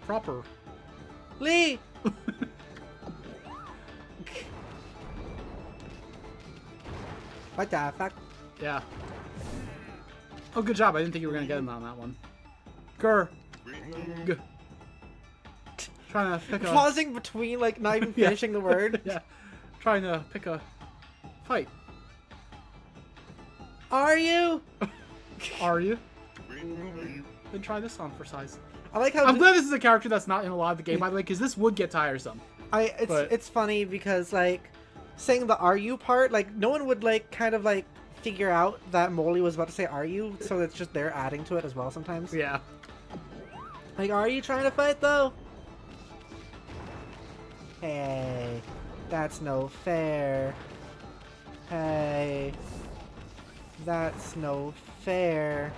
Proper.
Lee! What the fuck?
Yeah. Oh, good job. I didn't think you were going to get him on that one. Grr. G. Trying to pick a...
Pausing between, like, not even finishing the word.
Yeah. Trying to pick a fight.
Are you?
Are you? Then try this on for size.
I like how...
I'm glad this is a character that's not in a lot of the game, by the way, because this would get tiresome.
It's funny because, like, saying the "are you" part, like, no one would, like, kind of, like, figure out that Molly was about to say "are you," so it's just they're adding to it as well sometimes.
Yeah.
Like, are you trying to fight, though? Hey, that's no fair. Hey, that's no fair.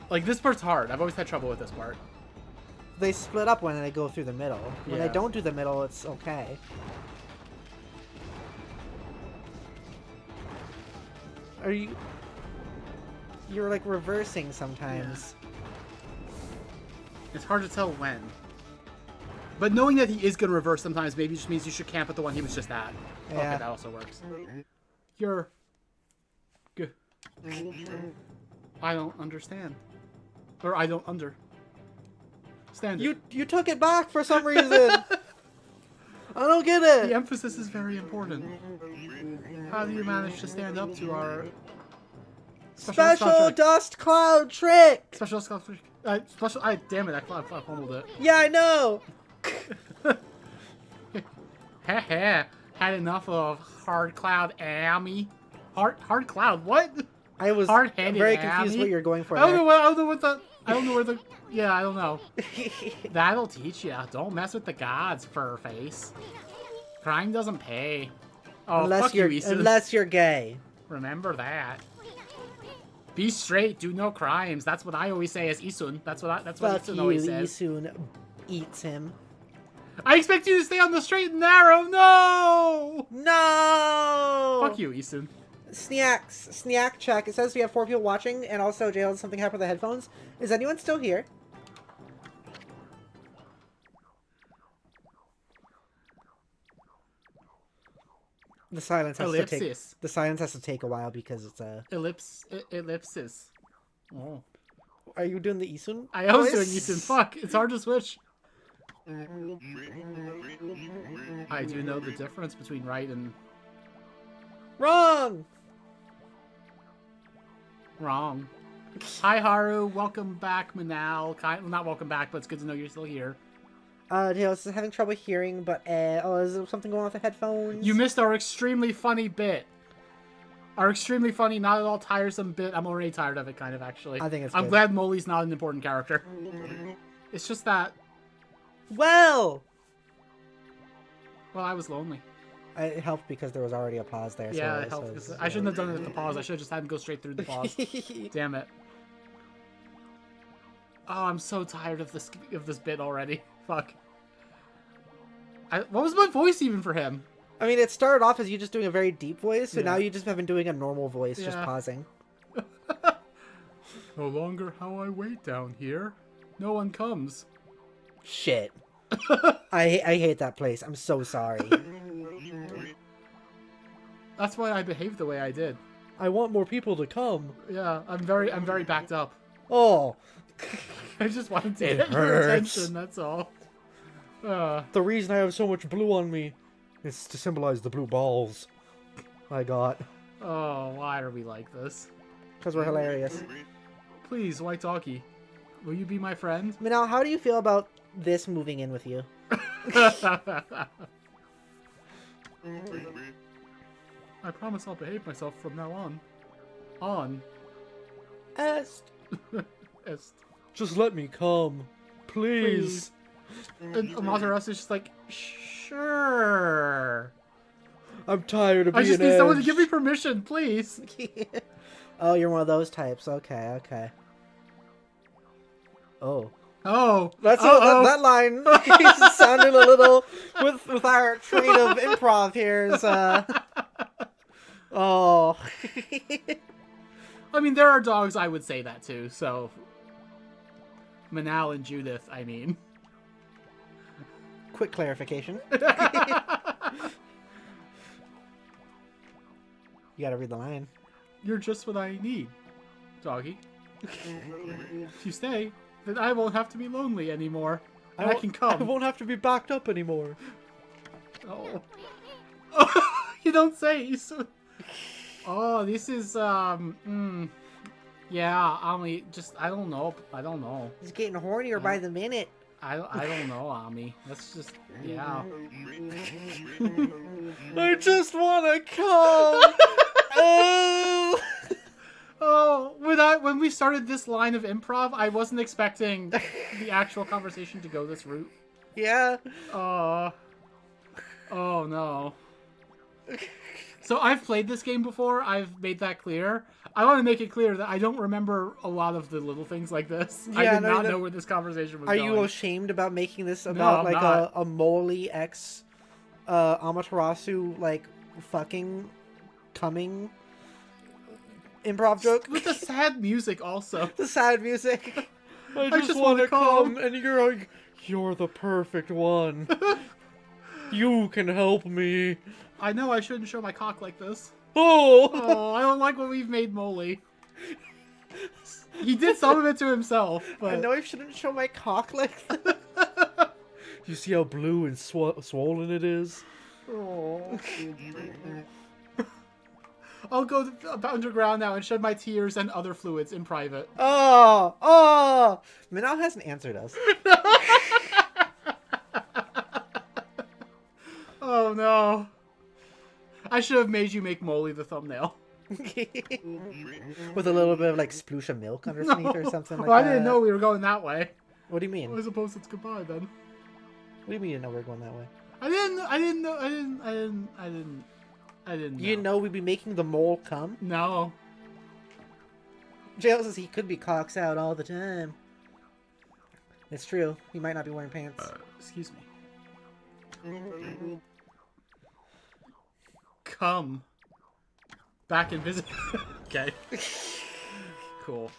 Like, this part's hard. I've always had trouble with this part.
They split up when they go through the middle. When
Yeah.
they don't do the middle, it's okay. Are you... You're, like, reversing sometimes.
It's hard to tell when. But knowing that he is going to reverse sometimes maybe just means you should camp at the one he was just at.
Yeah.
Okay, that also works. You're... Good. I don't understand. Or I don't understand.
You took it back for some reason! I don't get it!
The emphasis is very important. How do you manage to stand up to our...
Special dust cloud trick!
Special sculpt trick. Damn it, I fumbled it.
Yeah, I know!
Heh. Had enough of hard cloud, Amy. Hard cloud, what?
I was
Hard-headed
very confused
Abby.
what you're going for
I don't
there.
know where the... Yeah, I don't know. That'll teach you. Don't mess with the gods, fur face. Crime doesn't pay. Oh, fuck you, Isun.
Unless you're gay.
Remember that. Be straight, do no crimes. That's what I always say as Isun. That's what
Fuck
Isun
you,
always says.
Isun eats him.
I expect you to stay on the straight and narrow. No!
No!
Fuck you, Isun.
Snack check. It says we have 4 people watching, and also Jail, something happened with the headphones. Is anyone still here? The silence has to take.
Ellipsis.
The silence has to take a while because it's a.
Ellipsis. Oh.
Are you doing the Isun?
I was doing
voice?
Isun. Fuck, it's hard to switch. I do know the difference between right and
Wrong.
wrong. Hi, Haru. Welcome back, Manal. Well, not welcome back, but it's good to know you're still here.
Jail is having trouble hearing, but is there something going on with the headphones?
You missed our extremely funny bit. Our extremely funny, not at all tiresome bit. I'm already tired of it, kind of, actually.
I think it's
I'm
good.
glad Molly's not an important character. It's just that,
Well,
I was lonely.
it helped because there was already a pause there.
Yeah,
so
it helped.
was-
I shouldn't have done it at the pause. I should have just had him go straight through the pause. Damn it. Oh, I'm so tired of this bit already. Fuck. What was my voice even for him?
I mean, it started off as you just doing a very deep voice, so
Yeah.
now you just have been doing a normal voice, just
Yeah.
pausing.
No longer how I wait down here. No one comes.
Shit. I hate that place. I'm so sorry.
That's why I behaved the way I did.
I want more people to come.
Yeah, I'm very backed up.
Oh,
I just wanted to
It
get your
hurts.
attention, that's all.
The reason I have so much blue on me is to symbolize the blue balls I got.
Oh, why are we like this?
because we're hilarious.
Please, White Doggy, will you be my friend?
Manal, how do you feel about this moving in with you?
I promise I'll behave myself from now on. On.
Est.
Yes.
Just let me come. Please.
And Amaterasu is just like, sure.
I'm tired of
I
being
just need someone to
edged.
give me permission, please.
Oh, you're one of those types. Okay, okay. Oh.
Oh.
That's that line sounded a little with our train of improv here is oh.
I mean, there are dogs I would say that to, so... Manal and Judith, I mean.
Quick clarification. You gotta read the line.
You're just what I need, doggy. If you stay, then I won't have to be lonely anymore. And I can come.
I won't have to be backed up anymore.
Oh. You don't say. You so... Oh, this is, yeah, Ami, just, I don't know.
He's getting hornier by the minute.
I don't know, Ami. That's just, yeah.
I just want to come.
Oh!
Oh, when we started this line of improv, I wasn't expecting the actual conversation to go this route.
Yeah.
Oh no. So I've played this game before. I've made that clear. I want to make it clear that I don't remember a lot of the little things like this. I did not know where this conversation was going.
Are you ashamed about making this about
I'm
like
not.
a Molly ex Amaterasu like fucking coming improv joke?
With the sad music also.
The sad music.
I
just
just want
wanna
to come,
come.
and you're like, you're the perfect one. You can help me.
I know I shouldn't show my cock like this.
Oh!
Oh, I don't like what we've made Molly. He did some of it to himself, but...
I know I shouldn't show my cock like that.
You see how blue and swollen it is?
Oh. I'll go underground now and shed my tears and other fluids in private.
Oh! Minal hasn't answered us.
Oh no. I should have made you make Molly the thumbnail.
With a little bit of like sploosh of milk underneath or something like
Well, I
that.
didn't know we were going that way.
What do you mean?
I suppose it's goodbye then.
What do you mean you didn't know we were going that way?
I didn't know.
You didn't know we'd be making the mole come?
No.
Jail says he could be cocks out all the time. It's true. He might not be wearing pants.
Excuse me. Come. Back and visit. Okay. Cool.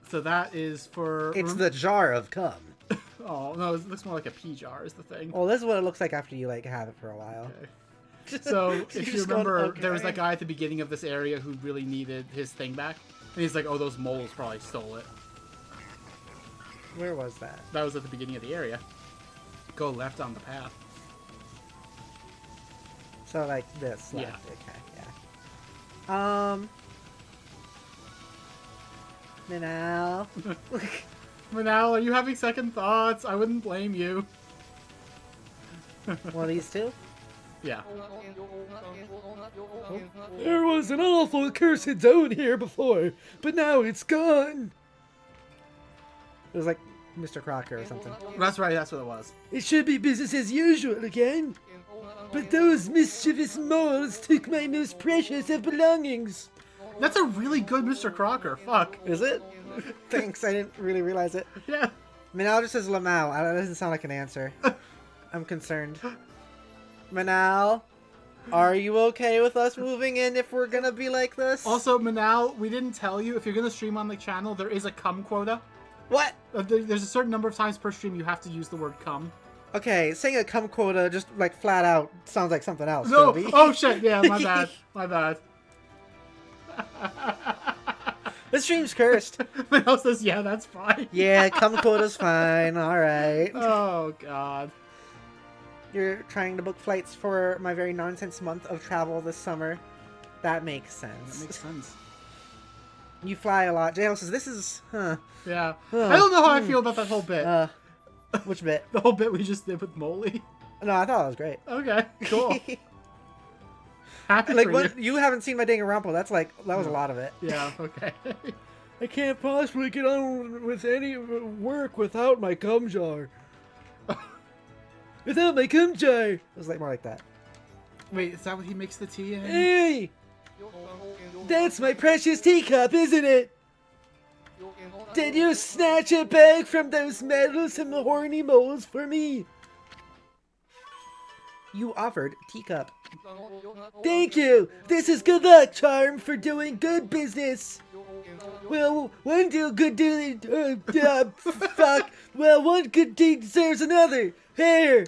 So that is for...
It's the jar of cum.
Oh, no, it looks more like a pea jar is the thing.
Well, this is what it looks like after you like have it for a while.
Okay. So, if you
just going,
remember,
"Okay."
there was that guy at the beginning of this area who really needed his thing back. And he's like, oh, those moles probably stole it.
Where was that?
That was at the beginning of the area. Go left on the path.
So like this.
Yeah.
Left. Okay. Yeah. Minal.
Manal, are you having second thoughts? I wouldn't blame you.
One of these two.
Yeah.
There was an awful cursed zone here before, but now it's gone.
It was like Mr. Crocker or something.
That's right, that's what it was.
It should be business as usual again. But those mischievous moles took my most precious of belongings.
That's a really good Mr. Crocker. Fuck.
Is it? Thanks. I didn't really realize it.
Yeah.
Minal just says Lamau. That doesn't sound like an answer. I'm concerned. Minal, are you okay with us moving in if we're gonna be like this?
Also, Manal, we didn't tell you, if you're going to stream on the channel, there is a cum quota.
What?
There's a certain number of times per stream you have to use the word cum.
Okay, saying a cum quota just like flat out sounds like something else.
No!
Toby.
Oh shit, yeah, my bad. My bad.
This stream's cursed.
Manal says, yeah, that's fine.
Yeah, cum quota's fine. All right.
Oh, God.
You're trying to book flights for my very nonsense month of travel this summer. That makes sense.
That makes sense.
You fly a lot. JL says, this is... Huh.
Yeah.
Huh.
I don't know how I feel about that whole bit.
Which bit?
The whole bit we just did with Molly.
No, I thought it was great.
Okay, cool. Happy
Like,
for
what,
you.
you haven't seen my Danganronpa. That's like... That was a lot of it.
Yeah, okay.
I can't possibly get on with any work without my cum jar.
without my cum jar.
It was like more like that.
Wait, is that what he makes the tea in?
Hey! That's my precious teacup, isn't it? Did you snatch it back from those meddlesome horny moles for me?
You offered teacup.
Thank you! This is good luck, charm, for doing good business! Well, one good deed, fuck! Well, one good deed deserves another! Here!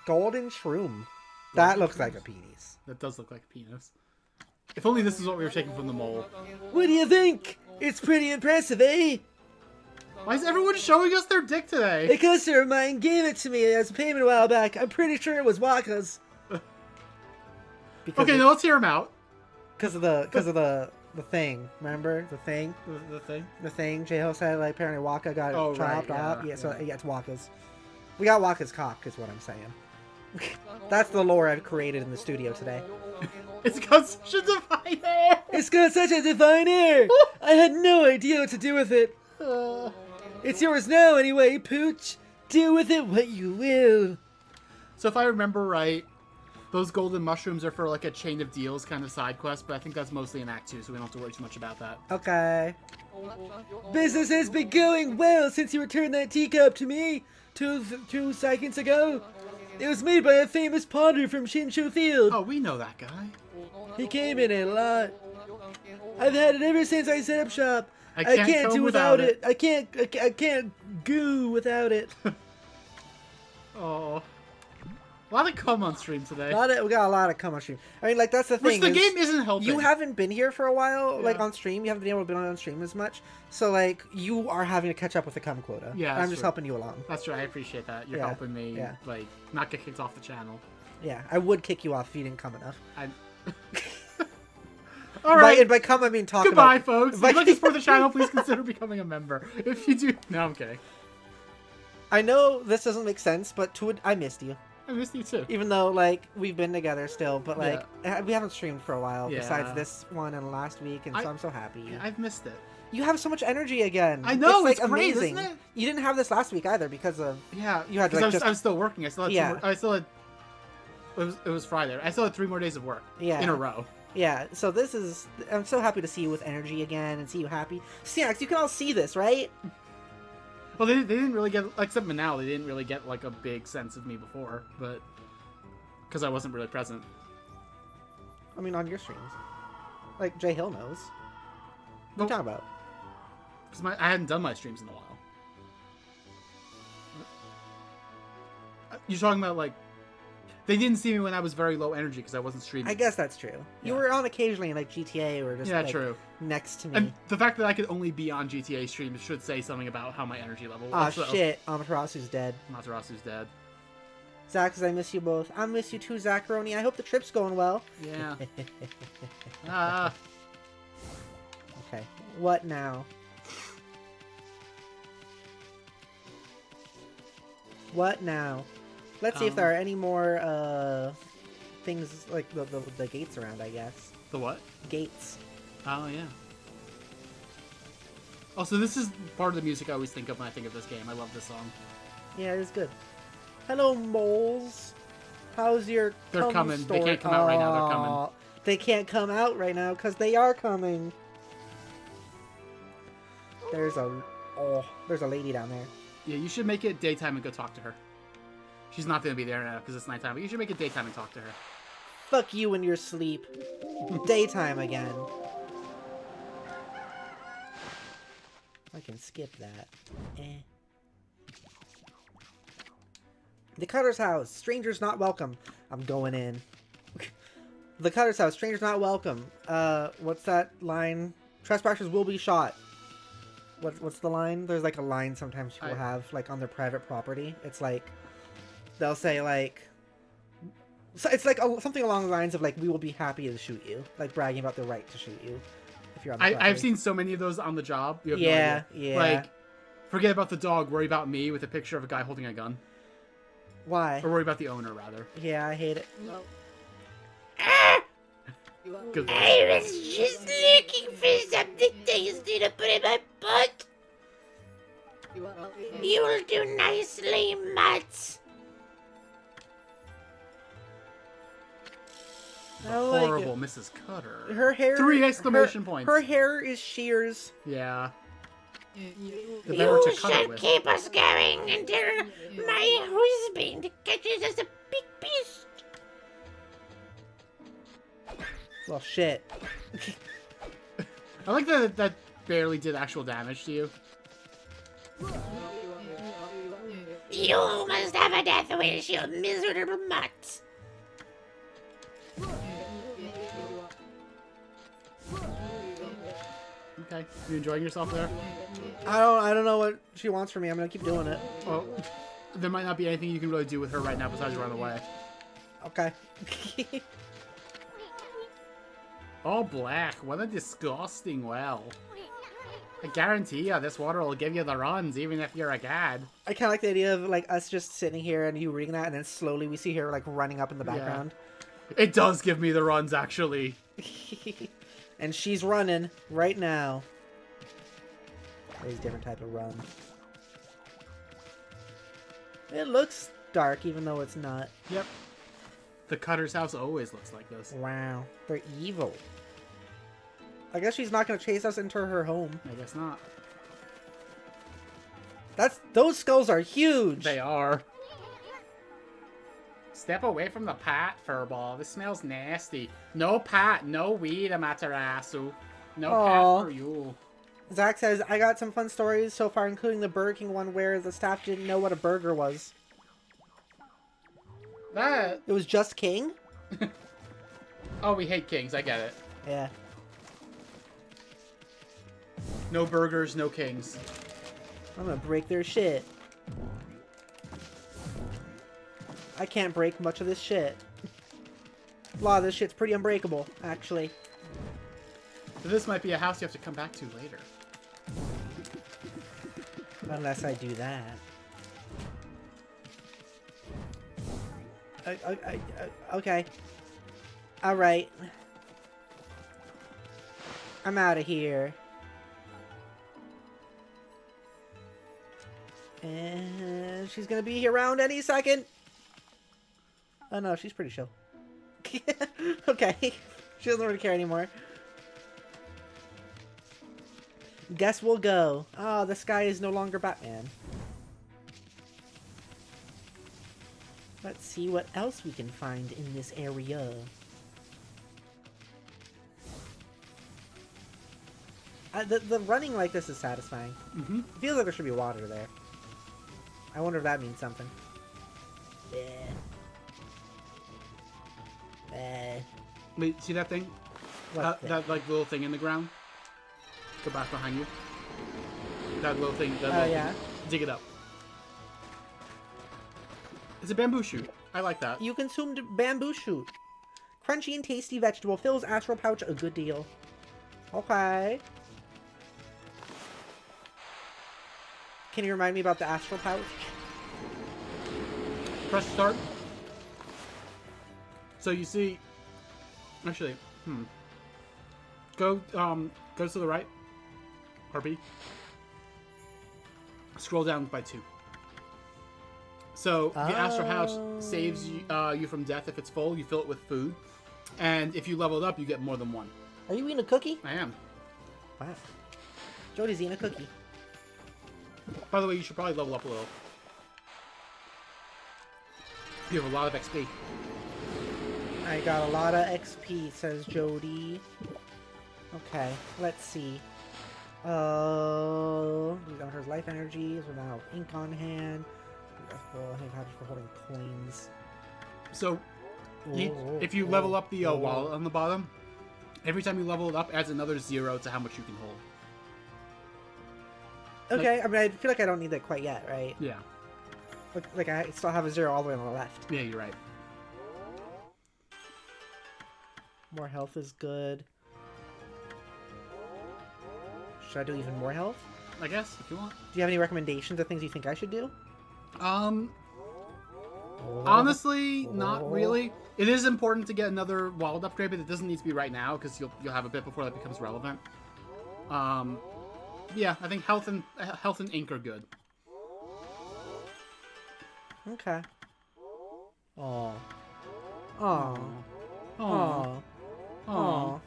Golden shroom. That looks like a penis.
That does look like a penis. If only this is what we were taking from the mole.
What do you think? It's pretty impressive, eh?
Why is everyone showing us their dick today?
A customer of mine gave it to me as a payment a while back. I'm pretty sure it was Waka's.
Okay, now let's hear him out.
Because of the thing. Remember the thing?
The thing?
The thing. J-Ho said like apparently Waka got chopped off. Yeah, so yeah, it's Waka's. We got Waka's cock, is what I'm saying. That's the lore I've created in the studio today.
It's got such a divine air!
It's got such a divine air! I had no idea what to do with it. It's yours now anyway, Pooch. Do with it what you will.
So if I remember right, those golden mushrooms are for like a chain of deals kind of side quest, but I think that's mostly in Act 2, so we don't have to worry too much about that.
Okay.
Business has been going well since you returned that teacup to me 2 seconds ago. It was made by a famous potter from Shinshu Field.
Oh, we know that guy.
He came in a lot. I've had it ever since I set up shop. I can't
come
do without it. I can't goo without it.
Oh. A lot of cum on stream today.
We got a lot of cum on stream. I mean, like, that's the thing.
Which the game isn't helping.
You haven't been here for a while, like,
Yeah.
on stream. You haven't been able to be on stream as much. So, like, you are having to catch up with the cum quota.
Yeah,
I'm
that's
just
true.
helping you along.
That's right, I appreciate that. You're
Yeah,
helping me,
yeah.
like, not get kicked off the channel.
Yeah, I would kick you off if you didn't come enough.
Alright.
And by come, I mean talk
Goodbye,
about...
folks. If you'd like to support the channel, please consider becoming a member. If you do... No, I'm kidding.
I know this doesn't make sense, but I missed you.
I missed you too.
Even though, like, we've been together still, but, like, we haven't streamed for a while,
Yeah.
besides this one and last week, and so I'm so happy.
Yeah, I've missed it.
You have so much energy again.
I know,
it's, like,
it's great,
amazing.
isn't it?
You didn't have this last week either because of...
Yeah,
You had,
because
like,
I was still working. I still had
Yeah.
I still had... It was Friday. I still had 3 more days of work.
Yeah.
In a row.
Yeah, so this is... I'm so happy to see you with energy again and see you happy. Snacks, you can all see this, right?
Well, they didn't really get... Except now, they didn't really get, like, a big sense of me before, but... Because I wasn't really present.
I mean, on your streams. Like, Jay Hill knows. What are you talking about?
Because I hadn't done my streams in a while. You're talking about, like... They didn't see me when I was very low energy because I wasn't streaming.
I guess that's true. You
Yeah.
were on occasionally in, like, GTA or just, like,
true.
next to me.
And the fact that I could only be on GTA streams should say something about how my energy level
Aw,
was. so-
shit. Amaterasu's dead.
Matarasu's dead.
Zach says, I miss you both. I miss you too, Zacharoni. I hope the trip's going well.
Yeah. Ah.
Okay. What now? What now? Let's see if there are any more things like the gates around, I guess.
The what?
Gates.
Oh, yeah. Also, this is part of the music I always think of when I think of this game. I love this song.
Yeah, it is good. Hello, moles. How's your
They're
cum
coming. They
story?
can't come out right now. They're coming.
Aw, they can't come out right now because they are coming. There's a lady down there.
Yeah, you should make it daytime and go talk to her. She's not going to be there now because it's nighttime, but you should make it daytime and talk to her.
Fuck you and your sleep. Daytime again. I can skip that. Eh. The Cutter's house. Strangers not welcome. I'm going in. The Cutter's house. Strangers not welcome. What's that line? Trespassers will be shot. What's the line? There's like a line sometimes people have like on their private property. It's like they'll say like, so it's like something along the lines of like, we will be happy to shoot you, like bragging about the right to shoot you if you're on the property.
I've seen so many of those on the job. You have no
Yeah,
idea.
yeah.
Like, forget about the dog, worry about me with a picture of a guy holding a gun.
Why?
Or worry about the owner, rather.
Yeah, I hate it.
Good voice.
I was just looking for something tasty to put in my butt.
You'll do nicely, Mutt.
I like it.
Horrible Mrs. Cutter.
Her hair.
3 exclamation points.
Her hair is shears.
Yeah. The better to cut it with.
Keep us going until my husband catches us a big beast.
Well, shit.
I like that that barely did actual damage to you.
You must have a death wish, you miserable mutt.
Okay. You enjoying yourself there?
I don't know what she wants from me. I'm gonna keep doing it.
Well, there might not be anything you can really do with her right now besides run away.
Okay.
All black. What a disgusting well. I guarantee you this water will give you the runs even if you're a gad.
I kind of like the idea of like us just sitting here and you reading that, and then slowly we see her like running up in the background.
It does give me the runs actually.
And she's running right now. There's a different type of run. It looks dark even though it's not.
Yep. The Cutter's house always looks like this.
Wow. They're evil. I guess she's not going to chase us into her home.
I guess not.
Those skulls are huge.
They are. Step away from the pot, Furball. This smells nasty. No pot, no weed, Amaterasu. No pot for you.
Zach says, I got some fun stories so far, including the Burger King one where the staff didn't know what a burger was.
That...
It was just King?
Oh, we hate kings. I get it.
Yeah.
No burgers, no kings.
I'm gonna break their shit. I can't break much of this shit. A lot of this shit's pretty unbreakable, actually.
So this might be a house you have to come back to later.
Unless I do that. Okay. Alright. I'm out of here. And she's gonna be around any second. Oh no, she's pretty chill. Okay. She doesn't really care anymore. Guess we'll go. Oh, the sky is no longer Batman. Let's see what else we can find in this area. The running like this is satisfying.
Mm-hmm.
It feels like there should be water there. I wonder if that means something.
Wait, see that thing? That like little thing in the ground? Go back behind you. That little thing. That little
yeah.
thing. Dig it up. It's a bamboo shoot. I like that.
You consumed bamboo shoot. Crunchy and tasty vegetable fills astral pouch a good deal. Okay. Can you remind me about the astral pouch?
Press start. So you see, actually, go to the right. RB. Scroll down by 2. So the astral house saves you from death if it's full. You fill it with food, and if you level it up, you get more than 1.
Are you eating a cookie?
I am.
Wow. Jody's eating a cookie.
By the way, you should probably level up a little. You have a lot of XP.
I got a lot of XP, says Jody. Okay, let's see. These hunters' life energies without ink on hand. I think for holding coins.
So, if you level up the wallet on the bottom, every time you level it up, adds another 0 to how much you can hold.
Okay, I mean, I feel like I don't need that quite yet, right?
Yeah.
Like I still have a 0 all the way on the left.
Yeah, you're right.
More health is good. Should I do even more health?
I guess, if you want.
Do you have any recommendations of things you think I should do?
Honestly, not really. It is important to get another wallet upgrade, but it doesn't need to be right now, because you'll have a bit before that becomes relevant. Yeah, I think health and ink are good.
Okay. Oh. Oh. Oh. Oh.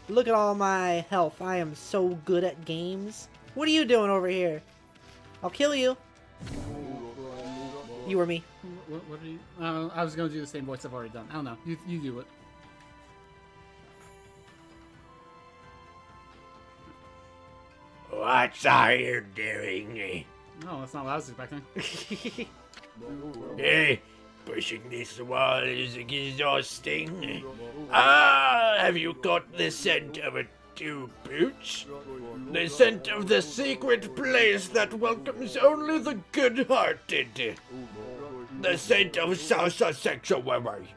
Look at all my health. I am so good at games. What are you doing over here? I'll kill you. You or me.
What are you? I was gonna do the same voice I've already done. I don't know. You do it.
What are you doing?
No, that's not what I was expecting.
Hey, pushing this wall is exhausting. Ah, have you got the scent of a two boots? The scent of the secret place that welcomes only the good-hearted. The scent of Salsa Sanctuary.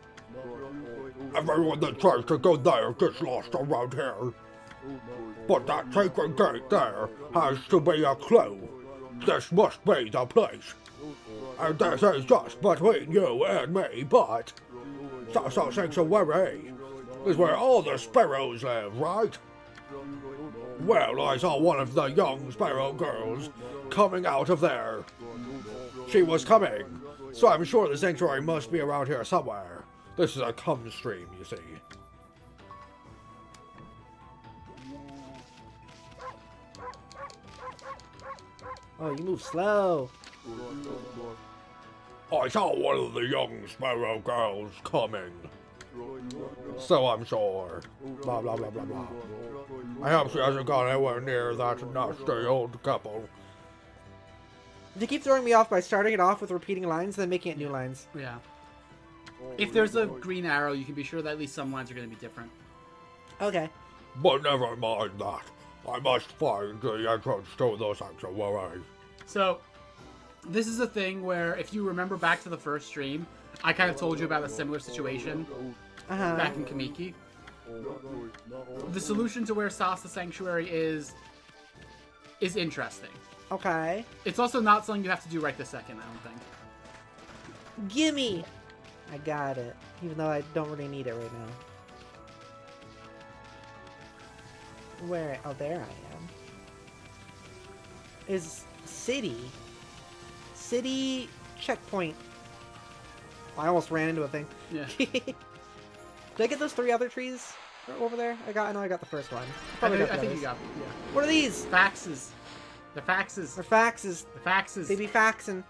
Everyone that tries to go there gets lost around here. But that sacred gate there has to be a clue. This must be the place. And this is just between you and me, but Salsa Sanctuary is where all the sparrows live, right? Well, I saw one of the young sparrow girls coming out of there. She was coming, so I'm sure the sanctuary must be around here somewhere. This is a cum stream, you see.
Oh, you move slow.
I saw one of the young sparrow girls coming. So I'm sure. Blah, blah, blah, blah, blah. I hope she hasn't gone anywhere near that nasty old couple.
You keep throwing me off by starting it off with repeating lines, then making it new lines.
Yeah. If there's a green arrow, you can be sure that at least some lines are going to be different.
Okay.
But never mind that. I must find the entrance to the sanctuary.
So, this is a thing where, if you remember back to the first stream, I kind of told you about a similar situation back in Kamiki. The solution to where Salsa Sanctuary is interesting.
Okay.
It's also not something you have to do right this second, I don't think.
Gimme! I got it. Even though I don't really need it right now. Where? Oh, there I am. Is city. City checkpoint. I almost ran into a thing.
Yeah.
Did I get those 3 other trees over there? I know I got the first one.
I
got the
think
others.
you got them, yeah.
What are these?
Faxes. The faxes.
They're faxes.
The faxes.
They be faxing.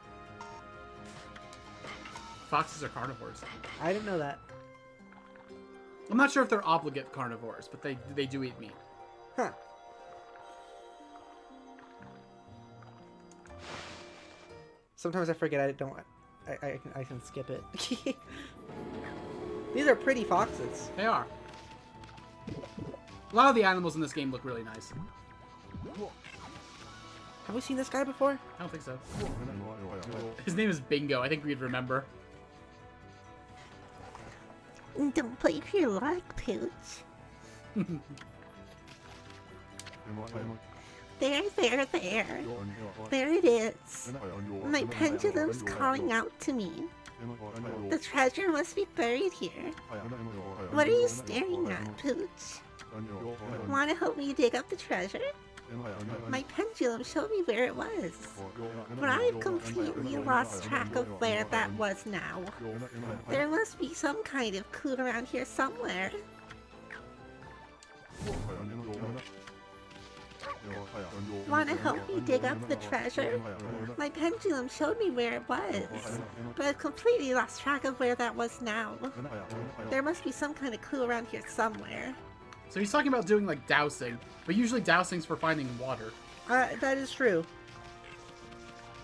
Foxes are carnivores.
I didn't know that.
I'm not sure if they're obligate carnivores, but they do eat meat.
Huh. Sometimes I forget I can skip it. These are pretty foxes.
They are. A lot of the animals in this game look really nice.
Have we seen this guy before?
I don't think so. His name is Bingo. I think we'd remember.
Don't play for your luck, Pooch. There. There it is. My pendulum's calling out to me. The treasure must be buried here. What are you staring at, Pooch? Want to help me dig up the treasure? My pendulum showed me where it was, but I've completely lost track of where that was now. There must be some kind of clue around here somewhere. Want to help me dig up the treasure? My pendulum showed me where it was, but I've completely lost track of where that was now. There must be some kind of clue around here somewhere.
So he's talking about doing like dousing, but usually dousing's for finding water.
That is true.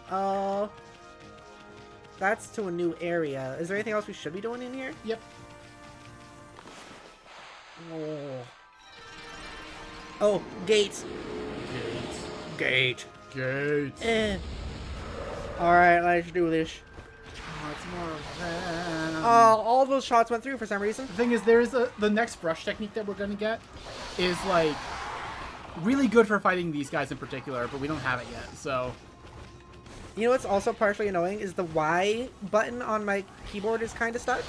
That's to a new area. Is there anything else we should be doing in here?
Yep.
Oh, gates.
Gate.
Gates.
Alright, let's do this. All those shots went through for some reason.
The thing is, there is the next brush technique that we're gonna get is like really good for fighting these guys in particular, but we don't have it yet. So
You know what's also partially annoying is the Y button on my keyboard is kind of stuck.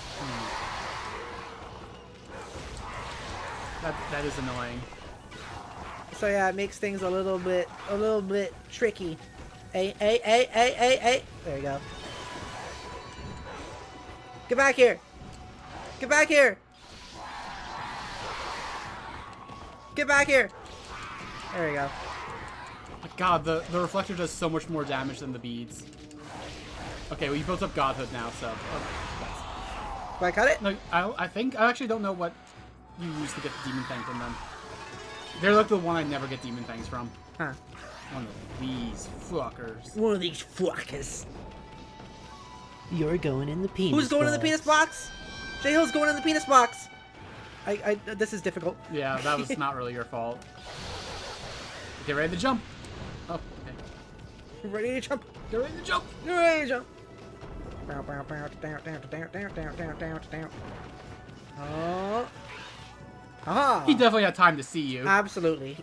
that is annoying.
So yeah, it makes things a little bit tricky. Hey. There you go. Get back here. Get back here. Get back here. There you go.
God, the reflector does so much more damage than the beads. Okay, well, you built up godhood now, so...
Do I cut it?
No, I actually don't know what you use to get the demon fang from them. They're like the one I never get demon fangs from.
Huh.
One of these fuckers.
One of these fuckers. You're going in the penis
Who's going in the
box.
penis box? J-Hill's going in the penis box. This is difficult.
Yeah, that was not really your fault. Get ready to jump. Oh, okay.
Ready to jump.
Get ready to jump.
Get ready to jump. Oh. Aha.
He definitely had time to see you.
Absolutely.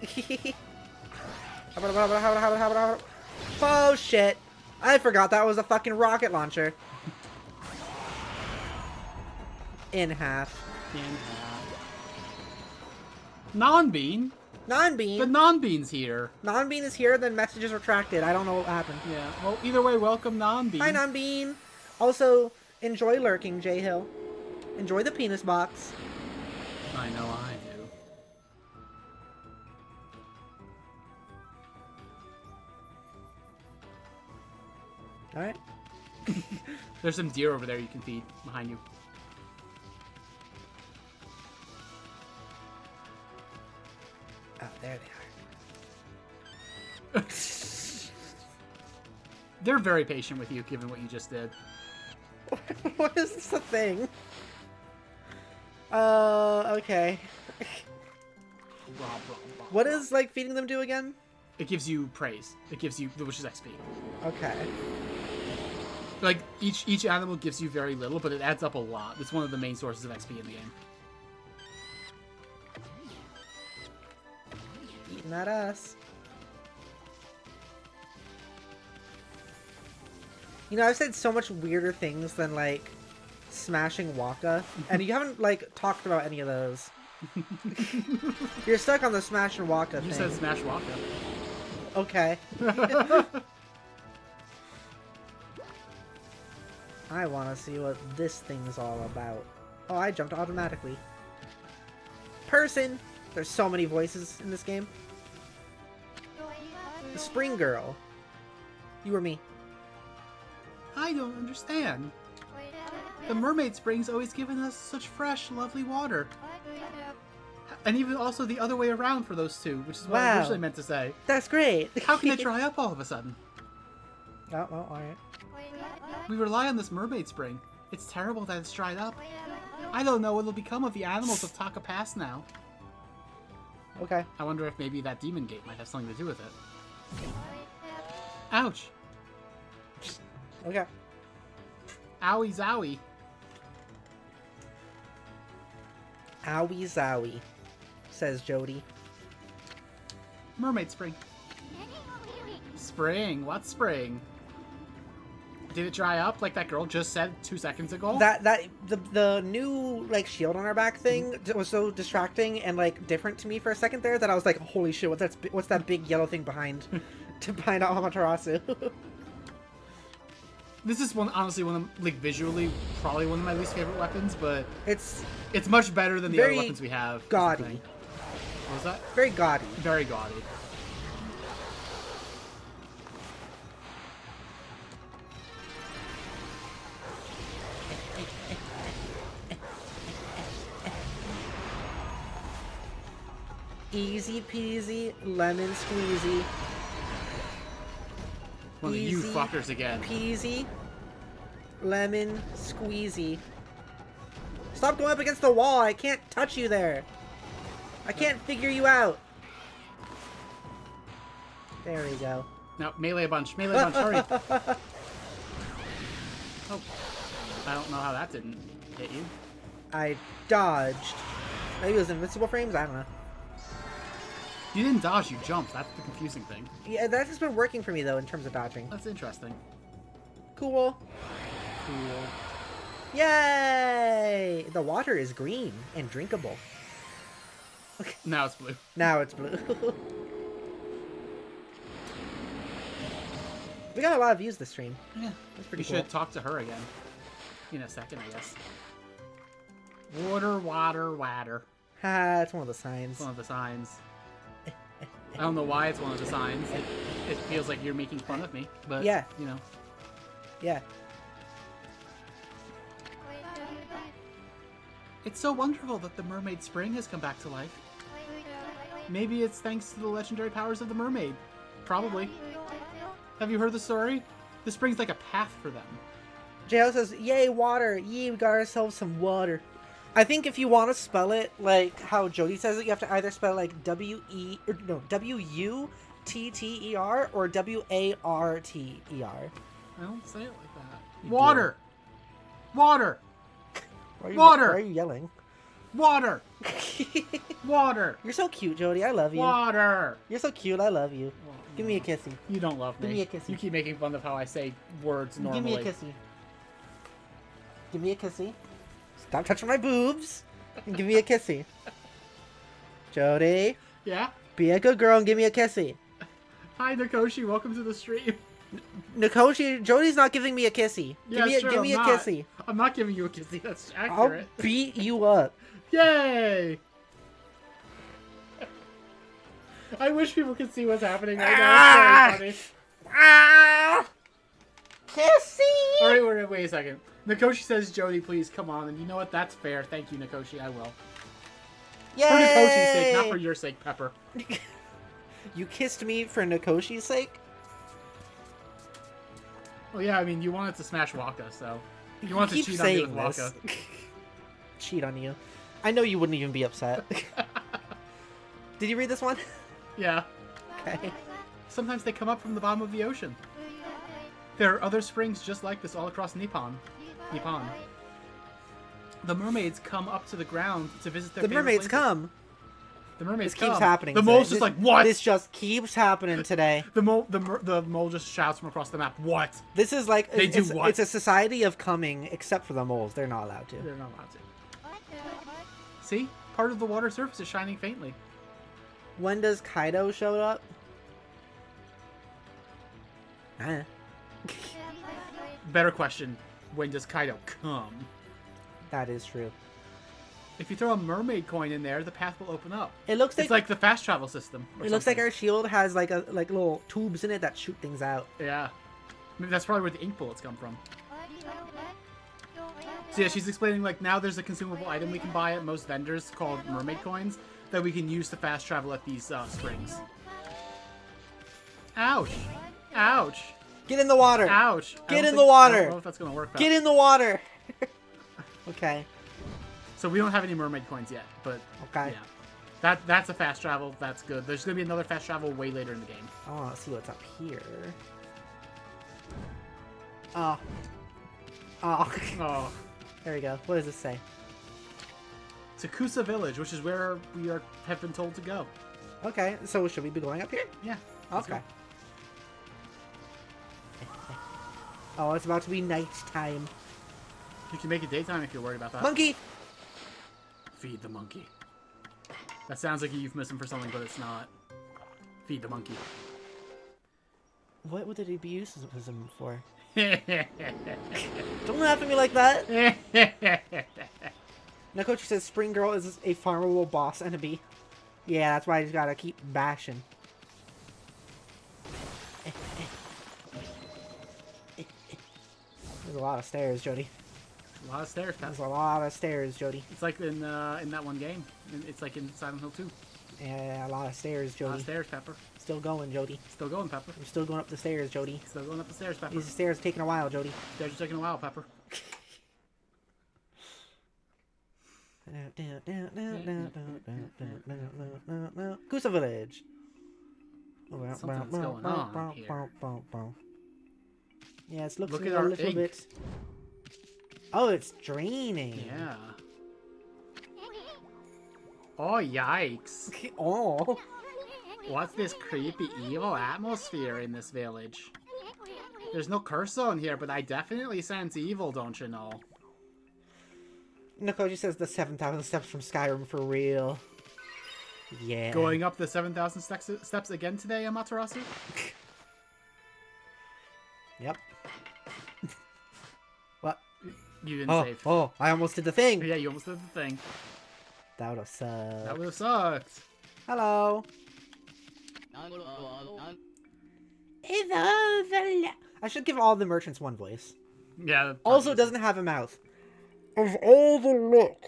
Oh shit. I forgot that was a fucking rocket launcher. In half.
In half. Non-bean?
Non-bean.
The non-bean's here.
Non-bean is here, then messages retracted. I don't know what happened.
Yeah, well, either way, welcome non-bean.
Hi, Non-bean. Also, enjoy lurking, J-Hill. Enjoy the penis box.
I know I do.
Alright.
There's some deer over there you can feed behind you.
Oh, there they are.
They're very patient with you, given what you just did.
What is this a thing? Okay. What does, like, feeding them do again?
It gives you praise. It gives you, which is XP.
Okay.
Like, each animal gives you very little, but it adds up a lot. It's one of the main sources of XP in the game.
Eating at us. You know, I've said so much weirder things than, like, smashing Waka, and you haven't, like, talked about any of those. You're stuck on the smash and Waka
You
thing.
said smash Waka.
Okay. I want to see what this thing's all about. Oh, I jumped automatically. Person! There's so many voices in this game. The Spring Girl. You or me?
I don't understand. The mermaid springs always given us such fresh, lovely water. And even also the other way around for those two, which is what I
Wow.
originally meant to say.
That's great!
How can it dry up all of a sudden?
Oh, well, alright.
We rely on this mermaid spring. It's terrible that it's dried up. I don't know what'll become of the animals of Taka Pass now.
Okay.
I wonder if maybe that demon gate might have something to do with it. Ouch.
Okay.
Owie zowie.
Owie zowie, says Jody.
Mermaid spring. Spring? What spring? Did it dry up like that girl just said 2 seconds ago?
The new, like, shield on our back thing was so distracting and, like, different to me for a second there that I was like, holy shit, what's that big yellow thing behind Amaterasu?
This is honestly one of, like, visually probably one of my least favorite weapons, but
It's
it's much better than the other weapons we have. is the
gaudy.
thing. What was that?
very gaudy.
Very gaudy.
Easy peasy, lemon squeezy.
One of you
Easy
fuckers again.
Peasy, lemon squeezy. Stop going up against the wall, I can't touch you there. I can't figure you out. There we go.
No, melee a bunch. Melee a bunch, hurry. Oh. I don't know how that didn't hit you.
I dodged. Maybe it was invincible frames? I don't know.
You didn't dodge, you jumped. That's the confusing thing.
Yeah, that has been working for me, though, in terms of dodging.
That's interesting.
Cool.
Cool.
Yay! The water is green and drinkable.
Now it's blue.
Now it's blue. We got a lot of views this stream.
Yeah.
That's pretty
We
cool.
should talk to her again. In a second, I guess. Water, water, water.
Ha, it's one of the signs.
It's one of the signs. I don't know why it's one of the signs. It feels like you're making fun of me, but
Yeah.
you know.
Yeah.
It's so wonderful that the mermaid spring has come back to life. Maybe it's thanks to the legendary powers of the mermaid. Probably. Have you heard the story? The spring's like a path for them.
JL says, "Yay, water! Yay, we got ourselves some water." I think if you want to spell it like how Jody says it, you have to either spell like W-U-T-T-E-R or W-A-R-T-E-R.
I don't say it like that.
You
Water! Water!
Why are you,
Water!
Why are you yelling?
Water! Water!
You're so cute, Jody. I love you.
Water!
You're so cute. I love you. Give me a kissy.
You don't love me.
Give me a kissy.
You keep making fun of how I say words normally.
Give me a kissy. Give me a kissy. Stop touching my boobs. And give me a kissy. Jody,
Yeah?
be a good girl and give me a kissy.
Hi, Nakoshi. Welcome to the stream.
Nakoshi, Jody's not giving me a kissy.
Yeah,
give me a kissy.
I'm not giving you a kissy. That's
I'll
accurate.
beat you up.
Yay! I wish people could see what's happening right now. It's very funny.
Ah! Kissy!
Alright, wait a second. Nakoshi says, Jody, please come on. And you know what? That's fair. Thank you, Nakoshi. I will.
Yay!
For Nakoshi's sake, not for your sake, Pepper.
You kissed me for Nakoshi's sake?
Well, yeah, I mean, you wanted to smash Waka, so... You wanted to
keep
cheat on me
saying
with
this.
Waka.
Cheat on you. I know you wouldn't even be upset. Did you read this one?
Yeah.
Okay.
Sometimes they come up from the bottom of the ocean. There are other springs just like this all across Nippon. The mermaids come up to the ground to visit their
The
favorite
mermaids
places.
come.
The mermaids
This
come.
keeps happening.
The
today.
mole's just
This-
like, what?
This just keeps happening today.
The mole just shouts from across the map, what?
This is like
They do
it's,
what?
it's a society of coming, except for the moles. They're not allowed to.
They're not allowed to. See? Part of the water surface is shining faintly.
When does Kaido show up? Huh?
Better question, when does Kaido come?
That is true.
If you throw a mermaid coin in there, the path will open up.
It looks
It's like the fast travel system. or
it looks like
something.
our shield has like little tubes in it that shoot things out.
Yeah. Maybe that's probably where the ink bullets come from. So yeah, she's explaining like now there's a consumable item we can buy at most vendors called mermaid coins that we can use to fast travel at these springs. Ouch! Ouch!
Get in the water.
Ouch!
Get in the water.
I don't know if that's gonna work.
Get in the water. Okay.
So we don't have any mermaid coins yet, but
Okay.
yeah, that's a fast travel. That's good. There's gonna be another fast travel way later in the game.
I want to see what's up here. Oh. Oh.
Oh,
There we go. What does this say?
Takusa Village, which is where we have been told to go.
Okay. So should we be going up here?
Yeah. let's
Okay.
go.
Oh, it's about to be night time.
You can make it daytime if you're worried about that.
Monkey.
Feed the monkey. That sounds like a euphemism for something, but it's not. Feed the monkey.
What would it be euphemism for?
Yeah.
Don't laugh at me like that. Nakochi says Spring Girl is a farmable boss enemy. Yeah, that's why I just gotta keep bashing. There's a lot of stairs, Jody.
A lot of stairs,
There's
Pep.
a lot of stairs, Jody.
It's like in that one game. It's like in Silent Hill 2.
Yeah, a lot of stairs,
A lot
Jody.
of stairs, Pepper.
Still going, Jody.
Still going, Pepper.
I'm still going up the stairs, Jody.
Still going up the stairs, Pepper.
These stairs are taking a while, Jody.
Stairs are taking a while, Pepper.
Kusa Village.
Something's going on here.
Yeah, it's looking
Look at
a
our
little
ink.
bit. Oh, it's draining.
Yeah. Oh, yikes.
Oh.
What's this creepy evil atmosphere in this village? There's no curse zone here, but I definitely sense evil, don't you know?
Nakoji says the 7,000 steps from Skyrim for real. Yeah.
Going up the 7,000 steps again today, Amaterasu?
Yep. What?
You didn't
Oh,
save.
oh, I almost did the thing.
Yeah, you almost did the thing.
That would have sucked.
That would have sucked.
Hello. I should give all the merchants one voice.
Yeah. that
Also,
probably
doesn't have a mouth. Of all the luck,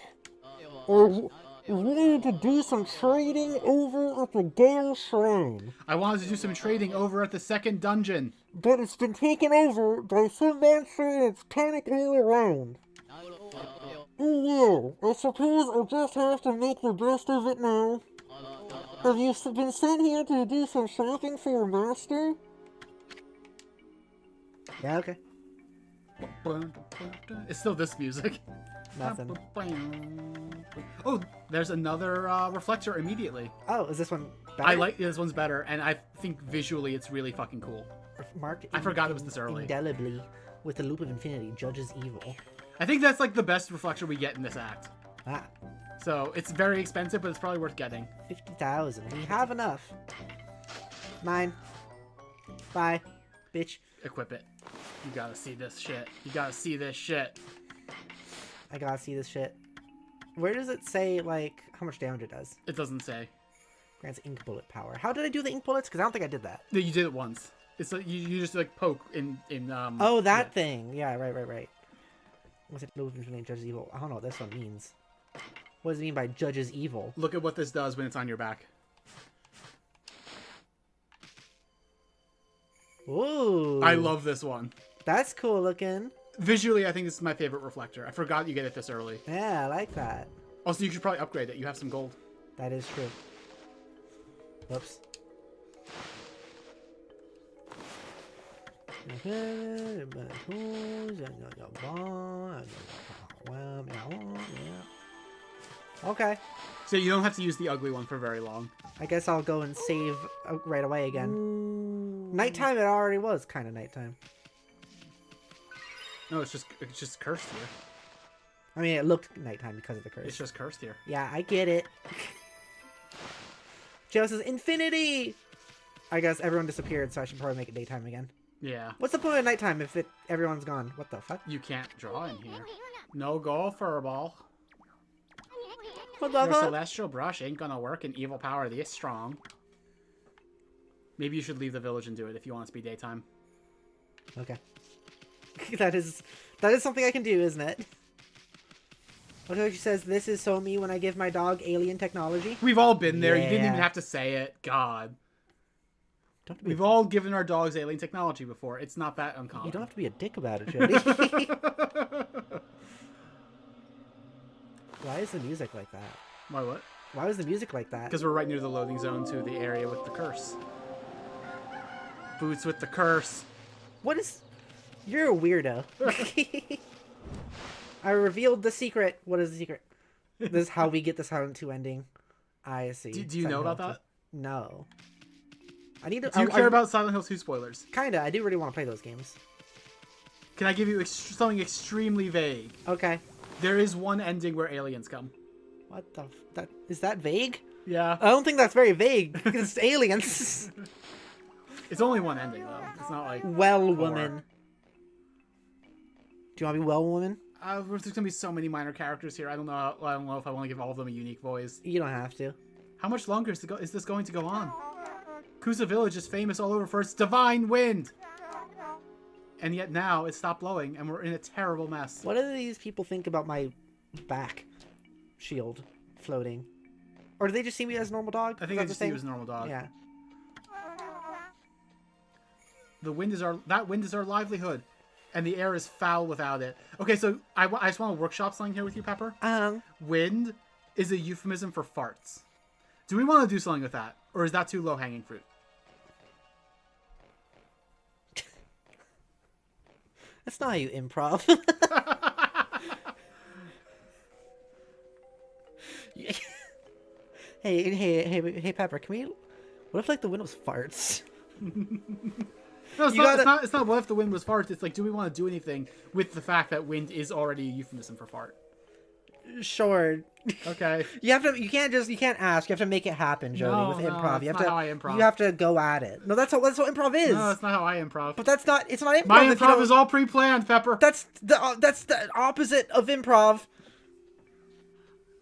I wanted to do some trading over at the Gale Shrine,
I wanted to do some trading over at the second dungeon.
but it's been taken over by some monster and it's panic all around. Oh well, I suppose I'll just have to make the best of it now. Have you been sent here to do some shopping for your master? Yeah, okay.
It's still this music.
Nothing.
Oh, there's another reflector immediately.
Oh, is this one better?
I like this one's better, and I think visually it's really fucking cool.
Mark
I forgot it was this early.
Indelibly, with the loop of infinity, judges evil.
I think that's like the best reflector we get in this act.
Ah,
So it's very expensive, but it's probably worth getting.
50,000. We have enough. Mine. Bye, bitch.
Equip it. You gotta see this shit. You gotta see this shit.
I gotta see this shit. Where does it say, like, how much damage it does?
It doesn't say.
Grants ink bullet power. How did I do the ink bullets? Because I don't think I did that.
No, you did it once. It's like you just like poke in
Oh, that
yeah.
thing. Yeah, right. What's it? Loop of infinity, judges evil. I don't know what this one means. What does it mean by judges evil?
Look at what this does when it's on your back.
Ooh.
I love this one.
That's cool looking.
Visually, I think this is my favorite reflector. I forgot you get it this early.
Yeah, I like that.
Also, you should probably upgrade it. You have some gold.
That is true. Whoops. Okay.
So you don't have to use the ugly one for very long.
I guess I'll go and save right away again. Nighttime it already was kind of nighttime.
No, it's just cursed here.
I mean, it looked nighttime because of the curse.
It's just cursed here.
Yeah, I get it. Joe says, infinity! I guess everyone disappeared, so I should probably make it daytime again.
Yeah.
What's the point of nighttime if everyone's gone? What the fuck?
You can't draw in here. No go, furball.
What the
Your
fuck?
celestial brush ain't gonna work in evil power this strong. Maybe you should leave the village and do it if you want it to be daytime.
Okay. that is something I can do, isn't it? She says, this is so me when I give my dog alien technology.
We've all been there. You didn't
Yeah.
even have to say it. God.
Don't be
We've all given our dogs alien technology before. It's not that uncommon.
You don't have to be a dick about it, Jody. Why is the music like that?
Why what?
Why was the music like that?
Because we're right near the loading zone to the area with the curse. Boots with the curse.
What is... You're a weirdo. I revealed the secret. What is the secret? This is how we get the Silent 2 ending. I see.
Do you know about that?
No. I need to...
Do you care about Silent Hill 2 spoilers?
Kinda. I do really want to play those games.
Can I give you something extremely vague?
Okay.
There is one ending where aliens come.
What the... Is that vague?
Yeah.
I don't think that's very vague. Because it's aliens.
It's only one ending, though. It's not like...
Well,
four.
woman. Do you want to be well, woman?
There's gonna be so many minor characters here. I don't know if I want to give all of them a unique voice.
You don't have to.
How much longer is this going to go on? Kusa Village is famous all over for its divine wind! And yet now it stopped blowing, and we're in a terrible mess.
What do these people think about my back shield floating? Or do they just see me as a normal dog?
I think I just see you as a normal dog.
Yeah.
The wind is that wind is our livelihood, and the air is foul without it. Okay, so I just want to workshop something here with you, Pepper. Wind is a euphemism for farts. Do we want to do something with that, or is that too low-hanging fruit?
That's not how you improv. Hey, Pepper, can we... What if, like, the wind was farts?
No, it's not what if the wind was farts. It's like, do we want to do anything with the fact that wind is already a euphemism for fart?
Sure.
Okay.
You have to. You can't ask. You have to make it happen, Jody.
No,
with
no,
improv,
that's
you have
not
to.
how I improv.
You have to go at it. No, that's what improv is.
No, that's not how I improv.
But that's not. It's not improv.
My
if you
improv
don't-
is all pre-planned, Pepper.
That's the opposite of improv.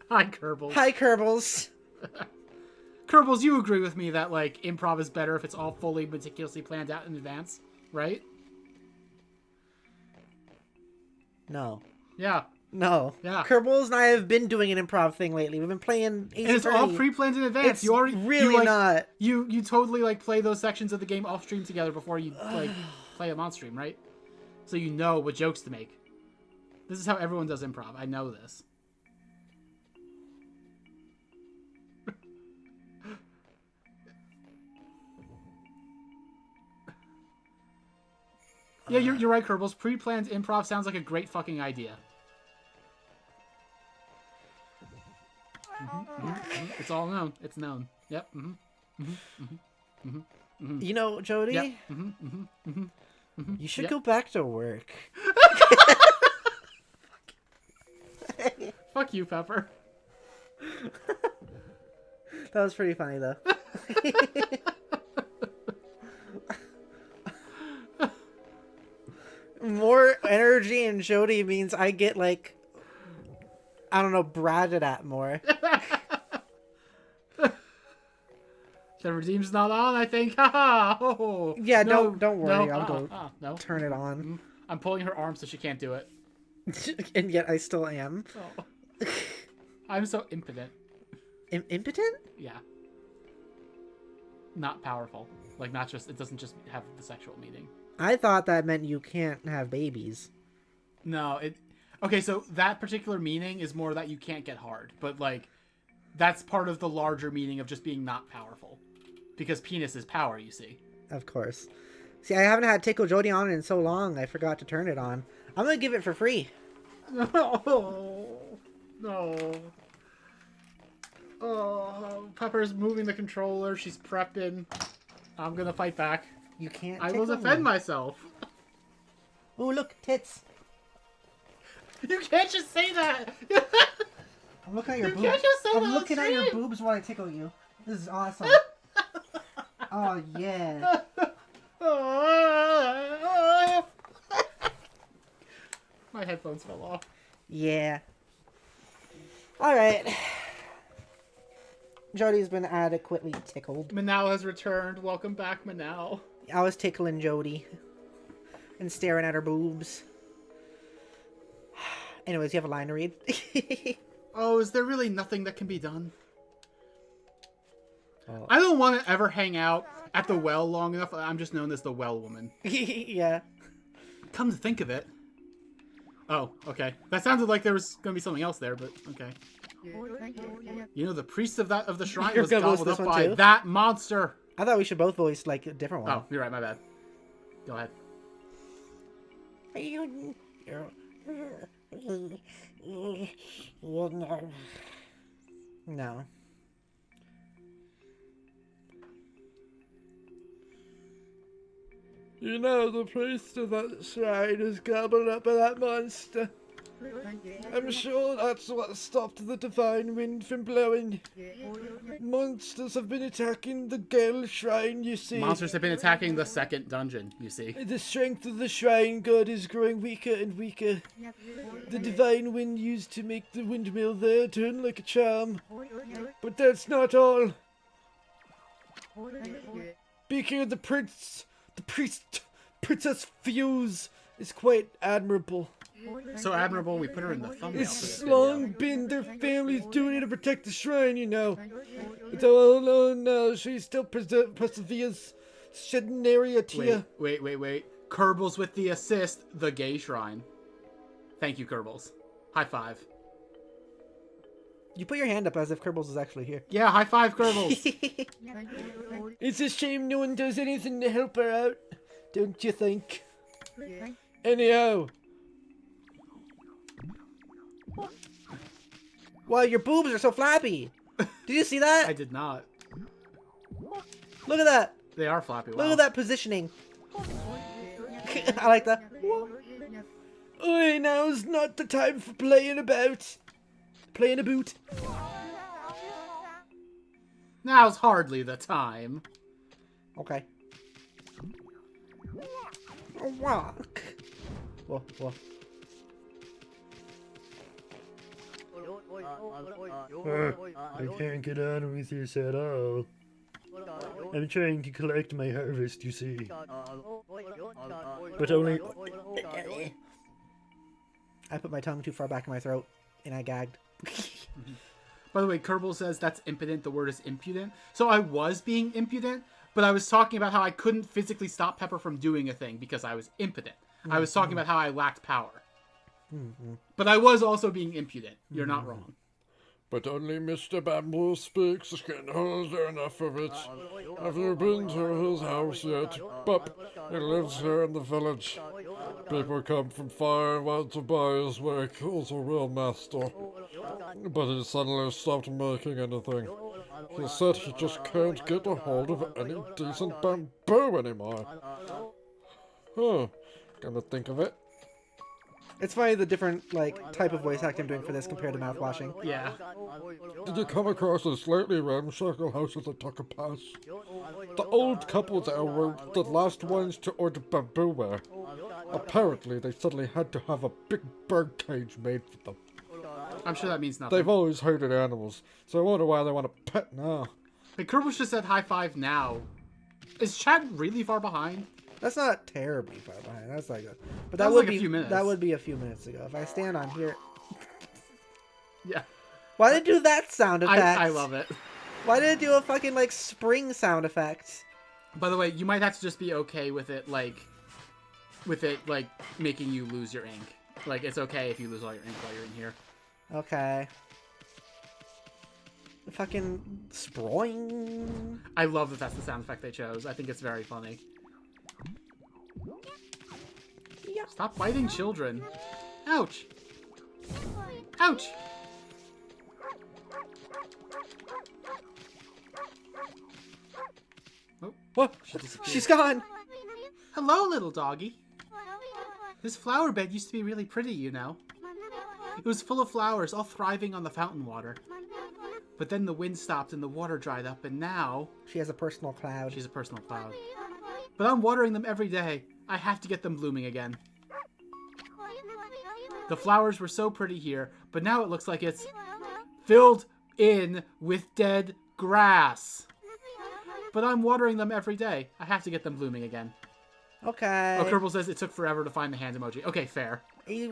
Hi, Kerbals.
Hi, Kerbals.
Kerbals, you agree with me that, like, improv is better if it's all fully meticulously planned out in advance, right?
No.
Yeah.
No.
Yeah.
Kerbals and I have been doing an improv thing lately. We've been playing Ace
And it's all
Attorney.
pre-planned in advance.
It's
you already
really
you, like,
not.
You totally like play those sections of the game off stream together before you like play them on stream, right? So you know what jokes to make. This is how everyone does improv. I know this. Yeah, you're right, Kerbals. Pre-planned improv sounds like a great fucking idea. It's all known. It's known. Yep.
You know, Jody,
Yep.
you should
Yep.
go back to work.
Fuck you, Pepper.
That was pretty funny, though. More energy in Jody means I get, like, I don't know, bratted at more.
The redeem's not on, I think. Haha. Oh,
Yeah,
no,
don't worry.
no,
I'll go
no.
turn it on.
I'm pulling her arm so she can't do it.
And yet I still am.
Oh. I'm so impotent.
Impotent?
Yeah. Not powerful. Like, not just, it doesn't just have the sexual meaning.
I thought that meant you can't have babies.
No, okay, so that particular meaning is more that you can't get hard. But, like, that's part of the larger meaning of just being not powerful. Because penis is power, you see.
Of course. See, I haven't had Tickle Jody on in so long, I forgot to turn it on. I'm gonna give it for free.
No. No. Oh, Pepper's moving the controller. She's prepping. I'm gonna fight back.
You can't
I will
tickle
defend
me.
myself.
Ooh, look, tits.
You can't just say that.
I'm looking at your
You
boobs.
can't just say that
I'm
on
looking at your
stream.
boobs while I tickle you. This is awesome. Oh, yeah.
My headphones fell off.
Yeah. Alright. Jody's been adequately tickled.
Manal has returned. Welcome back, Manal.
I was tickling Jody. And staring at her boobs. Anyways, you have a line to read?
Oh, is there really nothing that can be done?
Oh.
I don't want to ever hang out at the well long enough. I'm just known as the well woman.
Yeah.
Come to think of it. Oh, okay. That sounded like there was going to be something else there, but okay. You know, the priest of the shrine
You're
was
gonna voice
gobbled
this
up
one
by
too?
that monster.
I thought we should both voice, like, a different one.
Oh, you're right. My bad. Go ahead.
No.
You know, the priest of that shrine is gobbled up by that monster. I'm sure that's what stopped the divine wind from blowing. Monsters have been attacking the girl shrine, you see.
Monsters have been attacking the second dungeon, you see.
The strength of the shrine god is growing weaker and weaker. The divine wind used to make the windmill there turn like a charm. But that's not all. Speaking of the priest, Princess Fuse is quite admirable.
So admirable, we put her in the thumbnail.
It's long been their family's duty to protect the shrine, you know. But oh no, she still perseveres, shedding area tear.
Wait. Kerbals with the assist, the gay shrine. Thank you, Kerbals. High five.
You put your hand up as if Kerbals is actually here.
Yeah, high five, Kerbals.
It's a shame no one does anything to help her out, don't you think? Anyhow.
Wow, your boobs are so flappy. Did you see that?
I did not.
Look at that.
They are flappy. Wow.
Look at that positioning. I like that.
Oi, now's not the time for playing about.
playing a boot.
Now's hardly the time.
Okay. A rock. Whoa, whoa.
I can't get on with this at all. I'm trying to collect my harvest, you see. But only...
I put my tongue too far back in my throat, and I gagged.
By the way, Kerbal says that's impudent. The word is impudent. So I was being impudent, but I was talking about how I couldn't physically stop Pepper from doing a thing because I was impotent. I was talking about how I lacked power. But I was also being impudent. You're not wrong.
But only Mr. Bamboo speaks can hold enough of it. Have you been to his house yet? Bup, he lives here in the village. People come from far and want to buy his work as a real master. But he suddenly stopped making anything. He said he just can't get a hold of any decent bamboo anymore. Huh, gonna think of it.
It's funny the different, like, type of voice acting I'm doing for this compared to mouthwashing.
Yeah.
Did you come across the slightly ramshackle house at the Tucker Pass? The old couple there were the last ones to order bamboo ware. Apparently, they suddenly had to have a big bird cage made for them.
I'm sure that means nothing.
They've always hated animals, so I wonder why they want a pet now.
Hey, Kerbal just said high five now. Is Chad really far behind?
That's not terribly far behind. That's like a... But
That
that
was
would
like a
be
few minutes.
That would be a few minutes ago. If I stand on here...
Yeah.
Why did it do that sound effect?
I love it.
Why did it do a fucking, like, spring sound effect?
By the way, you might have to just be okay with it, like, making you lose your ink. Like, it's okay if you lose all your ink while you're in here.
Okay. Fucking sproing.
I love that that's the sound effect they chose. I think it's very funny.
Yeah.
Stop biting children. Ouch. Ouch. Oh,
What?
she disappeared.
She's gone.
Hello, little doggy. This flower bed used to be really pretty, you know. It was full of flowers, all thriving on the fountain water. But then the wind stopped and the water dried up, and now...
She has a personal cloud.
She's a personal cloud. But I'm watering them every day. I have to get them blooming again. The flowers were so pretty here, but now it looks like it's filled in with dead grass. But I'm watering them every day. I have to get them blooming again.
Okay.
Oh, Kerbal says it took forever to find the hand emoji. Okay, fair.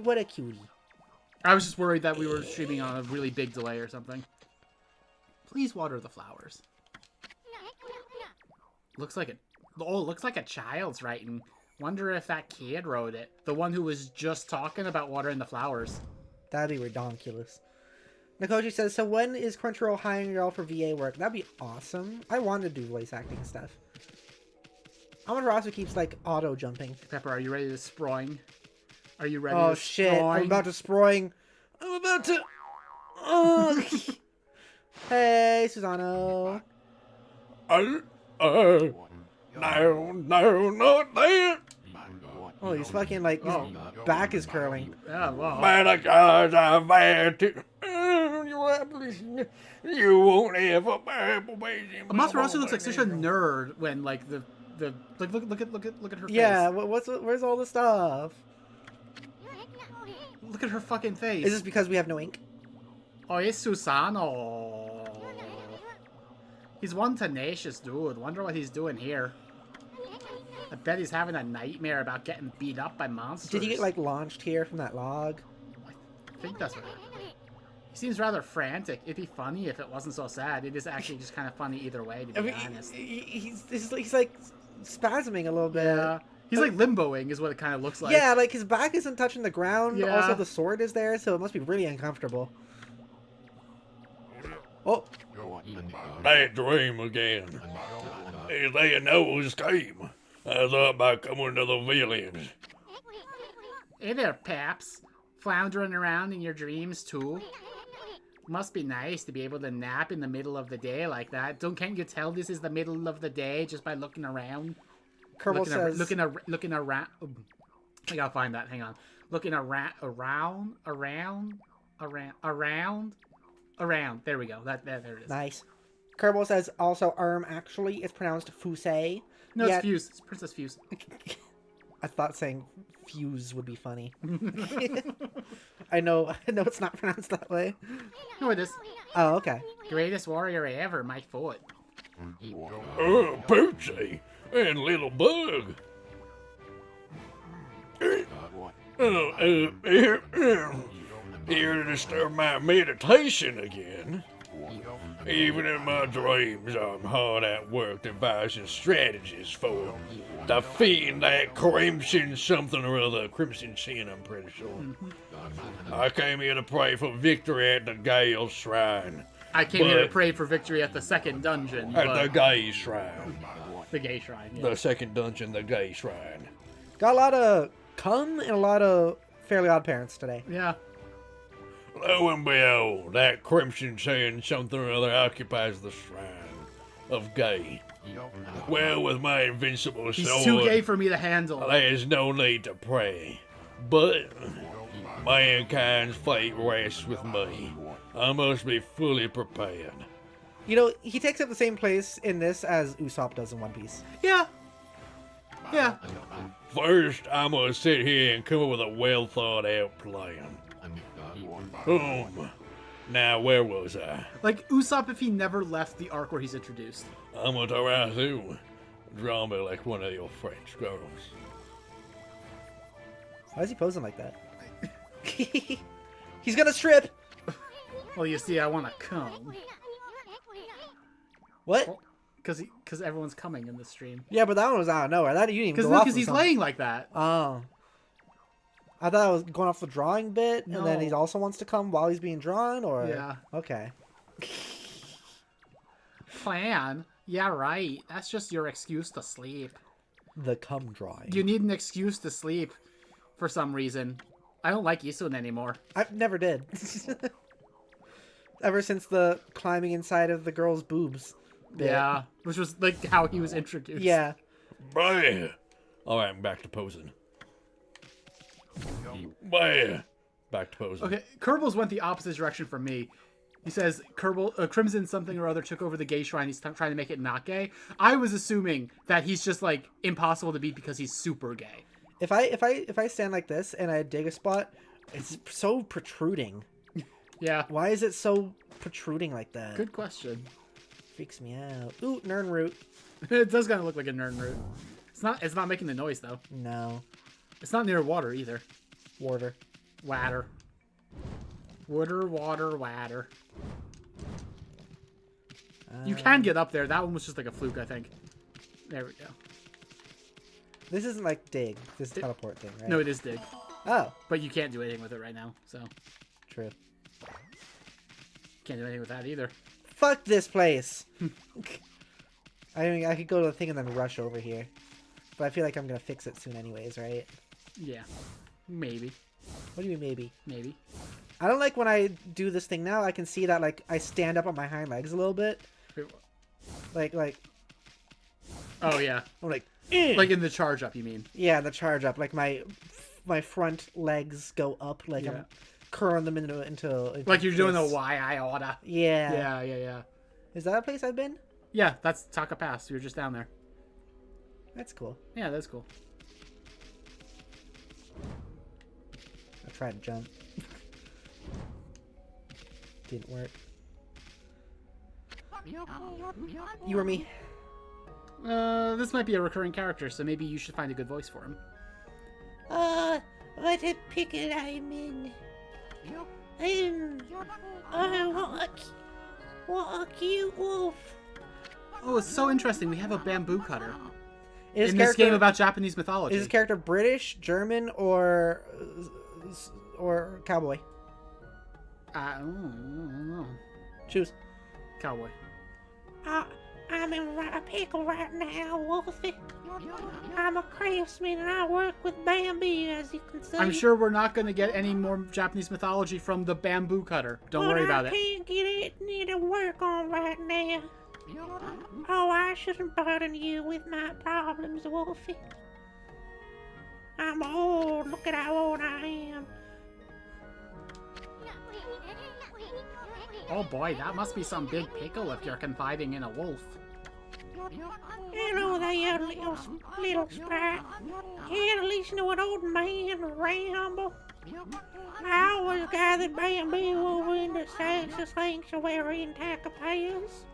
What a cutie.
I was just worried that we were streaming on a really big delay or something. Please water the flowers. Looks like looks like a child's writing. Wonder if that kid wrote it. The one who was just talking about watering the flowers.
That'd be redonkulous. Nikoji says, so when is Crunchyroll hiring y'all for VA work? That'd be awesome. I want to do voice acting stuff. Amaterasu keeps, like, auto-jumping.
Pepper, are you ready to sproing? Are you ready
Oh,
to
shit.
sproing?
I'm about to sproing. I'm about to... Oh. Hey, Susano.
No, not that.
Oh, he's fucking, like, his back is curling.
Yeah, well.
Man, God, I'm bad too. You won't ever
Amaterasu looks like such a nerd when, like, like, look at her face.
Yeah, where's all the stuff?
Look at her fucking face.
Is this because we have no ink?
Oh, it's Susano. He's one tenacious dude. Wonder what he's doing here. I bet he's having a nightmare about getting beat up by monsters.
Did he get, like, launched here from that log?
I think that's what happened. He seems rather frantic. It'd be funny if it wasn't so sad. It is actually just kind of funny either way, to be honest.
He's like spasming a little bit.
Yeah. He's like limboing is what it kind of looks like.
Yeah, like his back isn't touching the ground.
Yeah.
Also, the sword is there, so it must be really uncomfortable. Oh.
That dream again. Is there no escape? I thought about coming to the village.
Hey there, Paps. Floundering around in your dreams, too? Must be nice to be able to nap in the middle of the day like that. Can't you tell this is the middle of the day just by looking around?
Kerbal says...
Looking around... I gotta find that, hang on. Looking around... Around. There we go. There it is.
Nice. Kerbal says also actually it's pronounced Fuse.
No,
Yet-
it's Fuse. It's Princess Fuse.
I thought saying fuse would be funny. I know it's not pronounced that way.
No, it is.
Oh, okay.
Greatest warrior ever, my foot.
Oh, Poochie and little bug. Here to disturb my meditation again. Even in my dreams, I'm hard at work devising strategies for defeating that crimson something or other. Crimson Sin, I'm pretty sure. I came here to pray for victory at the Gale Shrine.
I came here to
But-
pray for victory at the second dungeon.
At
but
the Gay Shrine.
the gay shrine. Yeah.
The second dungeon, the Gay Shrine.
Got a lot of cum and a lot of Fairly Odd Parents today.
Yeah.
Lo and behold, that crimson saying something or other occupies the shrine of gay. Well, with my invincible
He's
sword,
too gay for me to handle.
there's no need to pray. But mankind's fate rests with me. I must be fully prepared.
You know, he takes up the same place in this as Usopp does in One Piece.
Yeah. Yeah.
First, I must sit here and come up with a well thought out plan. Now, where was I?
Like Usopp if he never left the arc where he's introduced.
I'm a Tarazu. Draw me like one of your French girls.
Why is he posing like that? He's gonna strip!
Well, you see, I want to come.
What?
Because everyone's coming in this stream.
Yeah, but that one was out of nowhere. That you didn't even
Because
go off
because
of
he's
something.
laying like that.
Oh. I thought I was going off the drawing bit, and then
No.
he also wants to come while he's being drawn, or...
Yeah.
Okay.
Plan? Yeah, right. That's just your excuse to sleep.
The cum drawing.
You need an excuse to sleep for some reason. I don't like Isun anymore.
I never did. Ever since the climbing inside of the girl's boobs bit.
Yeah. Which was like how he was introduced.
Yeah.
Bye. Alright, I'm back to posing. Bye. Back to posing.
Okay, Kerbals went the opposite direction from me. He says Crimson something or other took over the gay shrine. He's trying to make it not gay. I was assuming that he's just like impossible to beat because he's super gay.
If I stand like this and I dig a spot, it's so protruding.
Yeah.
Why is it so protruding like that?
Good question.
Freaks me out. Ooh, Nern root.
It does kind of look like a nerd root. It's not making the noise though.
No.
It's not near water either.
Water.
Water. Water, water. You can get up there. That one was just like a fluke, I think. There we go.
This isn't like dig. This is teleport thing, right?
No, it is dig.
Oh,
But you can't do anything with it right now, so
true.
can't do anything with that either.
Fuck this place. I mean, I could go to the thing and then rush over here. But I feel like I'm gonna fix it soon anyways, right?
Yeah. Maybe.
What do you mean maybe?
Maybe.
I don't like when I do this thing now, I can see that like I stand up on my hind legs a little bit. Like
Oh, yeah.
I'm like
Like in the charge up, you mean?
yeah, the charge up. Like my front legs go up, like
Yeah.
I'm curling them into
Like you're doing a
fists.
why I oughta.
Yeah.
Yeah.
Is that a place I've been?
Yeah, that's Taka Pass. We were just down there.
That's cool.
Yeah, that's cool.
I tried to jump. Didn't work. You or me?
This might be a recurring character, so maybe you should find a good voice for him.
What a pickle I'm in. What a cute wolf.
Oh, it's so interesting. We have a bamboo cutter
Is
in this game about Japanese mythology.
Is this character British, German, or cowboy?
I don't know.
Choose.
Cowboy.
I'm in a pickle right now, Wolfie. I'm a craftsman and I work with bamboo, as you can see.
I'm sure we're not going to get any more Japanese mythology from the bamboo cutter. Don't worry about
I
it.
can't get it to work on right now. Oh, I shouldn't burden you with my problems, Wolfie. I'm old. Look at how old I am.
Oh boy, that must be some big pickle if you're confiding in a wolf.
Hello there, little sprat. Here to listen to an old man ramble. I always gathered bamboo over in the Saxon sanctuary in Tacopayas,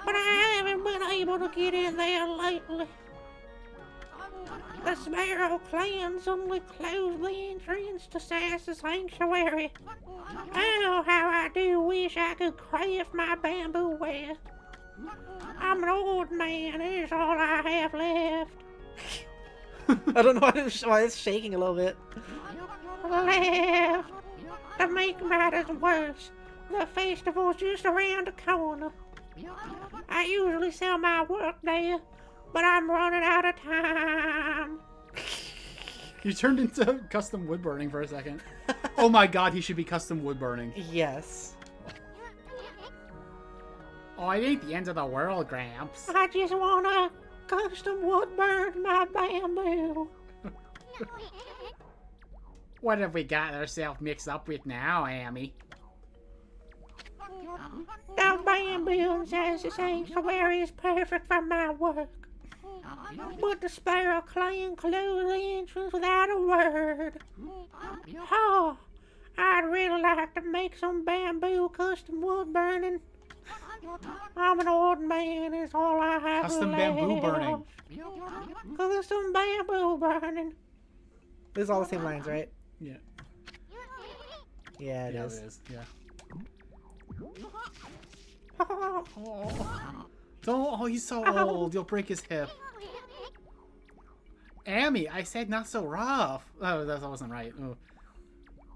but I haven't been able to get in there lately. The Sparrow clans only closed the entrance to Saxon sanctuary. Oh, how I do wish I could craft my bamboo ware. I'm an old man, and it's all I have left.
I don't know why it's shaking a little bit.
Left. To make matters worse, the festival's just around the corner. I usually sell my work there, but I'm running out of time.
You turned into custom wood burning for a second. Oh my god, he should be custom wood burning.
Yes.
Oh, it ain't the end of the world, Gramps.
I just wanna custom wood burn my bamboo.
What have we got ourselves mixed up with now, Amy?
The bamboo in Sassy Sanctuary is perfect for my work. But the Sparrow clan closed the entrance without a word. Oh, I'd really like to make some bamboo custom wood burning. I'm an old man, it's all I have
Custom
left.
bamboo burning.
Custom bamboo burning.
This is all the same lines, right?
Yeah.
Yeah, it
Yeah,
is.
it is. Yeah.
Oh,
Oh, he's so old. You'll break his hip. Amy, I said not so rough. Oh, that wasn't right. Oh.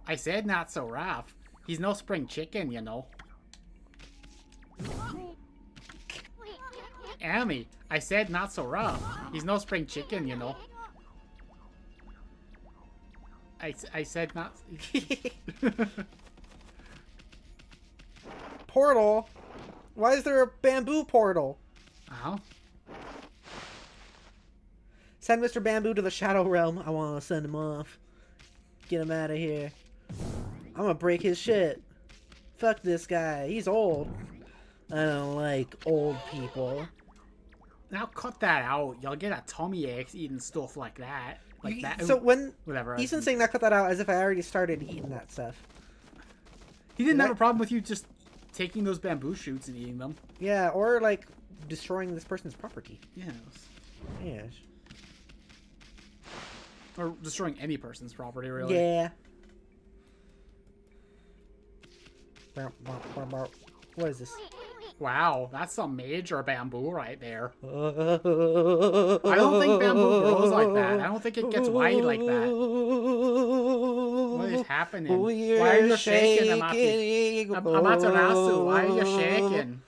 I said not so rough. He's no spring chicken, you know. Amy, I said not so rough. He's no spring chicken, you know. I said not...
Portal? Why is there a bamboo portal?
Oh.
Send Mr. Bamboo to the Shadow Realm. I want to send him off. Get him out of here. I'm gonna break his shit. Fuck this guy. He's old. I don't like old people.
Now cut that out. You'll get a tummy ache eating stuff like that. Like that.
So when
Whatever.
Ethan's saying that, cut that out as if I already started eating that stuff.
He didn't have
What?
a problem with you just taking those bamboo shoots and eating them.
Yeah, or like destroying this person's property.
Yes.
Yes.
Or destroying any person's property, really.
Yeah. What is this?
Wow, that's some major bamboo right there.
I
I don't think bamboo grows like that. I don't think it gets wide like that. What is happening?
We're
Why are you shaking,
shaking.
Amaterasu? Why are you shaking?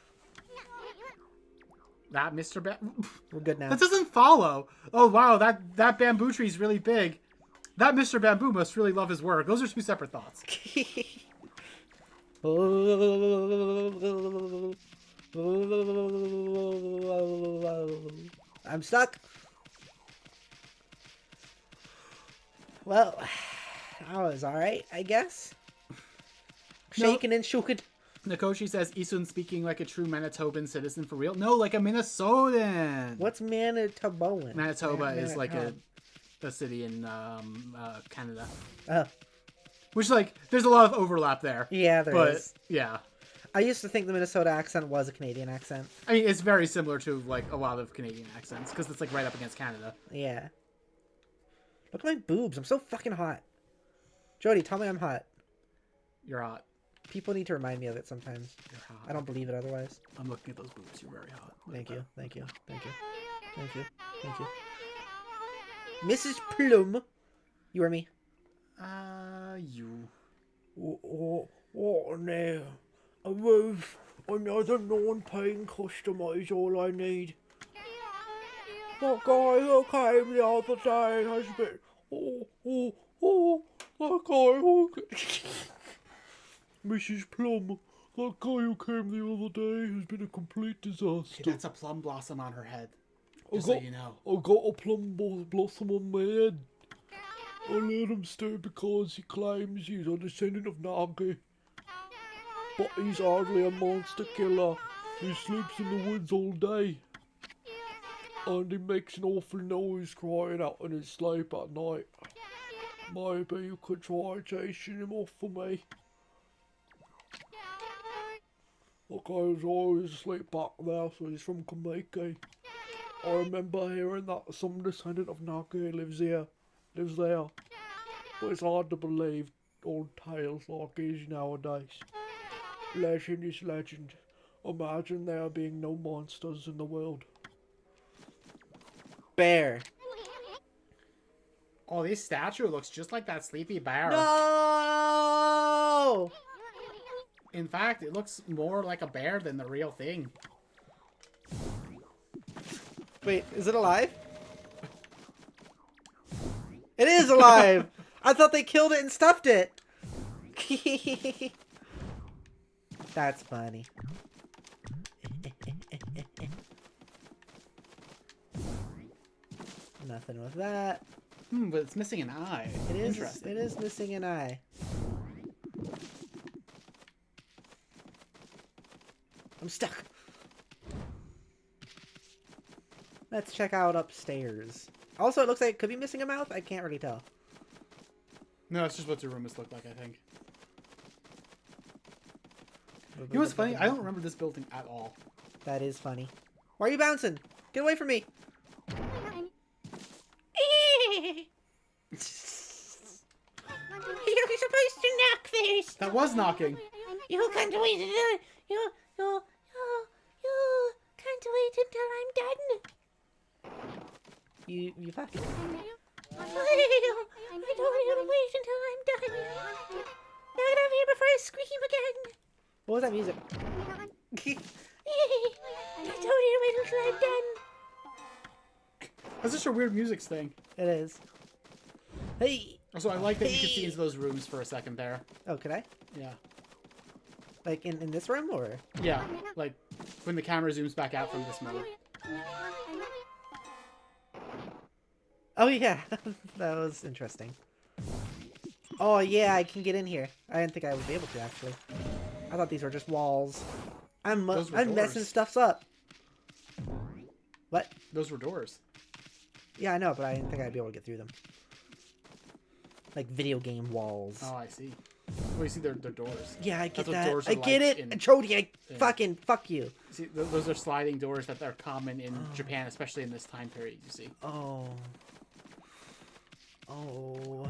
That Mr.
We're good now.
That doesn't follow. Oh wow, that bamboo tree is really big. That Mr. Bamboo must really love his work. Those are two separate thoughts.
I'm stuck. Well, that was alright, I guess. Shaking and shooking.
Nakoshi says Isun speaking like a true Manitoban citizen for real. No, like a Minnesotan.
What's Manitoboan?
Manitoba is like a city in Canada.
Oh.
Which, like, there's a lot of overlap there.
Yeah, there is.
But, yeah.
I used to think the Minnesota accent was a Canadian accent.
I mean, it's very similar to, like, a lot of Canadian accents, because it's, like, right up against Canada.
Yeah. Look at my boobs. I'm so fucking hot. Jody, tell me I'm hot.
You're hot.
People need to remind me of it sometimes.
You're hot.
I don't believe it otherwise.
I'm looking at those boobs. You're very hot.
Thank you. Thank you. Thank you. Thank you. Thank you. Mrs. Plum. You or me?
You.
Oh no. A roof. Another non-paying customer is all I need. The guy who came the other day has been... that guy who... Mrs. Plum, that guy who came the other day has been a complete disaster.
Hey, that's a plum blossom on her head. Just
I
so you know.
got a plum blossom on my head. I let him stay because he claims he's a descendant of Nagi. but he's hardly a monster killer. He sleeps in the woods all day. And he makes an awful noise crying out in his sleep at night. Maybe you could try chasing him off for me. Look, I was always asleep back there, so he's from Kamiki. I remember hearing that some descendant of Naki lives there. But it's hard to believe old tales like these nowadays. Legend is legend. Imagine there being no monsters in the world.
Bear.
Oh, this statue looks just like that sleepy bear.
No!
In fact, it looks more like a bear than the real thing.
Wait, is it alive? It is alive! I thought they killed it and stuffed it. That's funny. Nothing with that.
But it's missing an eye.
It is.
Interesting.
It is missing an eye. I'm stuck. Let's check out upstairs. Also, it looks like it could be missing a mouth. I can't really tell.
No, it's just what the room must look like, I think. You know what's funny? I don't remember this building at all.
That is funny. Why are you bouncing? Get away from me.
You're supposed to knock first.
That was knocking.
You can't wait until you can't wait until I'm done.
You fucking.
I don't want to wait until I'm done. Not over here before I scream again.
What was that music?
I told you to wait until I'm done.
That's just a weird music thing.
It is. Hey.
Also, I like that you can see into those rooms for a second there.
Oh, could I?
Yeah.
Like in this room or?
Yeah, like when the camera zooms back out from this mode.
Oh yeah, that was interesting. Oh yeah, I can get in here. I didn't think I would be able to actually. I thought these were just walls. I'm messing
doors.
stuff up. What?
Those were doors.
Yeah, I know, but I didn't think I'd be able to get through them. Like video game walls.
Oh, I see. Well, you see, they're doors.
Yeah, I get
That's what
that.
doors
I
are
get
like
it.
in-
Jody, I
Yeah.
fucking fuck you.
See, those are sliding doors that are common in Japan, especially in this time period, you see.
Oh. Oh.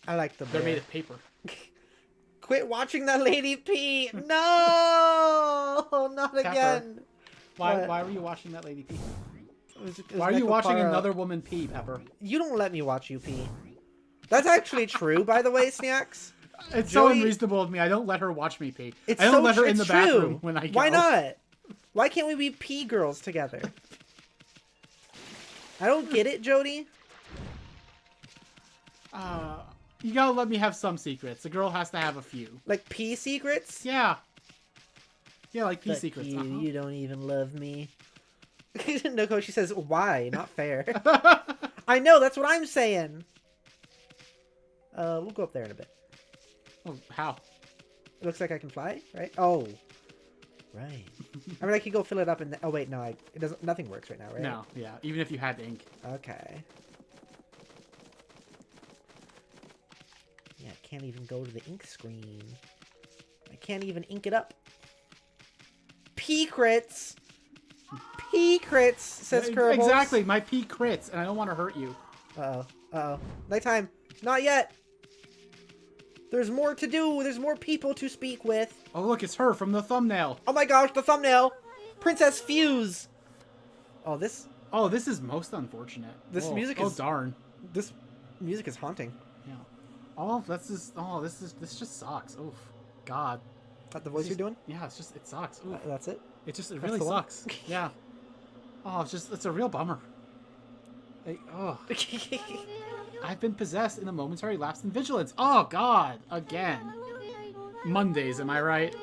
I like the bear.
They're made of paper.
Quit watching that lady pee. No, not
Pepper.
again. What?
Why were you watching that lady pee?
It was
Why are you watching
Nekopara.
another woman pee, Pepper?
You don't let me watch you pee. That's actually true, by the way, Snacks.
It's so
Joey-
unreasonable of me. I don't let her watch me pee.
It's
I don't
so
let her in
it's
the
true.
bathroom when I go.
Why not? Why can't we be pee girls together? I don't get it, Jody.
You gotta let me have some secrets. A girl has to have a few.
Like pee secrets?
Yeah. Yeah, like pee
Fuck
secrets.
You,
uh-huh.
you don't even love me. Noko, she says, why? Not fair. I know, that's what I'm saying. We'll go up there in a bit.
Oh, how?
It looks like I can fly, right? Oh. Right. I mean, I could go fill it up and... Oh, wait, no. It doesn't... Nothing works right now, right?
No, yeah. Even if you had ink.
Okay. Yeah, I can't even go to the ink screen. I can't even ink it up. Pee crits! Pee crits, says Kerbals.
Exactly, my pee crits, and I don't want to hurt you.
Uh-oh. Uh-oh. Nighttime. Not yet. There's more to do. There's more people to speak with.
Oh, look, it's her from the thumbnail.
Oh my gosh, the thumbnail. Princess Fuse. Oh, this
This is most unfortunate.
This music is-
darn.
this music is haunting.
Yeah. This just sucks. Oof. God.
That the voice
It's
you're doing?
Yeah, it sucks. Oof.
That's it?
It
That's
really
the one?
sucks. Yeah. Oh, it's a real bummer. I've been possessed in a momentary lapse in vigilance. Oh, God. Again. Mondays, am I right?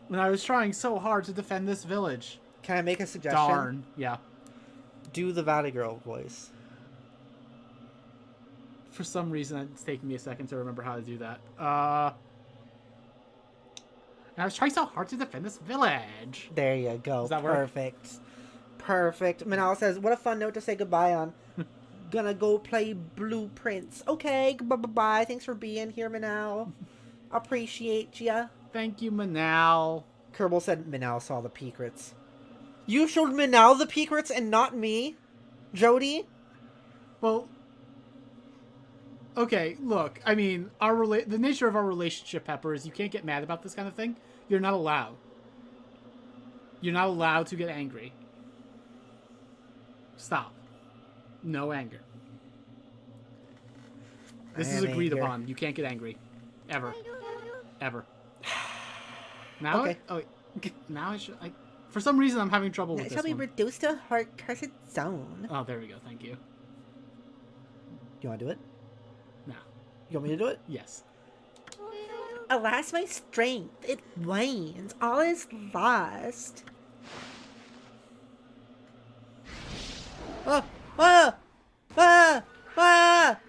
When I was trying so hard to defend this village.
Can I make a suggestion?
Darn. Yeah.
Do the Valley Girl voice.
For some reason, it's taking me a second to remember how to do that. And I was trying so hard to defend this village.
There you go.
Does that work?
Perfect. Perfect. Manal says, what a fun note to say goodbye on. Gonna go play Blueprints. Okay, bye-bye. Thanks for being here, Manal. Appreciate ya.
Thank you, Manal.
Kerbal said Manal saw the Peekrits. You showed Manal the Peekrits and not me? Jody?
Well, okay, look, I mean, the nature of our relationship, Pepper, is you can't get mad about this kind of thing. You're not allowed. You're not allowed to get angry. Stop. No anger. This is agreed upon. You can't get angry. Ever. Ever. Now,
okay.
Now I should. For some reason, I'm having trouble with
It
this
shall be
one.
reduced to a hard cursed zone.
Oh, there we go. Thank you.
Do you want to do it?
No.
You want me to do it?
Yes.
Alas, my strength, it wanes. All is lost.
Ah! Ah! Ah! Ah!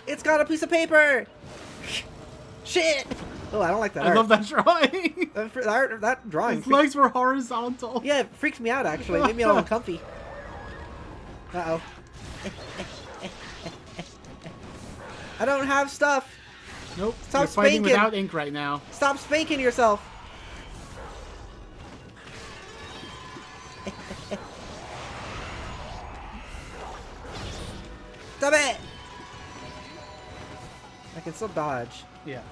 It's got a piece of paper! Shit! Oh, I don't like that
I
art.
love that drawing.
That drawing.
His legs were horizontal.
Yeah, it freaks me out, actually. It made me all uncomfy. Uh-oh. I don't have stuff.
Nope.
Stop
You're fighting
spanking.
without ink right now.
Stop spanking yourself. Stop it! I can still dodge.
Yeah.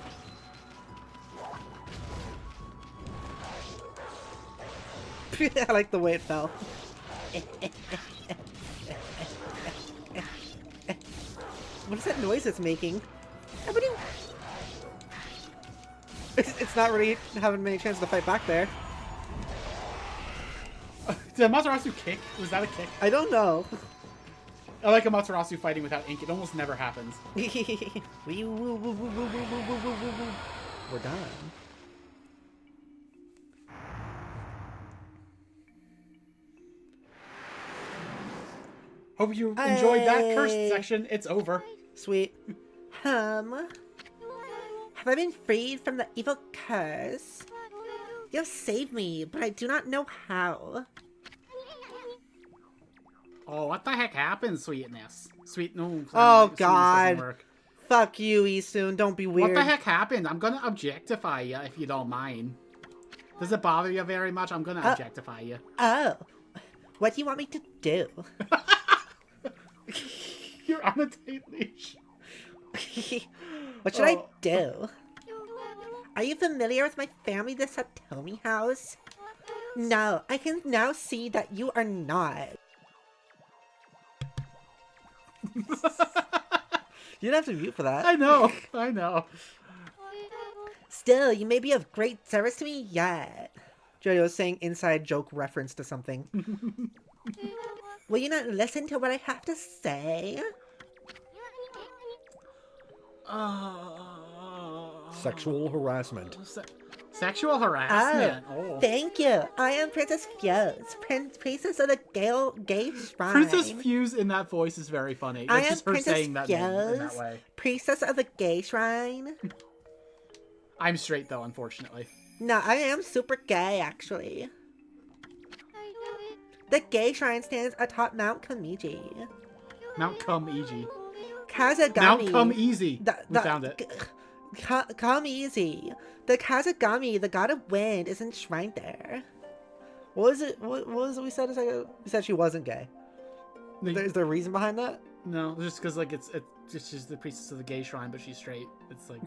I like the way it fell. What is that noise it's making? It's not really having many chances to fight back there.
Did Amaterasu kick? Was that a kick?
I don't know.
I like Amaterasu fighting without ink. It almost never happens.
We're done.
Hope you enjoyed that cursed section. It's over.
Sweet.
Have I been freed from the evil curse? You have saved me, but I do not know how.
Oh, what the heck happened, sweetness? No.
Oh,
sweetness
God.
doesn't work.
Fuck you, Isun. Don't be weird.
What the heck happened? I'm gonna objectify you if you don't mind. Does it bother you very much? I'm gonna objectify you.
Oh. What do you want me to do?
You're on a tight leash.
What should I do? Are you familiar with my family, the Satomi house? No, I can now see that you are not.
You didn't have to mute for that.
I know. I know.
Still, you may be of great service to me yet.
Jody was saying inside joke reference to something.
Will you not listen to what I have to say?
Sexual harassment.
Sexual harassment. Oh.
Thank you. I am Princess Fuse, Princess of the Gay Shrine.
Princess Fuse in that voice is very funny.
I
It's
am
just her
Princess
saying that name in that
Fuse,
way.
Princess of the Gay Shrine.
I'm straight though, unfortunately.
No, I am super gay, actually. The Gay Shrine stands atop Mount Kamiji.
Mount Come Easy.
Kazagami.
Mount Come Easy. We found it.
Come easy. The Kazagami, the god of wind, is enshrined there.
What was it? What was it we said a second? We said she wasn't gay. Is there a reason behind that?
No, just because like it's just the priestess of the gay shrine, but she's straight. It's like,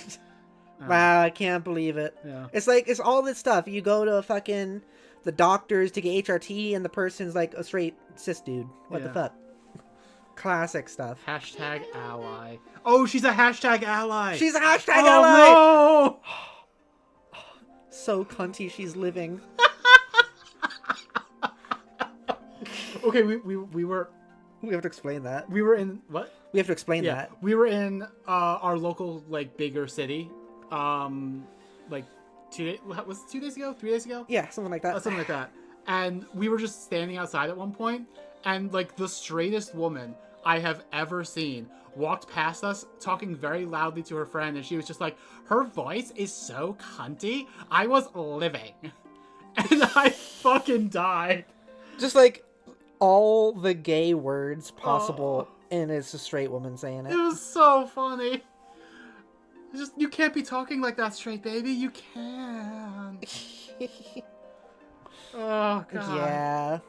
Wow, I can't believe it.
Yeah.
It's like, it's all this stuff. You go to fucking the doctors to get HRT and the person's like a straight cis dude. What the
Yeah.
fuck? Classic stuff.
Hashtag ally. Oh, she's a hashtag ally.
She's a hashtag
Oh
ally! So cunty she's living.
no! Okay, we were
We have to explain that.
we were in what?
We have to explain
Yeah,
that.
we were in our local like bigger city, like 2 days. Was it 2 days ago? 3 days ago?
Yeah, something like that.
Something like that. And we were just standing outside at one point, and like the straightest woman I have ever seen walked past us talking very loudly to her friend, and she was just like, her voice is so cunty. I was living. And I fucking died.
Just like all the gay words possible, and it's a straight woman saying
It
it.
was so funny. Just, you can't be talking like that, straight baby. You can't. Oh, God.
Yeah.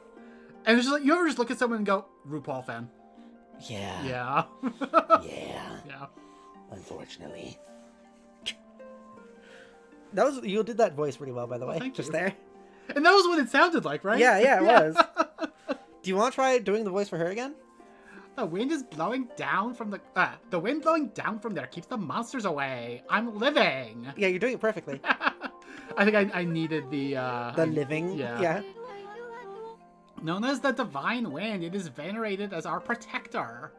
And it's just like, you ever just look at someone and go, RuPaul fan?
Yeah.
Yeah.
Yeah.
Yeah.
Unfortunately. You did that voice pretty well, by the way.
thank
Just
you.
there.
And that was what it sounded like, right?
Yeah, it was. Do you want to try doing the voice for her again?
The wind is blowing down from the wind blowing down from there keeps the monsters away. I'm living.
Yeah, you're doing it perfectly.
I think I needed the
living. Yeah.
Known as the divine wind, it is venerated as our protector.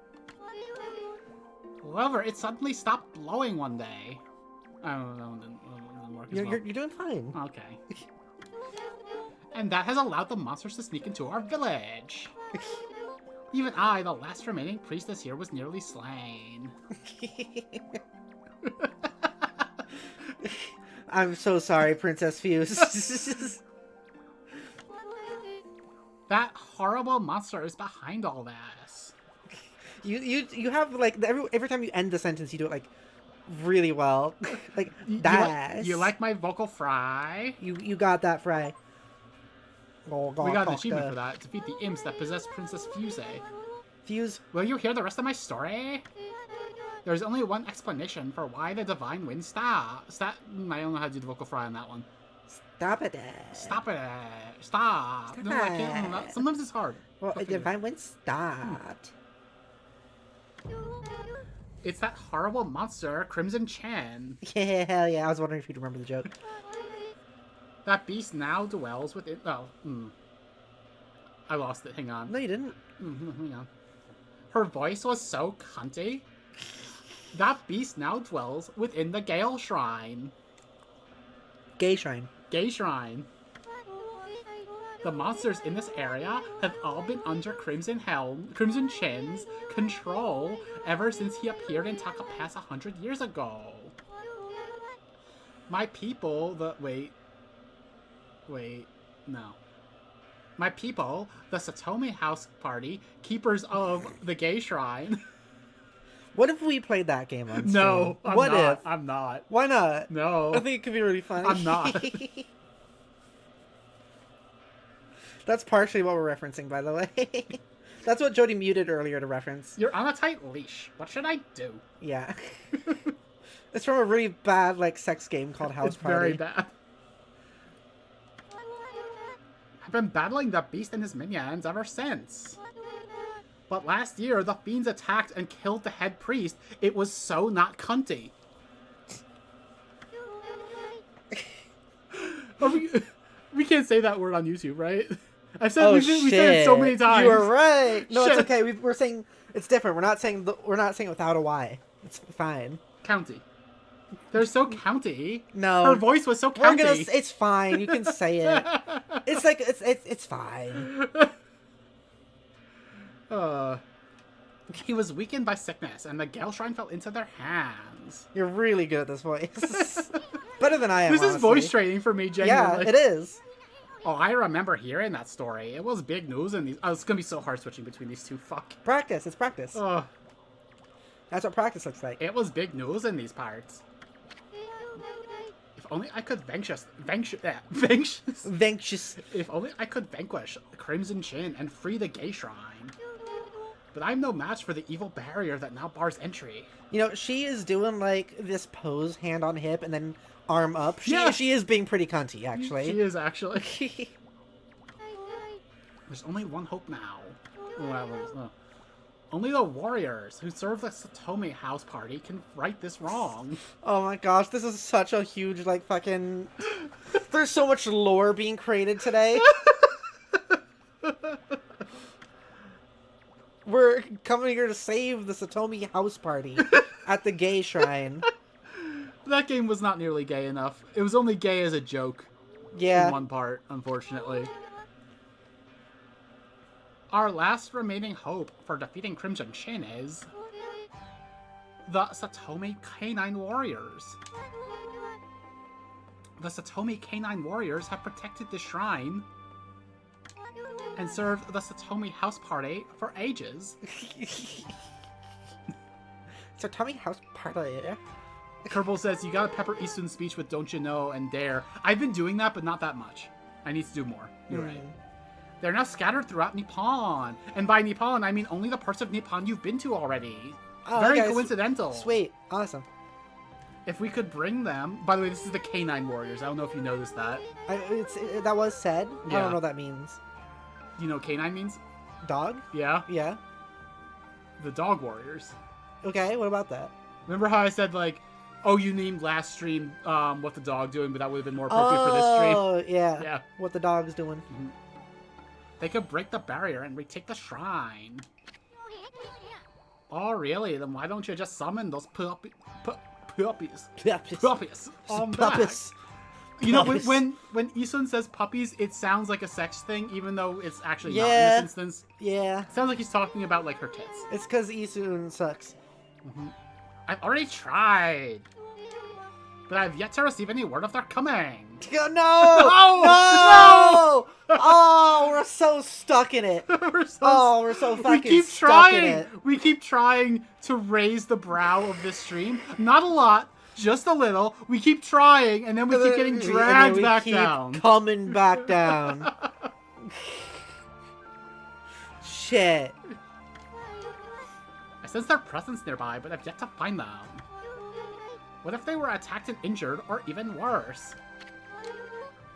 However, it suddenly stopped blowing one day. I don't know. It didn't work as well.
You're doing fine.
Okay. And that has allowed the monsters to sneak into our village. Even I, the last remaining priestess here, was nearly slain.
I'm so sorry, Princess Fuse.
That horrible monster is behind all this.
You have like every time you end the sentence, you do it like really well. Like that.
You like my vocal fry?
You got that, Fry. Oh,
We got an achievement for that. Defeat the imps that possess Princess Fuse.
Fuse.
Will you hear the rest of my story? There's only one explanation for why the divine wind stops. I don't know how to do the vocal fry on that one.
Stop it.
Stop it. Stop. No, I can't. Sometimes it's hard.
Well, the divine wind stopped.
It's that horrible monster, Crimson Chin.
Yeah, hell yeah. I was wondering if you'd remember the joke.
That beast now dwells within... Oh, I lost it. Hang on.
No, you didn't.
Hang on. Her voice was so cunty. That beast now dwells within the Gale Shrine.
Gay shrine.
Gay Shrine. The monsters in this area have all been under Crimson Chin's control ever since he appeared in Takapass 100 years ago. My people, My people, the Satomi House Party, keepers of the Gay Shrine.
What if we played that game on stream?
No,
If?
I'm not.
Why not?
No.
I think it could be really funny.
I'm not.
That's partially what we're referencing, by the way. That's what Jody muted earlier to reference.
You're on a tight leash. What should I do?
Yeah. It's from a really bad, like, sex game called House Party.
Very bad. I've been battling the beast and his minions ever since. But last year, the fiends attacked and killed the head priest. It was so not cunty. We can't say that word on YouTube, right? I've said we said it so many times.
You were right. No,
Shit.
it's okay. We're saying it's different. We're not saying it without a Y. It's fine.
County. They're so county.
No,
her voice was so county.
It's fine. You can say it. It's like it's fine.
He was weakened by sickness, and the Gale Shrine fell into their hands.
You're really good at this voice. Better than I am.
This is
honestly.
voice training for me, genuinely.
Yeah, it is.
Oh, I remember hearing that story. It was big news in these. Oh, it's gonna be so hard switching between these two. Fuck.
Practice. It's practice.
Oh,
That's what practice looks like.
it was big news in these parts. If only I could vanquish. If only I could vanquish Crimson Chin and free the Gay Shrine. But I'm no match for the evil barrier that now bars entry.
You know, she is doing like this pose, hand on hip, and then arm up. She is being pretty cunty, actually.
She is actually. There's only one hope now. Only the warriors who serve the Satomi House Party can right this wrong.
Oh my gosh, this is such a huge, like, fucking... There's so much lore being created today. We're coming here to save the Satomi House Party at the Gay Shrine.
That game was not nearly gay enough. It was only gay as a joke.
Yeah.
In one part, unfortunately. Our last remaining hope for defeating Crimson Chin is the Satomi Canine Warriors. The Satomi Canine Warriors have protected the shrine and served the Satomi house party for ages.
Satomi house party.
Kerbal says, you gotta pepper Easton's speech with don't you know and dare. I've been doing that, but not that much. I need to do more. You're right. They're now scattered throughout Nippon. And by Nippon, I mean only the parts of Nippon you've been to already.
Oh,
Very
okay,
coincidental.
Sweet. Awesome.
If we could bring them... By the way, this is the Canine Warriors. I don't know if you noticed that.
That was said. I
Yeah.
don't know what that means.
Do you know what canine means?
Dog?
Yeah?
Yeah.
The Dog Warriors.
Okay, what about that?
Remember how I said, like, oh, you named last stream what the dog doing, but that would have been more appropriate for this stream?
Oh, yeah.
Yeah.
What the dog's doing.
They could break the barrier and retake the shrine. Oh, really? Then why don't you just summon those puppies? Puppies. On back.
Puppies.
You know,
Puppies.
when Isun says puppies, it sounds like a sex thing, even though it's actually not in
Yeah.
this instance.
Yeah.
It sounds like he's talking about, like, her tits.
It's because Isun sucks.
I've already tried, but I've yet to receive any word of their coming.
No!
No!
Oh, we're so stuck in it.
We're so
Oh, we're so
we
fucking
keep
stuck in
trying.
it.
We keep trying to raise the brow of this stream. Not a lot, just a little. We keep trying, and then we keep getting
And then
dragged
we
back
keep
down.
Coming back down. Shit.
I sense their presence nearby, but I've yet to find them. What if they were attacked and injured, or even worse?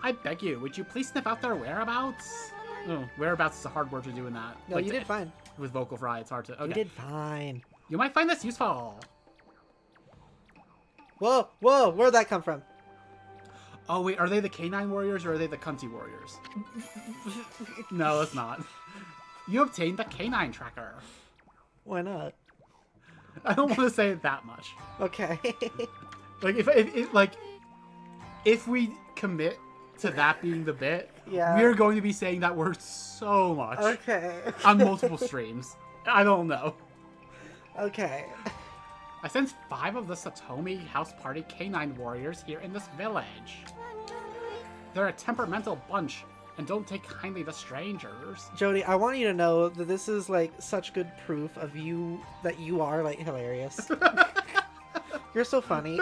I beg you, would you please sniff out their whereabouts? Oh, whereabouts is a hard word to do in that.
No,
Like,
you did fine.
With vocal fry, it's hard to... Okay.
You did fine.
You might find this useful.
Whoa, whoa, where'd that come from?
Oh, wait, are they the Canine Warriors, or are they the Cunty Warriors? No, it's not. You obtained the Canine Tracker.
Why not?
I don't want to say it that much.
Okay.
Like, if we commit to that being the bit,
Yeah.
we're going to be saying that word so much
Okay.
on multiple streams. I don't know.
Okay.
I sense 5 of the Satomi House Party Canine Warriors here in this village. They're a temperamental bunch and don't take kindly to strangers.
Jody, I want you to know that this is like such good proof of you that you are like hilarious. You're so funny.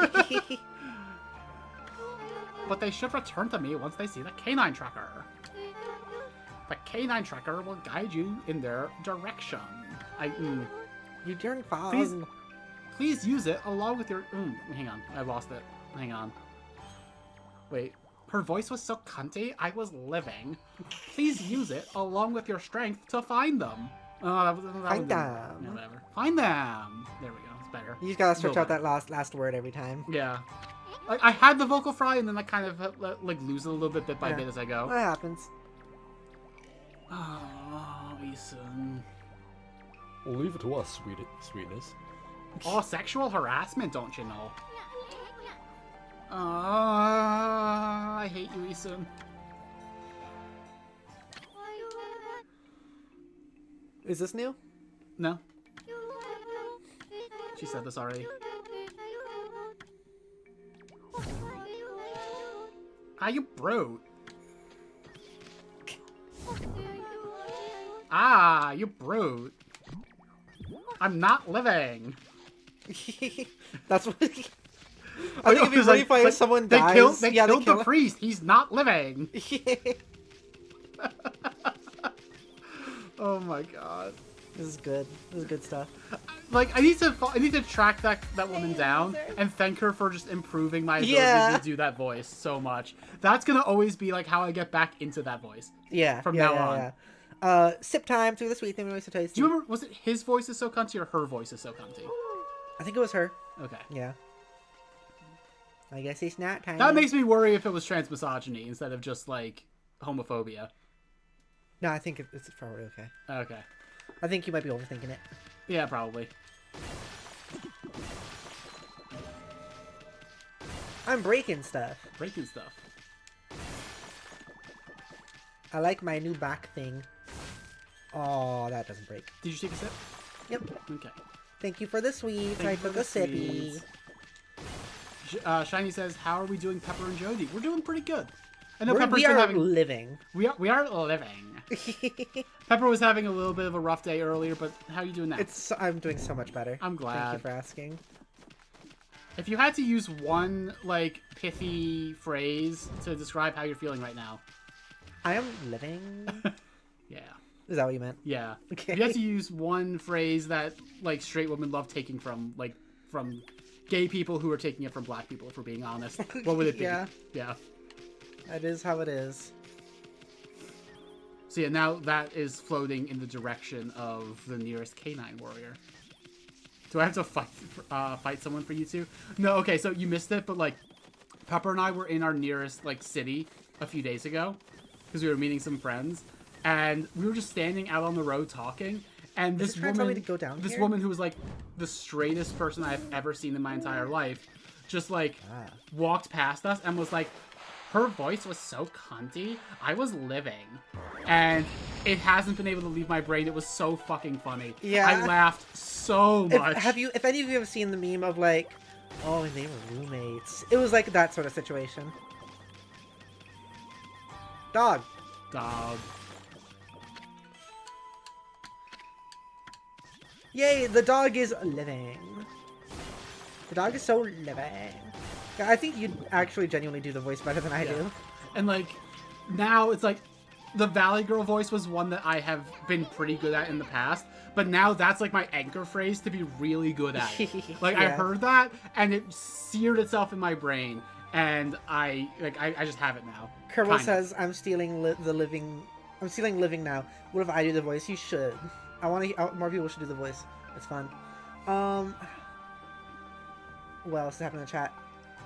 But they should return to me once they see the Canine Tracker. The Canine Tracker will guide you in their direction.
You're doing fine.
Please use it along with your... hang on, I lost it. Hang on. Wait. Her voice was so cunty, I was living. Please use it along with your strength to find them. Find
them.
Yeah, whatever. Find them. There we go. It's better.
You just gotta stretch out
better.
that last word every time.
Yeah. Like, I had the vocal fry, and then I kind of like lose it a little bit by bit as I go.
That happens.
Oh, Isun.
We'll leave it to us, sweetness.
Oh, sexual harassment, don't you know? I hate you, Isun.
Is this new?
No. She said this already. Ah, you brute. Ah, you brute. I'm not living.
That's what... I think it'd be really funny if someone
they
dies.
They
yeah,
killed
they kill
the priest. He's not living. Oh my god.
This is good. This is good stuff.
Like, I need to track that woman down and thank her for just improving my ability to do that voice so much. That's gonna always be like how I get back into that voice.
Yeah.
From now on.
Yeah. Sip time through the sweet thing. Do
you remember? Was it his voice is so cunty or her voice is so cunty?
I think it was her.
Okay.
Yeah. I guess it's not time.
That makes me worry if it was transmisogyny instead of just like homophobia.
No, I think it's probably okay.
Okay.
I think you might be overthinking it.
Yeah, probably.
I'm breaking stuff.
Breaking stuff.
I like my new back thing. Oh, that doesn't break.
Did you take a sip?
Yep.
Okay.
Thank you for the sweets.
Thank
I
you for
took
the
a sippy.
sweets. Shiny says, "How are we doing, Pepper and Jody?" We're doing pretty good. I know
We
Pepper's been
are
having.
living.
We are living. Pepper was having a little bit of a rough day earlier, but how are you doing now?
I'm doing so much better.
I'm glad.
Thank you for asking.
If you had to use one like pithy phrase to describe how you're feeling right now,
I am living.
yeah,
Is that what you meant?
yeah.
Okay.
If you had to use one phrase that like straight women love taking from gay people who are taking it from black people, if we're being honest, what would it be?
Yeah.
Yeah.
That is how it is.
So yeah, now that is floating in the direction of the nearest canine warrior. Do I have to fight someone for you two? No, okay, so you missed it, but like, Pepper and I were in our nearest like city a few days ago because we were meeting some friends, and we were just standing out on the road talking. And
Is
this
it trying to tell me
woman,
to go down
this
here?
woman who was like the straightest person I've ever seen in my entire life, just like walked past us and was like, her voice was so cunty. I was living, and it hasn't been able to leave my brain. It was so fucking funny.
Yeah.
I laughed so much.
If any of you have seen the meme of like, oh, and they were roommates? It was like that sort of situation. Dog.
Dog.
Yay, the dog is living. The dog is so living. I think you'd actually genuinely do the voice better than I do.
And like, now it's like, the Valley Girl voice was one that I have been pretty good at in the past, but now that's like my anchor phrase to be really good at it. Like, I
Yeah.
heard that, and it seared itself in my brain, and I just have it now.
Kerbal
Kinda.
says, I'm stealing living now. What if I do the voice? You should. I want more people should do the voice. It's fun. What else is happening in the chat?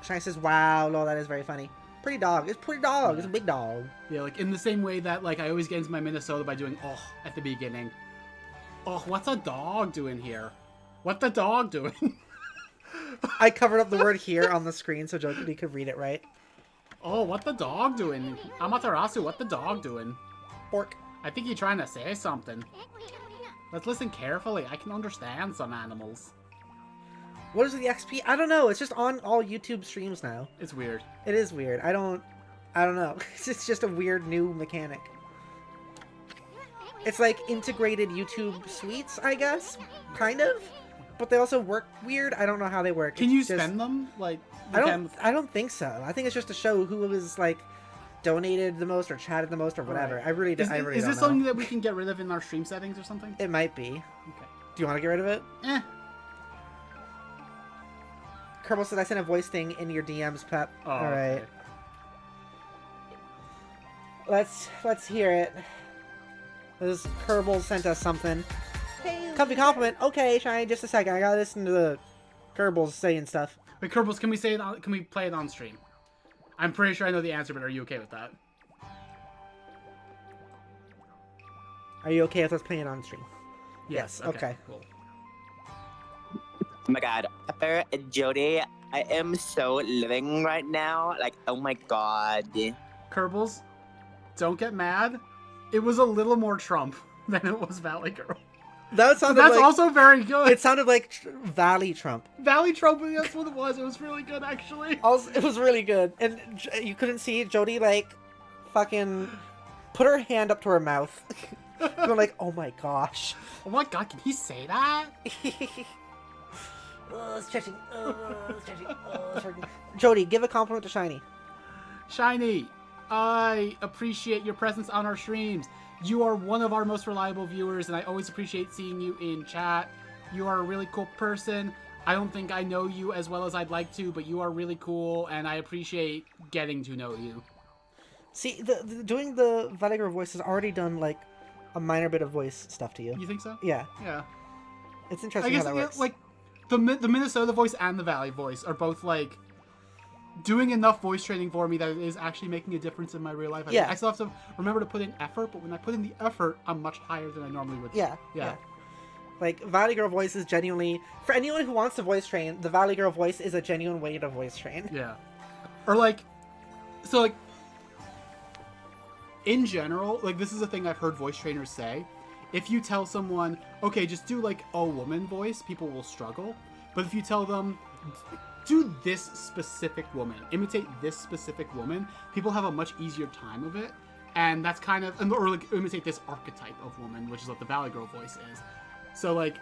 Shine says, wow, lol, that is very funny. Pretty dog. It's pretty dog.
Yeah.
It's a big dog.
Yeah, like in the same way that like I always get into my Minnesota by doing oh at the beginning. Oh, what's a dog doing here? What the dog doing?
I covered up the word here on the screen so Jody could read it right.
Oh, what the dog doing? Amaterasu, what the dog doing?
Pork.
I think you're trying to say something. Let's listen carefully. I can understand some animals.
What is the XP? I don't know. It's just on all YouTube streams now.
It's weird.
It is weird. I don't know. It's just a weird new mechanic. It's like integrated YouTube suites, I guess, kind of, but they also work weird. I don't know how they work.
Can
It's
you
just-
spend them? Like,
I don't think so. I think it's just to show who was like donated the most or chatted the most or whatever.
Right.
I really
Is
don't
this
know.
something that we can get rid of in our stream settings or something?
It might be.
Okay.
Do you want to get rid of it?
Eh.
Kerbal said I sent a voice thing in your DMs, Pep.
Oh,
All right.
okay.
Let's hear it. This Kerbal sent us something. Comfy compliment. Okay, Shiny, just a second. I gotta listen to the Kerbals saying stuff.
Wait, Kerbals, can we play it on stream? I'm pretty sure I know the answer, but are you okay with that?
Are you okay with us playing it on stream?
Yes.
okay.
Cool.
Oh my god, Pepper and Jody, I am so living right now. Like, oh my god.
Kerbals, don't get mad. It was a little more Trump than it was Valley Girl.
That sounded
That's
like
also very good.
it sounded like Valley Trump.
Valley Trump, that's what it was. It was really good, actually.
Also, it was really good, and you couldn't see Jody like fucking put her hand up to her mouth, going like, "Oh my gosh."
Oh my god, can he say that?
Stretching. Stretching. Jody, give a compliment to Shiny.
Shiny, I appreciate your presence on our streams. You are one of our most reliable viewers, and I always appreciate seeing you in chat. You are a really cool person. I don't think I know you as well as I'd like to, but you are really cool, and I appreciate getting to know you.
See, doing the Valley voice has already done like a minor bit of voice stuff to you.
You think so?
Yeah,
Yeah.
it's
I
interesting
guess
how that works.
like the Minnesota voice and the Valley voice are both like doing enough voice training for me that it is actually making a difference in my real life.
Yeah.
I still have to remember to put in effort, but when I put in the effort, I'm much higher than I normally would.
Yeah.
Yeah.
Like Valley Girl voice is genuinely for anyone who wants to voice train. The Valley Girl voice is a genuine way to voice train.
Yeah. Or like, so like, in general, like this is a thing I've heard voice trainers say. if you tell someone, okay, just do like a woman voice, people will struggle. But if you tell them, do this specific woman, imitate this specific woman, people have a much easier time of it. And that's kind of, or like imitate this archetype of woman, which is what the Valley Girl voice is. So like,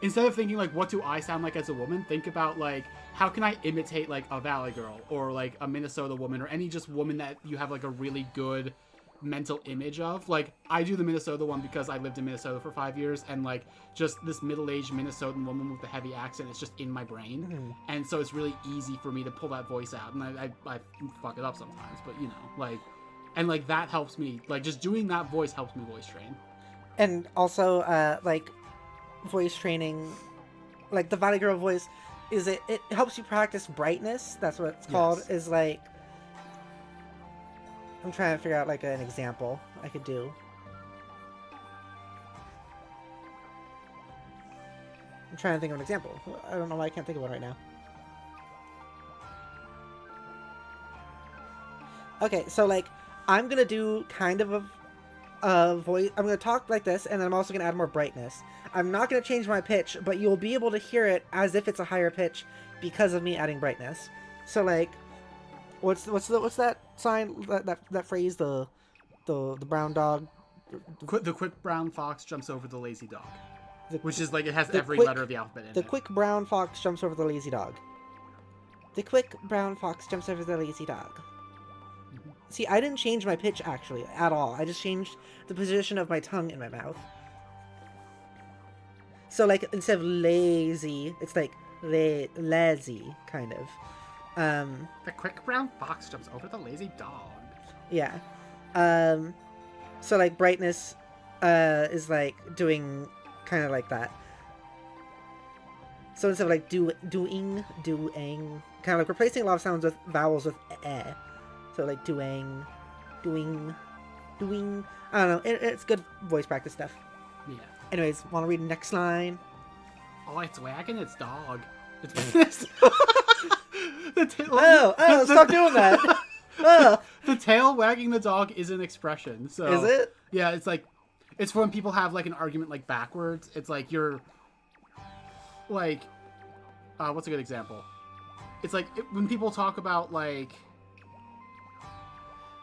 instead of thinking like, what do I sound like as a woman? Think about like, how can I imitate like a Valley Girl or like a Minnesota woman or any just woman that you have like a really good mental image of. Like, I do the Minnesota one because I lived in Minnesota for 5 years, and like just this middle-aged Minnesotan woman with the heavy accent is just in my brain. And so it's really easy for me to pull that voice out, and I fuck it up sometimes, but you know, like, and like that helps me, like just doing that voice helps me voice train.
And also like voice training, like the Valley Girl voice, is it helps you practice brightness. That's what it's called.
Yes.
Is like, I'm trying to figure out like an example I could do. I'm trying to think of an example. I don't know why I can't think of one right now. Okay, so like I'm gonna do kind of a voice. I'm gonna talk like this, and then I'm also gonna add more brightness. I'm not gonna change my pitch, but you'll be able to hear it as if it's a higher pitch because of me adding brightness. So like, what's that sign, that phrase, the brown dog,
The quick brown fox jumps over the lazy dog, which is like, it has
the
every
quick-
letter of the alphabet in
the
it.
quick brown fox jumps over the lazy dog. The quick brown fox jumps over the lazy dog. See, I didn't change my pitch actually at all. I just changed the position of my tongue in my mouth. So like, instead of lazy, it's like lazy kind of.
The quick brown fox jumps over the lazy dog.
Yeah. So like brightness is like doing kind of like that. So instead of like doing, kind of like replacing a lot of sounds with vowels with eh. So like doing. I don't know. It's good voice practice stuff.
Yeah.
Anyways, want to read the next line?
Oh, it's wagging its dog. It's the tail.
Oh, stop doing that. Oh.
The tail wagging the dog is an expression. So
Is it?
Yeah, it's like, it's when people have like an argument like backwards. It's like you're like, what's a good example? It's like when people talk about like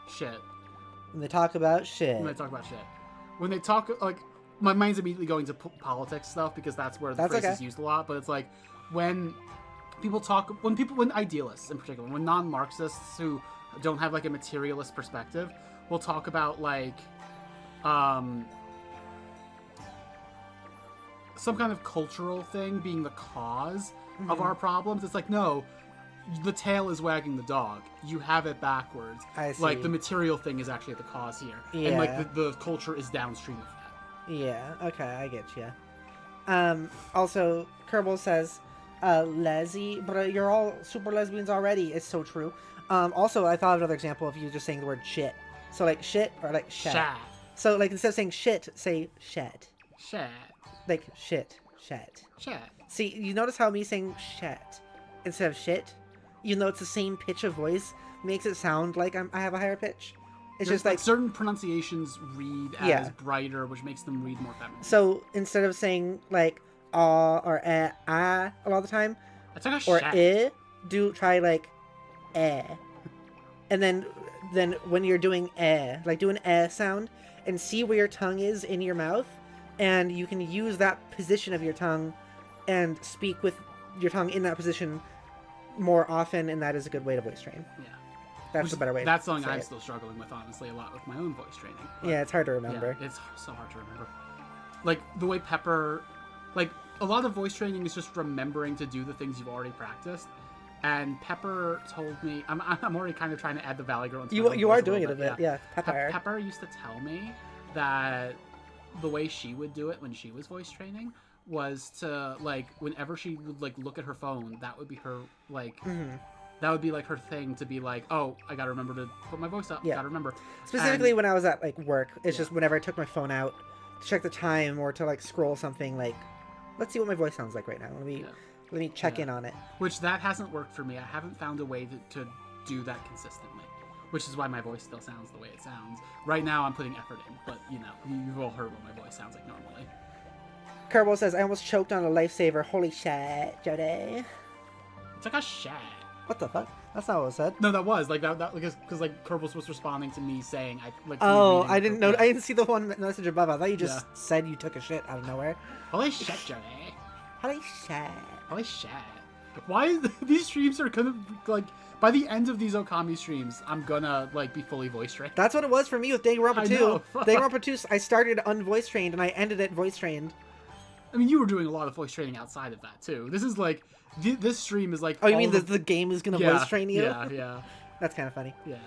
shit.
When they talk about shit.
When they talk about shit. When they talk, like, my mind's immediately going to politics stuff because that's where the phrase is used a lot. But it's like when people talk, when idealists in particular, when non-Marxists who don't have like a materialist perspective will talk about like some kind of cultural thing being the cause of our problems. It's like, no, the tail is wagging the dog. You have it backwards.
I see.
Like, the material thing is actually the cause here.
Yeah.
And like the culture is downstream of that.
Yeah, okay, I get you. Also, Kerbal says, lazy, but you're all super lesbians already. It's so true. Also, I thought of another example of you just saying the word shit. So, like, shit or, like, shat.
Shat.
So, like, instead of saying shit, say shat.
Shat.
Like, shit, shat.
Shat.
See, you notice how me saying shat instead of shit, even though it's the same pitch of voice, makes it sound like I have a higher pitch? It's
There's
just like
certain pronunciations read as brighter, which makes them read more feminine.
So instead of saying like or a lot of the time,
I took a
or
shat.
try like and then when you're doing like do an sound and see where your tongue is in your mouth, and you can use that position of your tongue and speak with your tongue in that position more often, and that is a good way to voice train.
Yeah.
That's a better way.
That's something
to say
I'm
it.
still struggling with, honestly, a lot with my own voice training. But
Yeah, it's hard to remember.
yeah, it's so hard to remember. Like, the way Pepper... Like, a lot of voice training is just remembering to do the things you've already practiced. And Pepper told me... I'm already kind of trying to add the Valley Girl into my own
You
voice
are doing it a
little
bit, yeah. Pepper.
Pepper used to tell me that the way she would do it when she was voice training was to, like, whenever she would, like, look at her phone, that would be her, like... That would be, like, her thing to be like, oh, I gotta remember to put my voice up.
Yeah.
Gotta remember.
Specifically
And-
when I was at like work, it's just whenever I took my phone out to check the time or to like scroll something, like, let's see what my voice sounds like right now. Let me check in on it.
Which that hasn't worked for me. I haven't found a way to do that consistently. which is why my voice still sounds the way it sounds. Right now, I'm putting effort in, but you know, you've all heard what my voice sounds like normally.
Kerbal says, I almost choked on a lifesaver. Holy shit, Jody.
It's like a shit.
What the fuck? That's not what was said.
No, that was like that because like Kerbal was responding to me saying
Oh, I didn't know. I didn't see the one message above. I thought you just said you took a shit out of nowhere.
Holy shit, Jody.
Holy shit.
Holy shit. Why these streams are gonna like by the end of these Okami streams, I'm gonna like be fully voice trained.
That's what it was for me with Danganronpa
I
2.
know.
Danganronpa 2, I started unvoice trained and I ended it voice trained.
I mean, you were doing a lot of voice training outside of that too. This is like this stream is like.
Oh, you mean the game is gonna voice train you?
Yeah.
That's kind of funny.
Yeah.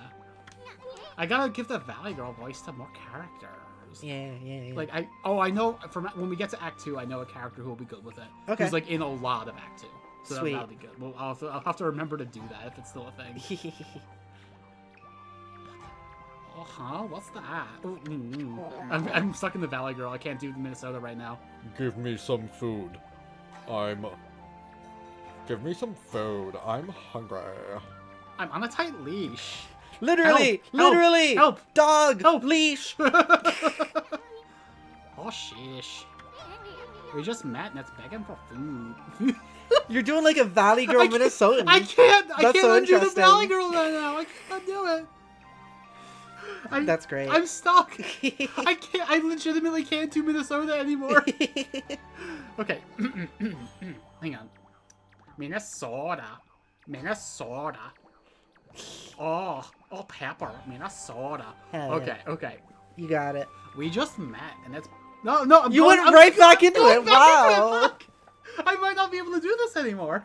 I gotta give the Valley Girl voice to more characters.
Yeah.
Like I know from when we get to Act 2, I know a character who will be good with it.
Okay.
Who's like in a lot of Act 2. So
Sweet.
that'll be good. Well, I'll have to remember to do that if it's still a thing. Oh, huh? What's that? I'm stuck in the Valley Girl. I can't do Minnesota right now.
Give me some food. Give me some food. I'm hungry.
I'm on a tight leash.
Literally!
Help!
Literally!
Help!
Dog!
Help!
Leash!
Oh, sheesh. We just met and it's begging for food.
You're doing like a Valley Girl Minnesotan.
I can't
That's so
undo the
interesting.
Valley Girl right now. I can't do it.
That's great.
I'm stuck. I legitimately can't do Minnesota anymore. Okay. Hang on. Minnesota. Oh, pepper. Minnesota.
Hell yeah.
Okay.
You got it.
We just met and it's I'm
You
going-
went
I'm
right back
going
into it.
back into it.
Wow.
Fuck. I might not be able to do this anymore.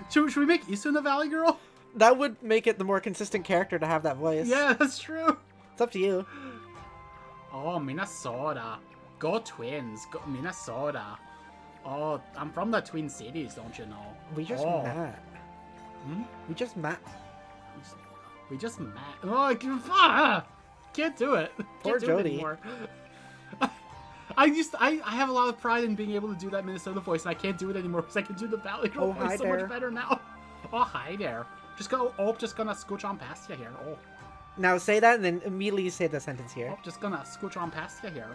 Should we make Easton the Valley Girl?
That would make it the more consistent character to have that voice.
Yeah, that's true.
It's up to you.
Oh, Minnesota. Go Twins. Go Minnesota. Oh, I'm from the Twin Cities, don't you know?
We just met.
Hmm?
We just met.
We just met. Oh, can't do it.
Poor
Can't do it
Jody.
anymore. I have a lot of pride in being able to do that Minnesota voice, and I can't do it anymore because I can do the Valley Girl
Oh, hi
voice so
there.
much better now. Oh, hi there. Just gonna scooch on past you here. Oh.
Now say that and then immediately say the sentence here.
Oh, just gonna scooch on past you here.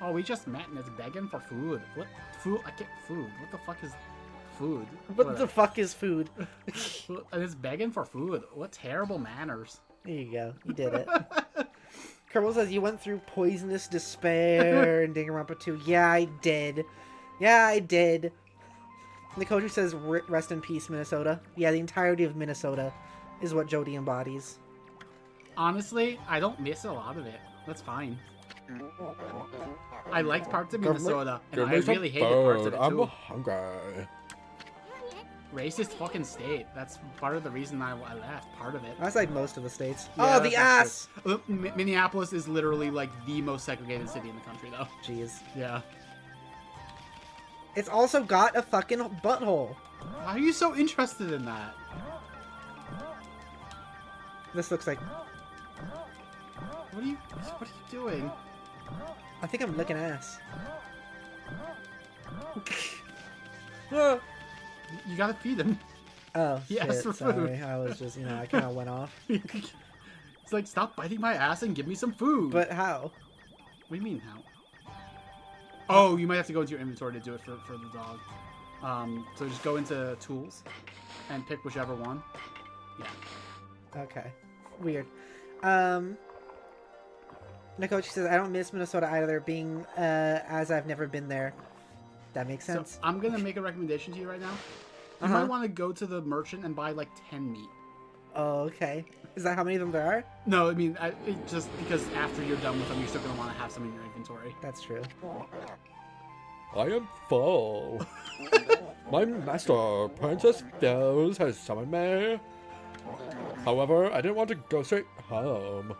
Oh, we just met and it's begging for food. What food? I get food. What the fuck is food?
What the fuck is food?
And it's begging for food. What terrible manners.
There you go. You did it. Kerbal says you went through poisonous despair in Danganronpa 2. Yeah, I did. Nikoju says rest in peace, Minnesota. Yeah, the entirety of Minnesota is what Jody embodies.
Honestly, I don't miss a lot of it. That's fine. I liked parts of Minnesota, and I really hated parts of it
I'm
too.
hungry.
Racist fucking state. That's part of the reason I left. Part of it.
That's like most of the states.
Yeah,
Oh, the
that's
ass!
Minneapolis is literally like the most segregated city in the country, though.
Jeez.
Yeah.
It's also got a fucking butthole.
Why are you so interested in that?
This looks like...
What are you doing?
I think I'm licking ass.
You gotta feed him.
Oh,
He
shit,
asked for
sorry.
food.
I was just, I kind of went off.
It's like, stop biting my ass and give me some food.
But how?
What do you mean, how? Oh, you might have to go into your inventory to do it for the dog. So just go into tools and pick whichever one. Yeah.
Okay. Weird. Nikochi says, I don't miss Minnesota either, being as I've never been there. That makes sense.
So I'm going to make a recommendation to you right now. You might want to go to the merchant and buy like 10 meat.
Oh, okay. Is that how many of them there are?
No, I mean, just because after you're done with them, you're still going to want to have some in your inventory.
That's true.
I am full. My master, Princess Rose, has summoned me. However, I didn't want to go straight home.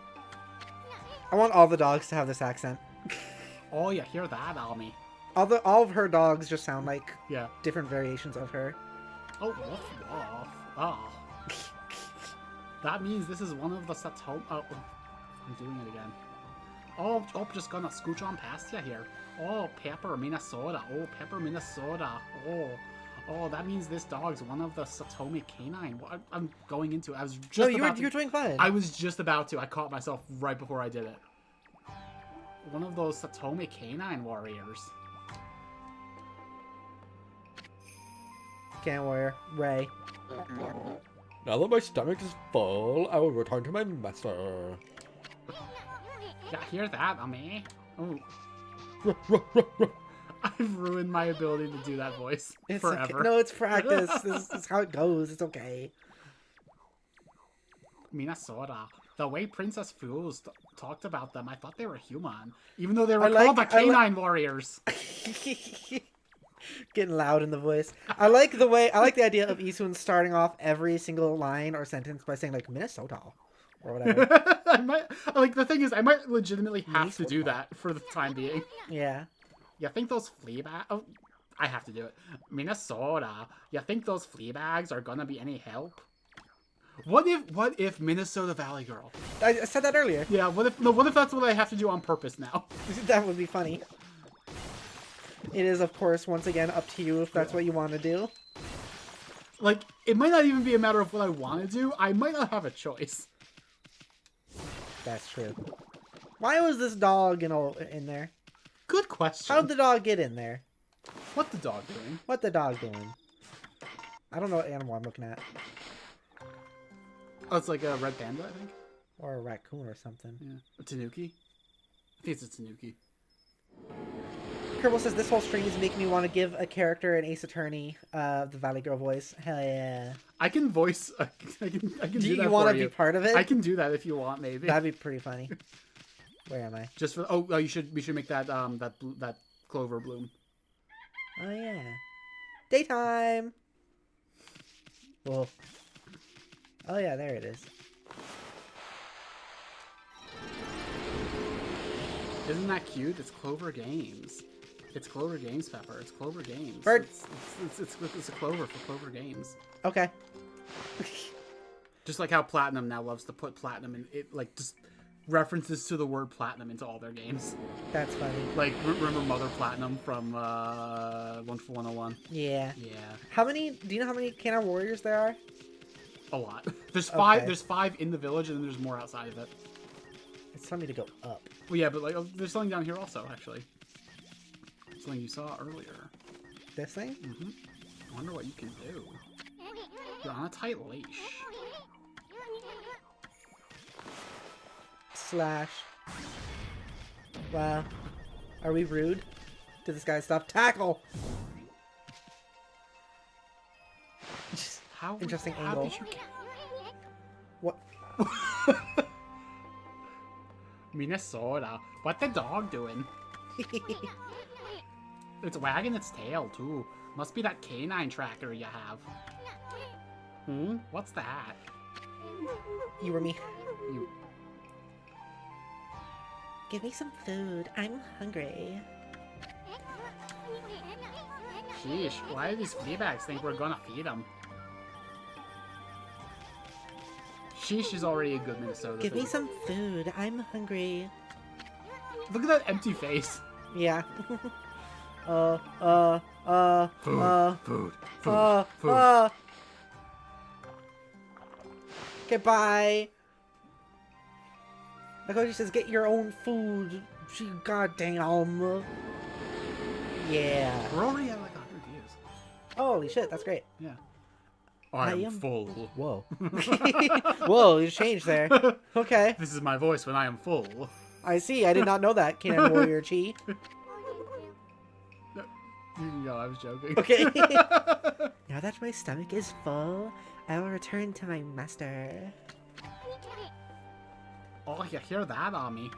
I want all the dogs to have this accent.
Oh, you hear that, Almi?
All of her dogs just sound like
Yeah.
different variations of her.
Oh, woof, woof. Oh. That means this is one of the sets home. Oh, I'm doing it again. Oh, just gonna scooch on past you here. Oh, Pepper, Minnesota. Oh, Pepper, Minnesota. Oh, that means this dog's one of the Satomi canine. I'm going into it. I was just
No,
about
you're doing fine.
I was just about to. I caught myself right before I did it. One of those Satomi canine warriors.
Can't warrior. Ray.
Now that my stomach is full, I will return to my master.
Yeah, hear that, Ami? Oh. I've ruined my ability to do that voice
It's
forever.
Okay. No, it's practice. This is how it goes. It's okay.
Minnesota. The way Princess Fools talked about them, I thought they were human. Even though they were
I like-
called the
I like-
Canine Warriors.
Getting loud in the voice. I like the idea of Isun starting off every single line or sentence by saying like Minnesota or whatever.
The thing is, I might legitimately have to do that for the time being.
Yeah.
You think those flea bags... Oh, I have to do it. Minnesota. You think those flea bags are gonna be any help? What if Minnesota Valley Girl?
I said that earlier.
Yeah, what if that's what I have to do on purpose now?
That would be funny. It is, of course, once again, up to you if that's what you want to do.
Like, it might not even be a matter of what I want to do. I might not have a choice.
That's true. Why was this dog in there?
Good question.
How'd the dog get in there?
What the dog doing?
What the dog doing? I don't know what animal I'm looking at.
Oh, it's like a red panda, I think.
Or a raccoon or something.
Yeah. A tanuki? I think it's a tanuki.
Kerbal says, this whole stream is making me want to give a character an Ace Attorney, the Valley Girl voice. Hell yeah.
I can voice... I can do that
Do you
want
want
to
to be part of it?
I can do that if you want, maybe.
That'd be pretty funny. Where am I?
Just for... Oh, we should make that, that clover bloom.
Oh, yeah. Daytime! Well... Oh, yeah, there it is.
Isn't that cute? It's Clover Games. It's Clover Games, Pepper. It's Clover Games.
Bird.
It's a clover for Clover Games.
Okay.
Just like how Platinum now loves to put platinum in it, like just references to the word platinum into all their games.
That's funny.
Like remember Mother Platinum from 1 for 101?
Yeah.
Yeah,
How many... Do you know how many Canine Warriors there are?
a lot. There's five.
Okay.
There's 5 in the village, and then there's more outside of it.
It's telling me to go up.
Well, yeah, but like there's something down here also, actually. Something you saw earlier.
This thing?
Mm-hmm. I wonder what you can do. You're on a tight leash.
Slash. Wow. Are we rude to this guy's stuff? Tackle!
How
Interesting
how
angle.
Did you get...
What?
Minnesota. What the dog doing? It's wagging its tail, too. Must be that canine tracker you have. Hmm? What's that?
You or me?
You...
Give me some food. I'm hungry.
Sheesh, why do these flea bags think we're gonna feed them? Sheesh is already a good Minnesota
Give me
thing.
some food. I'm hungry.
Look at that empty face.
Yeah.
Food, food, food.
Okay, bye. Like how she says, get your own food. She goddamn. Yeah.
We're already at like 100 views.
Holy shit, that's great.
Yeah.
I
I am
am-
full.
Whoa. Whoa, you changed there. Okay.
This is my voice when I am full.
I see. I did not know that, Canine Warrior Chi.
No, I was joking.
Okay.
Now that my stomach is full, I will return to my master.
Oh, you hear that, Ami?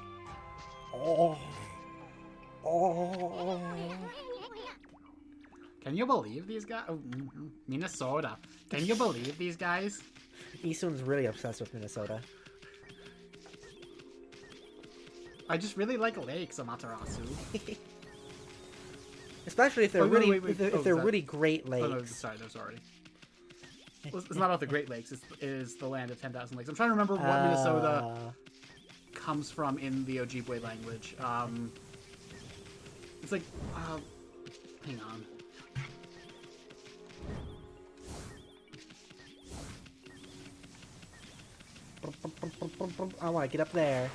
Oh. Oh.
Can you believe these guys? Oh, Minnesota. Can you believe these guys?
Isun's really obsessed with Minnesota.
I just really like lakes, Amaterasu.
Especially if they're
Oh, no,
really,
wait, wait.
if they're,
Oh,
if they're
is that-
really great lakes.
Oh, no, sorry, no, sorry. Well, it's not about the Great Lakes. It is the land of 10,000 lakes. I'm trying to remember what Minnesota comes from in the Ojibwe language. It's like, hang on.
I want to get up there.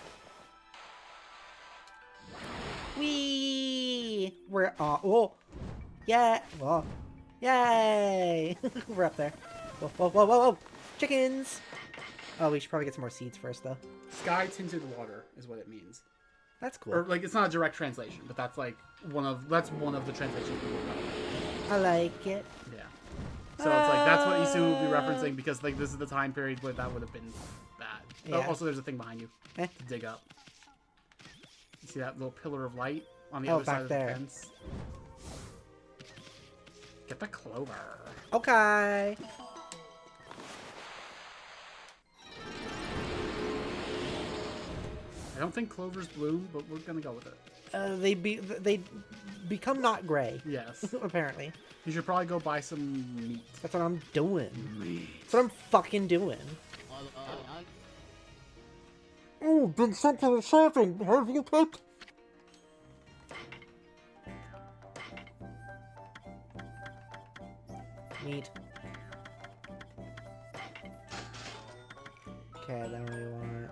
Whee! We're oh, yeah, whoa, yay! We're up there. Whoa, whoa, whoa, whoa, whoa! Chickens! Oh, we should probably get some more seeds first, though.
Sky tinted water is what it means.
That's cool.
Or like, it's not a direct translation, but that's like one of the translations people got.
I like it.
Yeah. So it's like that's what Isu would be referencing because like this is the time period where that would have been bad.
Yeah.
Oh, also, there's a thing behind you
Eh.
to dig up. You see that little pillar of light on the
Oh,
other side
back
of
there.
the fence? Get the clover.
Okay.
I don't think clovers bloom, but we're gonna go with it.
They become not gray.
Yes.
Apparently.
You should probably go buy some meat.
That's what I'm doing. That's what I'm fucking doing. Oh, been sent to the shopping. Have you picked? Meat. Okay, then we want.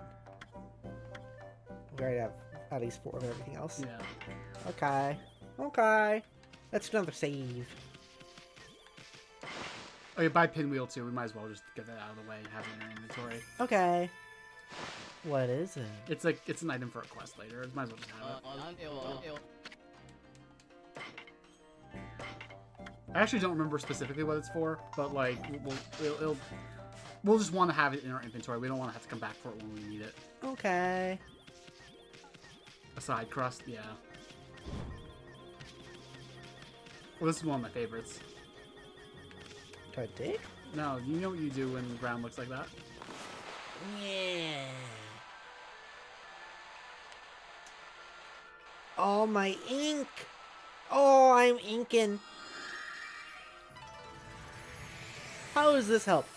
We already have at least 4 of everything else.
Yeah.
Okay. Okay. Let's do another save.
Oh, yeah, buy pinwheel too. We might as well just get that out of the way and have it in our inventory.
Okay. What is it?
It's like it's an item for a quest later. Might as well just have it. I actually don't remember specifically what it's for, but like we'll just want to have it in our inventory. We don't want to have to come back for it when we need it.
Okay.
A side crust, yeah. Well, this is one of my favorites.
Do I dig?
No, you know what you do when the ground looks like that?
Yeah. Oh, my ink. Oh, I'm inking. How does this help?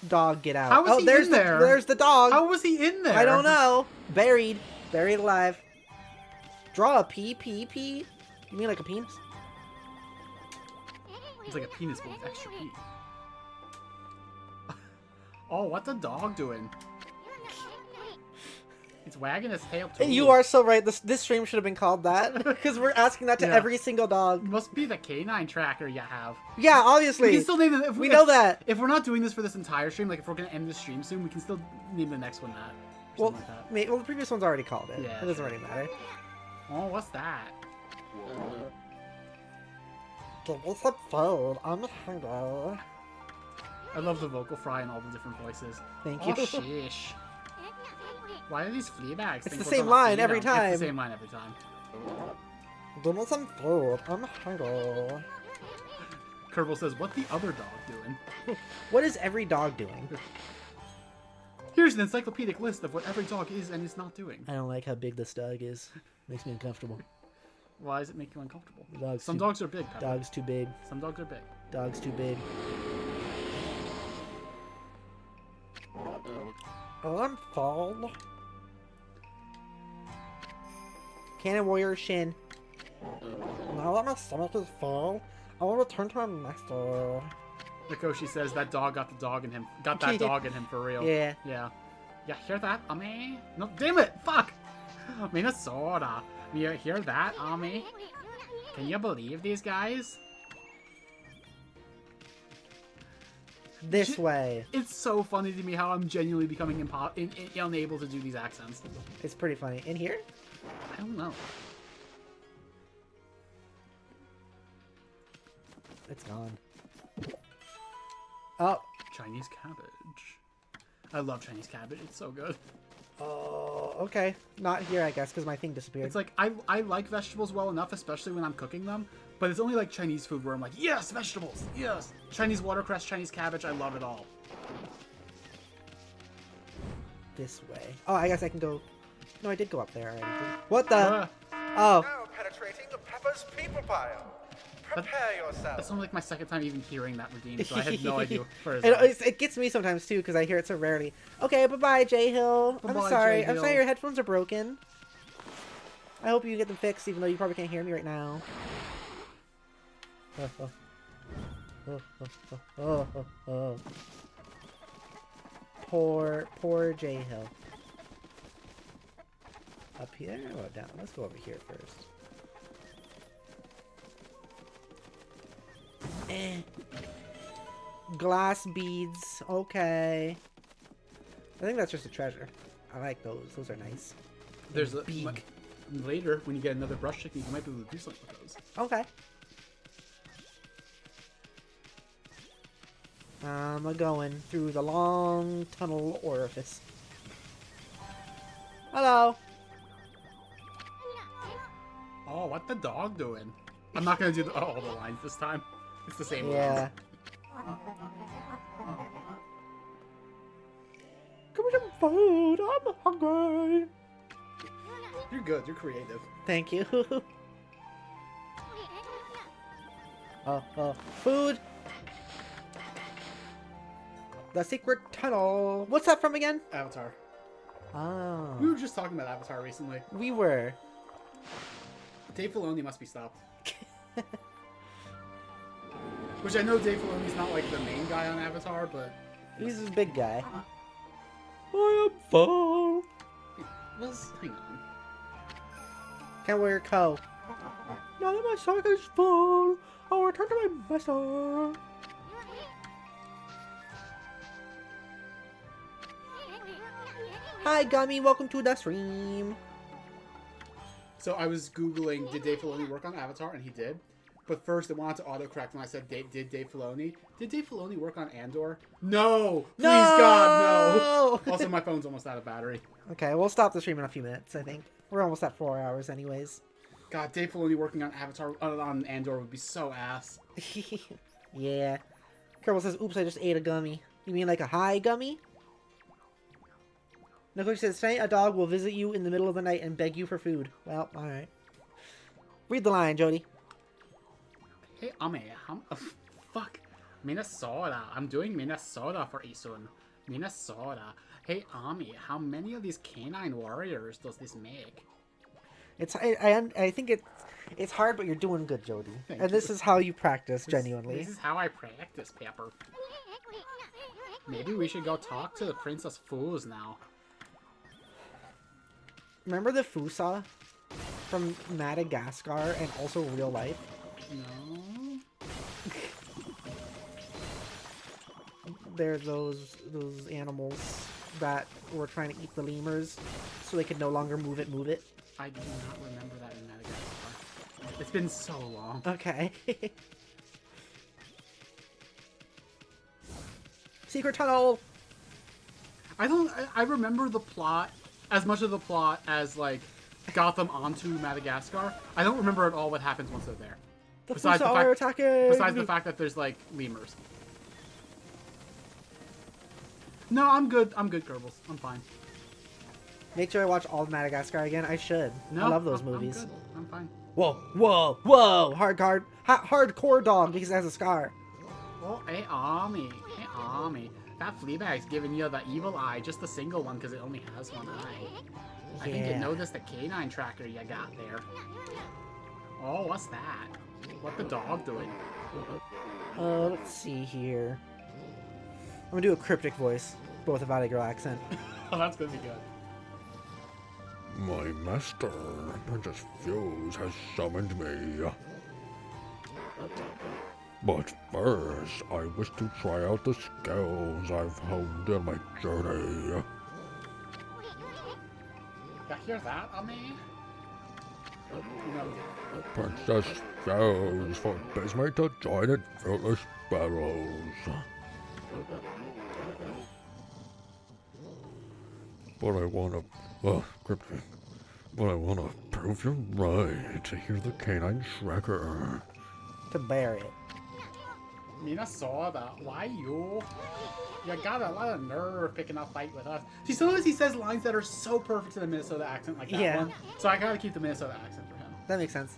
Dog, get out.
How was
oh,
he
there's
in
the,
there?
There's the dog.
How was he in there?
I don't know. Buried. Buried alive. Draw a P. You mean like a penis?
It's like a penis, but with extra P. Oh, what's the dog doing? It's wagging its tail too.
You are so right. This stream should have been called that because we're asking that to
Yeah.
every single dog.
Must be the canine tracker you have.
Yeah, obviously.
We can still name it.
We know that.
If we're not doing this for this entire stream, like if we're gonna end the stream soon, we can still name the next one that.
Well,
Like that.
well, the previous one's already called it.
Yeah,
It doesn't
sure.
really matter.
Oh, what's that?
Give me some food. I'm hungry.
I love the vocal fry and all the different voices.
Thank
Oh,
you.
sheesh. Why are these flea bags?
It's
think
the
we're
same
gonna
line
feed
every
them? It's
time.
the same line every time.
Give me some food. I'm hungry.
Kerbal says, "What's the other dog doing?"
What is every dog doing?
Here's an encyclopedic list of what every dog is and is not doing.
I don't like how big this dog is. Makes me uncomfortable.
Why does it make you uncomfortable?
Dog's
Some
too,
dogs are big, Pepper.
Dog's too big.
Some dogs are big.
Dog's too big.
Oh, I'm full. Cannon Warrior Shin. Now that my stomach is full, I will return to my master.
Mikoshi says that dog got the dog in him. Got that dog in him for real.
Yeah.
Yeah. Yeah, hear that, Ami? No, damn it! Fuck! Minnesota. You hear that, Ami? Can you believe these guys?
This way.
It's so funny to me how I'm genuinely becoming unable to do these accents.
It's pretty funny. In here?
I don't know.
It's gone. Oh.
Chinese cabbage. I love Chinese cabbage. It's so good.
Oh, okay. Not here, I guess, because my thing disappeared.
It's like, I like vegetables well enough, especially when I'm cooking them, but it's only like Chinese food where I'm like, yes, vegetables, yes! Chinese watercress, Chinese cabbage, I love it all.
This way. Oh, I guess I can go... No, I did go up there already. What the? Oh.
Now penetrating the Pepper's people pile. Prepare yourself.
That's only like my second time even hearing that redeem, so I had no idea where
It gets me sometimes too because I hear it so rarely. Okay, bye-bye, J Hill. I'm
Bye-bye,
sorry.
J-Hill.
I'm sorry your headphones are broken. I hope you get them fixed, even though you probably can't hear me right now. oh. Poor J Hill. Up here or down? Let's go over here first. Glass beads. Okay. I think that's just a treasure. I like those. Those are nice.
There's a
beak.
Later, when you get another brush technique, you might be able to do something with those.
Okay. I'm going through the long tunnel orifice. Hello.
Oh, what the dog doing? I'm not gonna do all the lines this time. It's the same
Yeah.
lines.
Give me some food. I'm hungry.
You're good. You're creative.
Thank you. Food. The secret tunnel. What's that from again?
Avatar.
Oh.
We were just talking about Avatar recently.
We were.
Dave Filoni must be stopped. Which I know Dave Filoni's not like the main guy on Avatar, but
He's this big guy.
I am full.
hang on.
Can't wear your coat.
Now that my sack is full, I'll return to my master.
Hi, Gummy. Welcome to the stream.
So I was Googling, did Dave Filoni work on Avatar? And he did. But first, it wanted to autocorrect when I said, did Dave Filoni? Did Dave Filoni work on Andor? No! Please, God, no! Also, my phone's almost out of battery.
Okay, we'll stop the stream in a few minutes, I think. We're almost at 4 hours anyways.
God, Dave Filoni working on Avatar, on Andor would be so ass.
Yeah. Kerbal says, oops, I just ate a gummy. You mean like a high gummy? Nicole says, tonight a dog will visit you in the middle of the night and beg you for food. Well, alright. Read the line, Jody.
Hey, fuck. Minnesota. I'm doing Minnesota for Isun. Minnesota. Hey, Ami, how many of these canine warriors does this make?
I think it's hard, but you're doing good, Jody.
Thank
and this is how you practice, genuinely.
This is how I practice, Pepper. Maybe we should go talk to the Princess Foos now.
Remember the Fusa from Madagascar and also real life?
No.
They're those animals that were trying to eat the lemurs so they could no longer move it.
I do not remember that in Madagascar. It's been so long.
Okay. Secret tunnel!
I remember the plot, as much of the plot as, like, got them onto Madagascar. I don't remember at all what happens once they're there.
The Fusa are attacking!
Besides the fact that there's, like, lemurs. No, I'm good, Kerbals. I'm fine.
Make sure I watch all of Madagascar again. I should.
No,
I love those
I'm
movies.
good. I'm fine.
Whoa! Hardcore dog because it has a scar.
Oh, hey, Ami. That Fleabag's giving you the evil eye, just the single one, because it only has one eye. I think you noticed the canine tracker you got there. Oh, what's that? What the dog doing?
Let's see here. I'm gonna do a cryptic voice, but with a Valley Girl accent.
Oh, that's gonna be good.
My master, Princess Fuse, has summoned me. But first, I wish to try out the skills I've honed on my journey.
You hear that, Ami? No.
Princess Fuse forbids me to join in fruitless battles. But I wanna, Cryptic, but I wanna prove you're right to hear the canine tracker.
To bear it.
Minnesota, why you? You got a lot of nerve picking a fight with us. See, sometimes he says lines that are so perfect to the Minnesota accent, like that one. So I gotta keep the Minnesota accent for him.
That makes sense.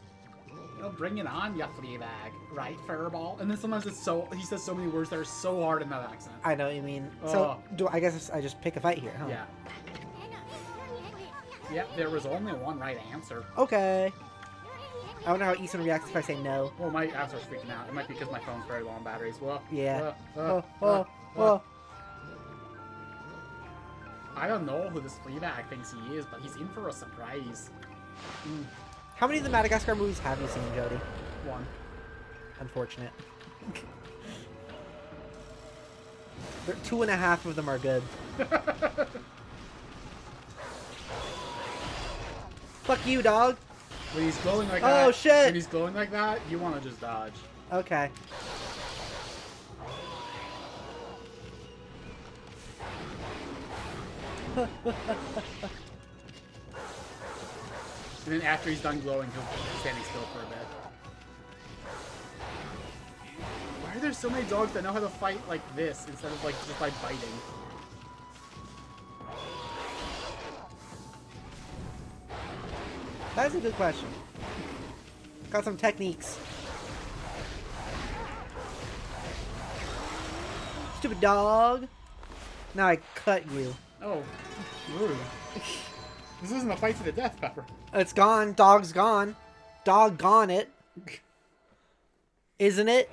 You know, bring it on, ya Fleabag, right, Furball? And then sometimes he says so many words that are so hard in that accent.
I know what you mean. So, I guess I just pick a fight here, huh?
Yeah. Yeah, there was only one right answer.
Okay. I wonder how Ethan reacts if I say no.
Well, my app starts freaking out. It might be because my phone's very low on batteries. Whoa.
Yeah.
Whoa,
Oh.
I don't know who this Fleabag thinks he is, but he's in for a surprise.
How many of the Madagascar movies have you seen, Jody?
One.
Unfortunate. 2.5 of them are good. Fuck you, dog.
When he's glowing like that.
Oh, shit.
When he's glowing like that, you want to just dodge.
Okay.
And then after he's done glowing, he'll be standing still for a bit. Why are there so many dogs that know how to fight like this instead of like just by biting?
That's a good question. Got some techniques. Stupid dog. Now I cut you.
Oh, rude. This isn't a fight to the death, Pepper.
It's gone. Dog's gone. Doggone it. Isn't it?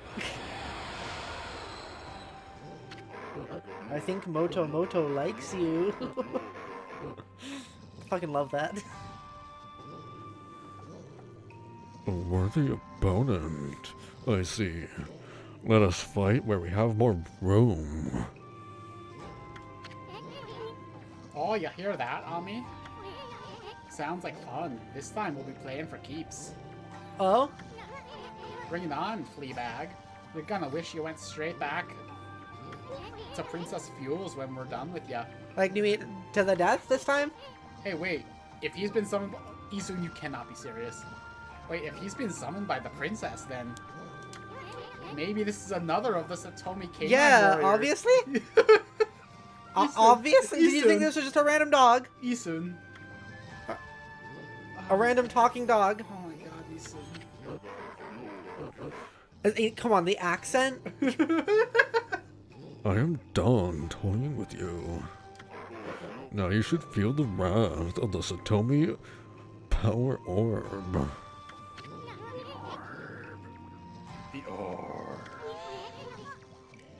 I think Moto likes you. Fucking love that.
A worthy opponent. I see. Let us fight where we have more room.
Oh, you hear that, Ami? Sounds like fun. This time we'll be playing for keeps.
Oh?
Bring it on, Fleabag. We're gonna wish you went straight back to Princess Fuels when we're done with ya.
Like, you mean to the death this time?
Hey, wait. If he's been summoned... Isun, you cannot be serious. Wait, if he's been summoned by the princess, then... Maybe this is another of the Satomi Canine
Yeah,
warriors.
obviously. Obviously? Did you think this was just a random dog?
Isun.
A random talking dog?
Oh my god, Isun.
Come on, the accent?
I am done toying with you. Now you should feel the wrath of the Satomi Power Orb.
The orb.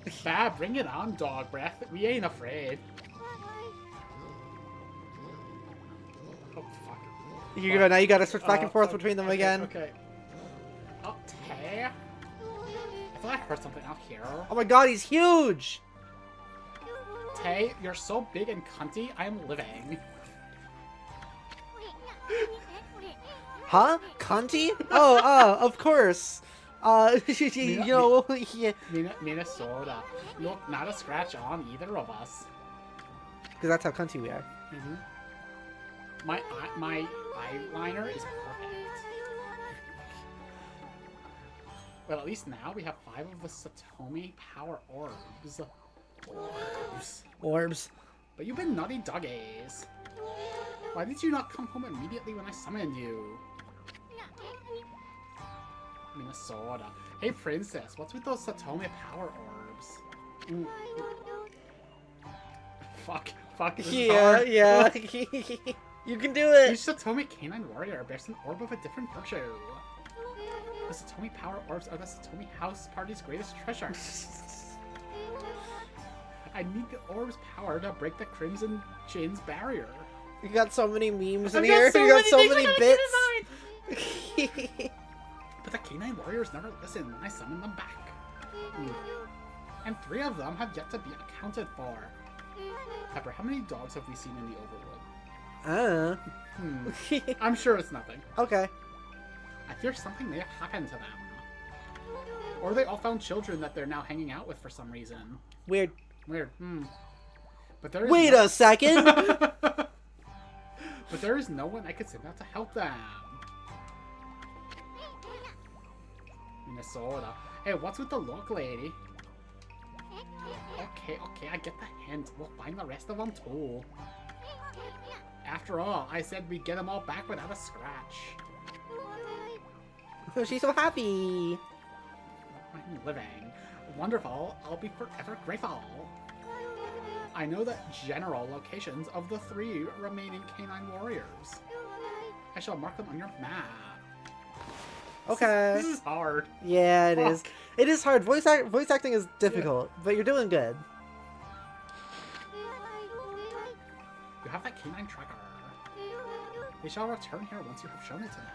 Fab, bring it on, dog breath. We ain't afraid. Oh, fuck.
Now you gotta switch back and forth between them again.
Okay. Oh, Tay? I thought I heard something out here.
Oh my god, he's huge!
Tay, you're so big and cunty, I am living.
Huh? Cunty? Oh, of course. You know, yeah.
Minnesota. Look, not a scratch on either of us.
Because that's how cunty we are.
Mm-hmm. My eyeliner is perfect. Well, at least now we have 5 of the Satomi Power Orbs.
Orbs.
But you've been naughty doggies. Why did you not come home immediately when I summoned you? Minnesota. Hey, princess, what's with those Satomi Power Orbs? Fuck. This is hard.
Yeah. You can do it!
Each Satomi Canine Warrior bears an orb of a different virtue. The Satomi Power Orbs are the Satomi House Party's greatest treasure. I need the orb's power to break the Crimson Chin's barrier.
You got so many memes in
I've
here.
got so
You got
many
so
things
many
I gotta keep in
bits.
But the Canine Warriors never listen when I summon them back. And 3 of them have yet to be accounted for. Pepper, how many dogs have we seen in the overworld? I'm sure it's nothing.
Okay.
I fear something may have happened to them. Or they all found children that they're now hanging out with for some reason.
Weird.
But there is
Wait a second!
But there is no one I could send out to help them. Minnesota. Hey, what's with the look, lady? Okay, I get the hint. We'll find the rest of them too. After all, I said we'd get them all back without a scratch.
She's so happy.
I'm living. Wonderful. I'll be forever grateful. I know the general locations of the 3 remaining canine warriors. I shall mark them on your map.
Okay.
This is hard.
Yeah, it is.
Fuck.
It is hard. Voice acting is difficult, but you're doing good.
You have that canine tracker. They shall return here once you have shown it to them.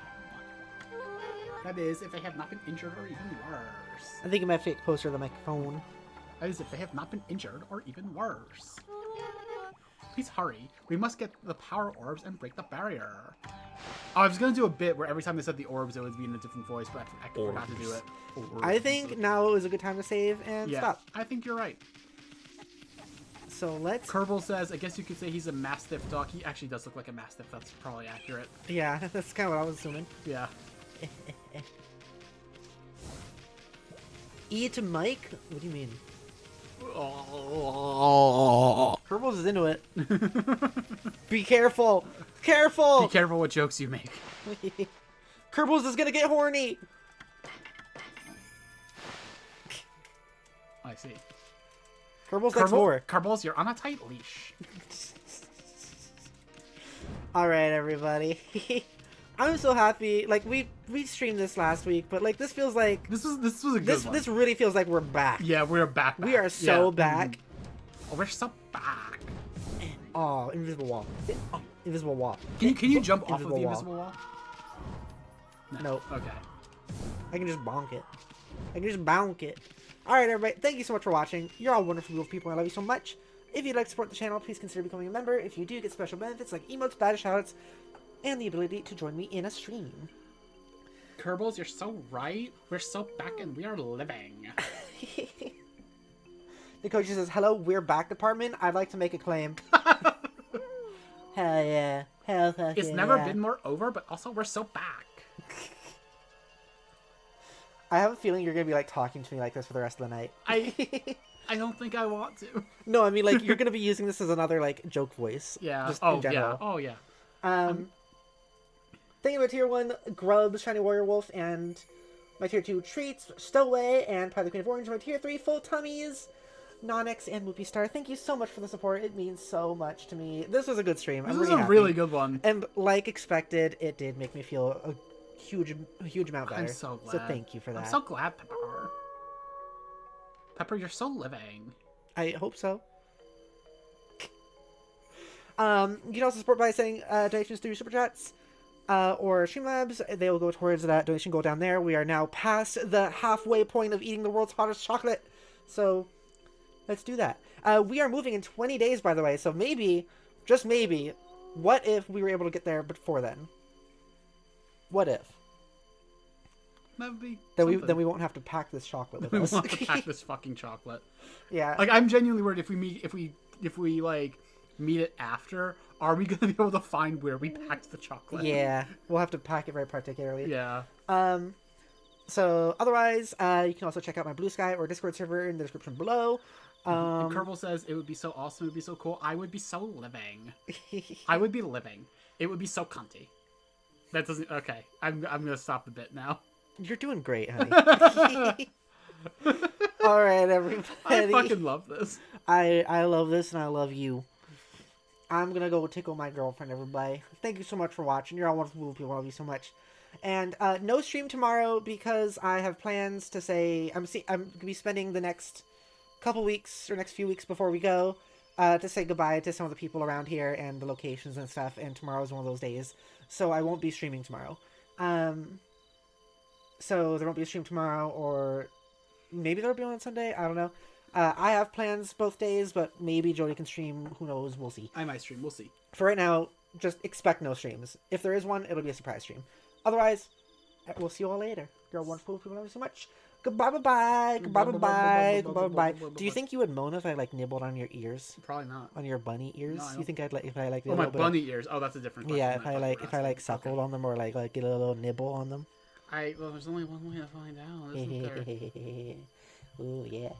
That is, if they have not been injured or even worse.
I think you might have to get closer to the microphone.
That is, if they have not been injured or even worse. Please hurry. We must get the power orbs and break the barrier. Oh, I was going to do a bit where every time they said the orbs, it would be in a different voice, but I forgot to do it.
I think now is a good time to save and stop.
I think you're right.
So let's...
Kerbal says, I guess you could say he's a Mastiff dog. He actually does look like a Mastiff. That's probably accurate.
Yeah, that's kind of what I was assuming.
Yeah.
Eat Mike? What do you mean?
Oh.
Kerbal's is into it. Be careful! Careful!
Be careful what jokes you make.
Kerbal's is gonna get horny!
I see.
Kerbal's next door.
Kerbal's, you're on a tight leash.
Alright, everybody. I'm so happy. Like, we streamed this last week, but, like, this feels like...
This was a good one.
This really feels like we're back.
Yeah, we're back.
We are so back.
Oh, we're so back.
Oh, invisible wall. Oh, invisible wall.
Can you jump off of the
wall.
invisible wall?
Nope.
Okay.
I can just bonk it. I can just bonk it. Alright, everybody. Thank you so much for watching. You're all wonderful, beautiful people. I love you so much. If you'd like to support the channel, please consider becoming a member. If you do, get special benefits like emotes, badge shoutouts, and the ability to join me in a stream.
Kerbals, you're so right. We're so back and we are living.
The coach says, hello, we're back department. I'd like to make a claim. Hell yeah. Hell fuck
It's
yeah.
never been more over, but also we're so back.
I have a feeling you're going to be like talking to me like this for the rest of the night.
I don't think I want to.
No, I mean like you're going to be using this as another like joke voice.
Yeah.
Just
Oh,
in general.
yeah. Oh, yeah.
Thank you to my tier 1 Grubs, Shiny Warrior Wolf, and my tier 2 Treats, Stowaway, and Pie the Queen of Orange, and my tier 3 Full Tummies, Nonix, and Whoopie Star. Thank you so much for the support. It means so much to me. This was a good stream.
This
I'm
was
really
a
happy.
really good one.
And like expected, it did make me feel a huge amount better.
I'm so glad.
So thank you for that.
I'm so glad, Pepper. Pepper, you're so living.
I hope so. You can also support by saying donations through Super Chats or Streamlabs. They will go towards that donation goal down there. We are now past the halfway point of eating the world's hottest chocolate. So let's do that. We are moving in 20 days, by the way. So maybe, just maybe, what if we were able to get there before then? What if?
That would be
Then
something.
we won't have to pack this chocolate with
We
us.
won't have to pack this fucking chocolate.
Yeah.
Like, I'm genuinely worried if we like meet it after, are we gonna be able to find where we packed the chocolate?
Yeah. We'll have to pack it very particularly.
Yeah.
So otherwise, you can also check out my Blue Sky or Discord server in the description below.
And Kerbal says it would be so awesome, it would be so cool. I would be so living. I would be living. It would be so cunty. That doesn't. Okay, I'm gonna stop the bit now.
You're doing great, honey. All right, everybody.
I fucking love this.
I love this and I love you. I'm gonna go tickle my girlfriend, everybody. Thank you so much for watching. You're all wonderful people. I love you so much. And no stream tomorrow because I have plans to say I'm gonna be spending the next couple weeks or next few weeks before we go to say goodbye to some of the people around here and the locations and stuff. And tomorrow is one of those days, so I won't be streaming tomorrow. So there won't be a stream tomorrow, or maybe there'll be one on Sunday. I don't know. I have plans both days, but maybe Jody can stream. Who knows? We'll see.
I might stream. We'll see.
For right now, just expect no streams. If there is one, it'll be a surprise stream. Otherwise, we'll see you all later. You're wonderful people. Love you so much. Goodbye, bye-bye. Goodbye, bye-bye. Goodbye, bye-bye. Do you think you would moan if I, like, nibbled on your ears?
Probably not.
On your bunny ears?
No, I don't.
You think I'd, like, if I, like...
Oh, my bunny ears. Oh, that's a different question.
Yeah, if I, like, suckled on them or, like, get a little nibble on them.
Well, there's only one way to find out. Isn't there?
Ooh, yeah.